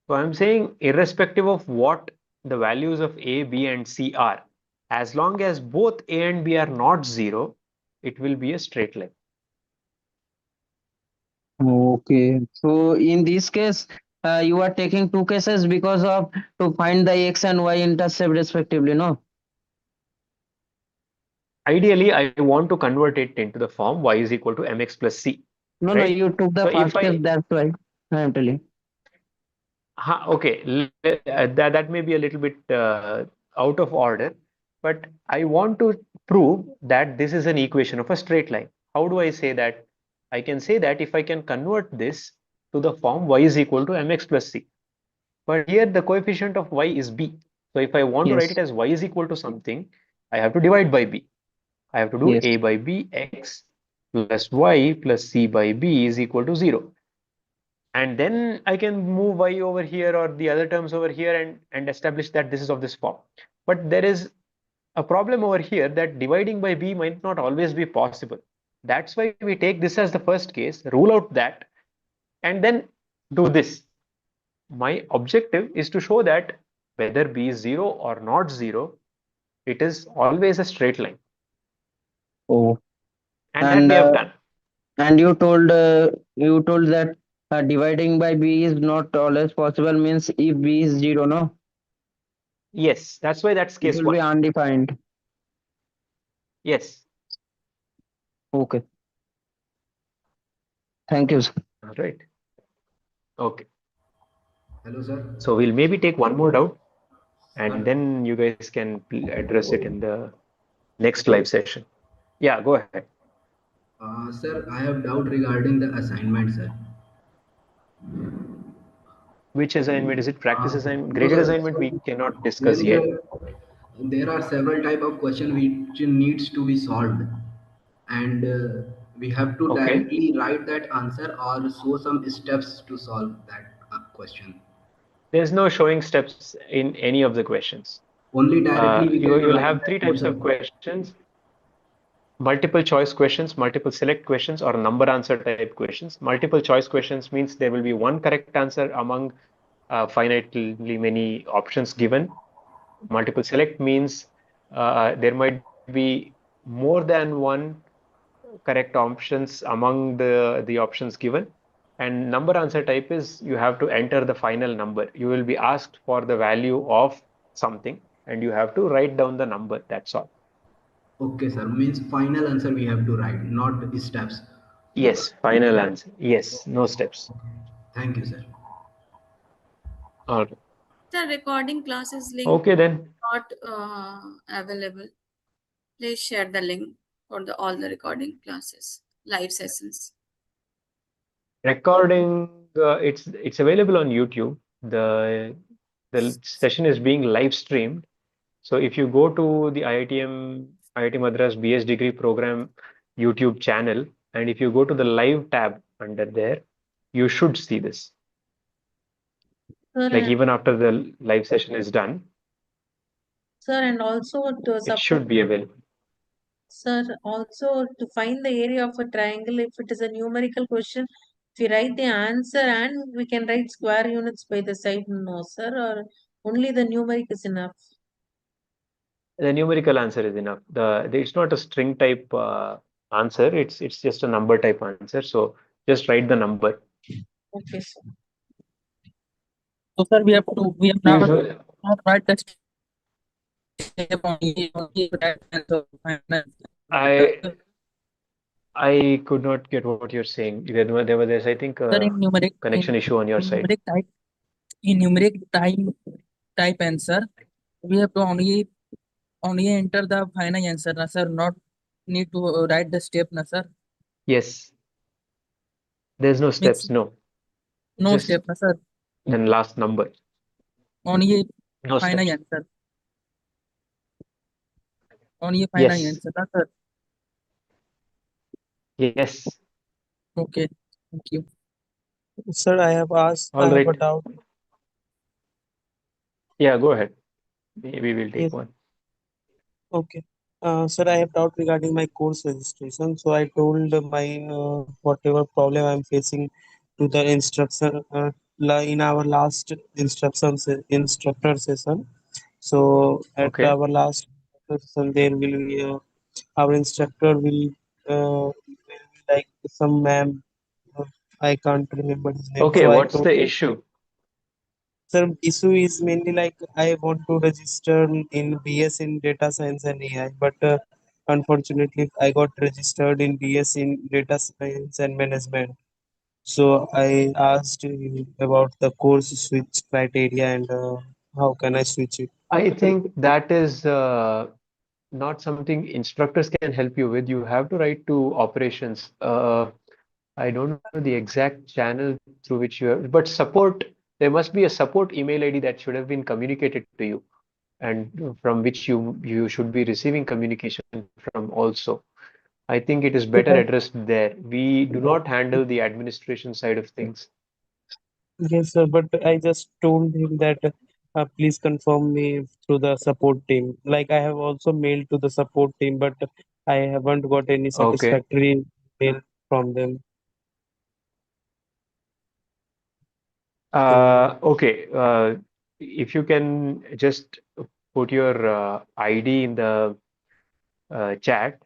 So I'm saying irrespective of what the values of a, b, and c are, as long as both a and b are not 0, it will be a straight line. Okay. So in this case, you are taking two cases because of to find the x and y intercept respectively, no? Ideally, I want to convert it into the form y is equal to mx plus c. No, right? you took the So first if case, that's why I am telling. Okay, that may be a little bit out of order, but I want to prove that this is an equation of a straight line. How do I say that? I can say that if I can convert this to the form y is equal to mx plus c. But here the coefficient of y is b. So if I want to write it as y is equal to something, I have to divide by b. I have to do a by b, x plus y plus c by b is equal to 0. And then I can move y over here or the other terms over here and establish that this is of this form. But there is a problem over here that dividing by b might not always be possible. That's why we take this as the first case, rule out that, and then do this. My objective is to show that whether B is 0 or not 0, it is always a straight line. Oh, And that we have done. And you told that dividing by B is not always possible, means if B is 0, no? Yes, that's why that's It case will be 1. undefined. Yes. Okay. Thank you, sir. All right. Okay. Hello, sir. So we'll maybe take one more doubt, and Sir. then you guys can address it in the next live session. Yeah, go ahead. Sir, I have doubt regarding the assignment, sir. Which assignment? Is it practice assignment? No, Graded sir. assignment we cannot discuss yet. There are several type of question which needs to be solved, and we have to Okay. directly write that answer or show some steps to solve that question. There's no showing steps in any of the questions. Only directly we can You'll write have that three types answer. of questions: multiple choice questions, multiple select questions, or number answer type questions. Multiple choice questions means there will be one correct answer among finitely many options given. Multiple select means there might be more than one correct options among the options given. And number answer type is you have to enter the final number. You will be asked for the value of something and you have to write down the number. That's all. Okay, sir. Means final answer we have to write, not steps. Yes, final answer. Yes, no steps. Thank you, sir. All right. The recording classes link Okay then. not available. Please share the link for all the recording classes, live sessions. Recording, it's available on YouTube. The session is being live streamed. So if you go to the IIT Madras BS degree program YouTube channel, and if you go to the live tab under there, you should see this. Sir, Like even after the live session is done, sir, and also to it support, should be available. sir, also to find the area of a triangle, if it is a numerical question, if we write the answer and we can write square units by the side, no, sir, or only the numeric is enough. The numerical answer is enough. It's not a string type answer. It's just a number type answer. So just write the number. Okay, sir. So sir, we have now Usually- not write the step only that answer final. I could not get what you're saying. There was, I think, Sir, in numeric connection issue on your side. numeric type answer, we have to only enter the final answer, na sir, not need to write the step, na sir. Yes. There's no steps, no. No Just step, na sir. then last number. Only No final steps. answer. Only final Yes. answer, na sir. Yes. Okay, thank you. Sir, I have asked, All I have a right. doubt. Yeah, go ahead. Maybe we'll take Yes. one. Okay. Sir, I have doubt regarding my course registration. So I told my whatever problem I'm facing to the instruction in our last instructor session. So at Okay. our last session, there will be our instructor will be like some ma'am. I can't remember his name. Okay, So I what's told the issue? Sir, issue is mainly like I want to register in BS in data science and AI, but unfortunately I got registered in BS in data science and management. So I asked him about the course switch criteria and how can I switch it. I think that is not something instructors can help you with. You have to write to operations. I don't know the exact channel through which you have, but support, there must be a support email ID that should have been communicated to you and from which you should be receiving communication from also. I think it is better addressed there. We do not handle the administration side of things. Yes, sir, but I just told him that please confirm me through the support team. Like I have also mailed to the support team, but I haven't got any Okay. satisfactory mail from them. Okay. If you can just put your ID in the chat,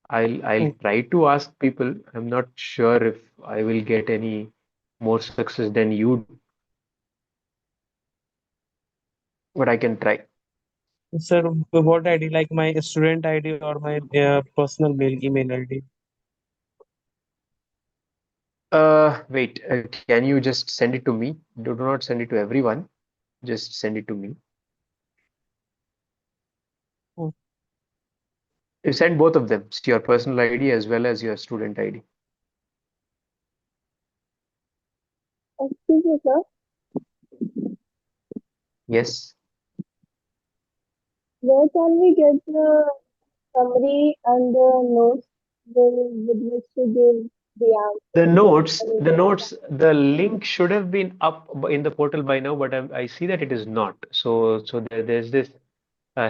I'll try to ask people. I'm not sure if I will get any more success than you, but I can try. Sir, what ID? Like my student ID or my personal email ID? Wait, can you just send it to me? Do not send it to everyone. Just send it to me. Oh. You send both of them, your personal ID as well as your student ID. Excuse me, sir. Yes. Where can we get the summary and the notes with which to give the answer? The link should have been up in the portal by now, but I see that it is not. So there's this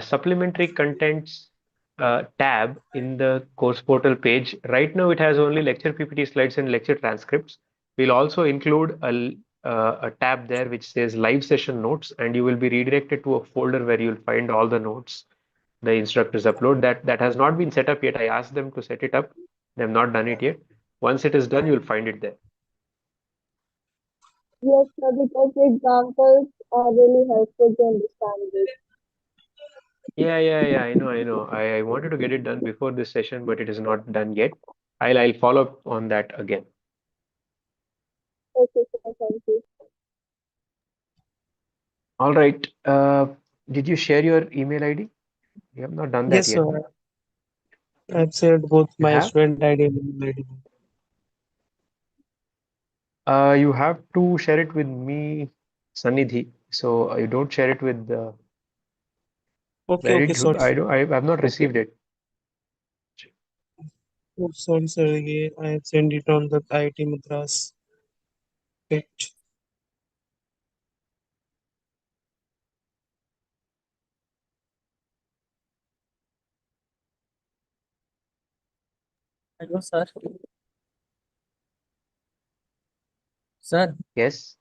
supplementary contents tab in the course portal page. Right now, it has only lecture PPT slides and lecture transcripts. We'll also include a tab there which says live session notes, and you will be redirected to a folder where you'll find all the notes the instructors upload. That has not been set up yet. I asked them to set it up. They have not done it yet. Once it is done, you'll find it there. Yes, sir, because the examples are really helpful to understand this. Yeah, I know. I wanted to get it done before this session, but it is not done yet. I'll follow up on that again. Okay, sir, thank you. All right. Did you share your email ID? You have not done that Yes, yet. sir. I've shared both You my have? student ID and email ID. You have to share it with me, Sannidhi. So you don't share it with Okay, sorry. I've not received it. Oh, sorry, sir. Yeah, I have sent it on the IIT Madras page. Hello, sir. Sir. Yes.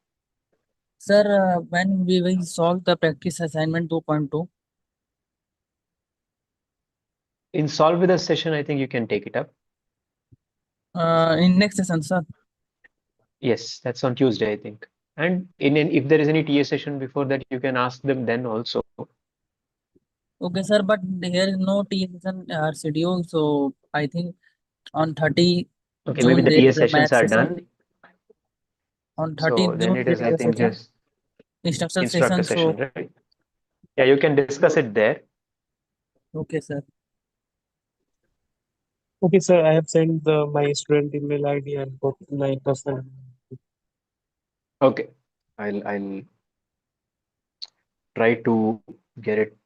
Sir, when we will solve the practice assignment 2.2? In Solve with Us session, I think you can take it up. In next session, sir. Yes, that's on Tuesday, I think. And if there is any TA session before that, you can ask them then also. Okay, sir, but there is no TA session schedule, so I think on 30 Okay, June maybe the there TA is a sessions math are session. done. On 30th So then June it there is, I is a think, session, just instructor instructor session. session, right? Yeah, you can discuss it there. Okay, sir. Okay, sir. I have sent my student email ID and both my personal. Okay, I'll try to get it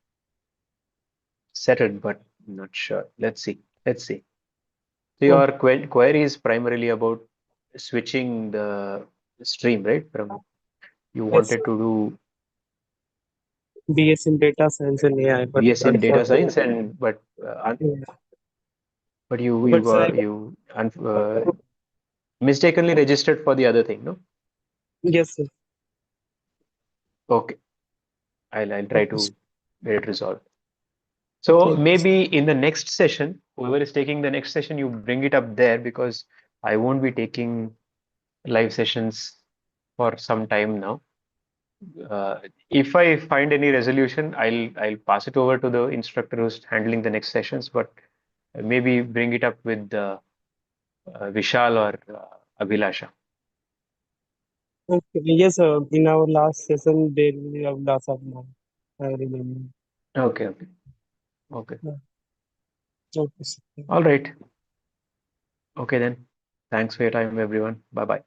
settled, but I'm not sure. Let's see. So your query is primarily about switching the stream, right? From you wanted to do BS in data science and AI, but BS in data unfortunately, science, but But you mistakenly registered for the other thing, no? Yes, sir. Okay, I'll try to get it resolved. So maybe in the next session, whoever is taking the next session, you bring it up there because I won't be taking live sessions for some time now. If I find any resolution, I'll pass it over to the instructor who's handling the next sessions, but maybe bring it up with Vishal or Abhilasha. Okay, yes, sir. In our last session, there will have lots of more. I remember. Okay. Okay, sir. All right. Okay then. Thanks for your time, everyone. Bye bye.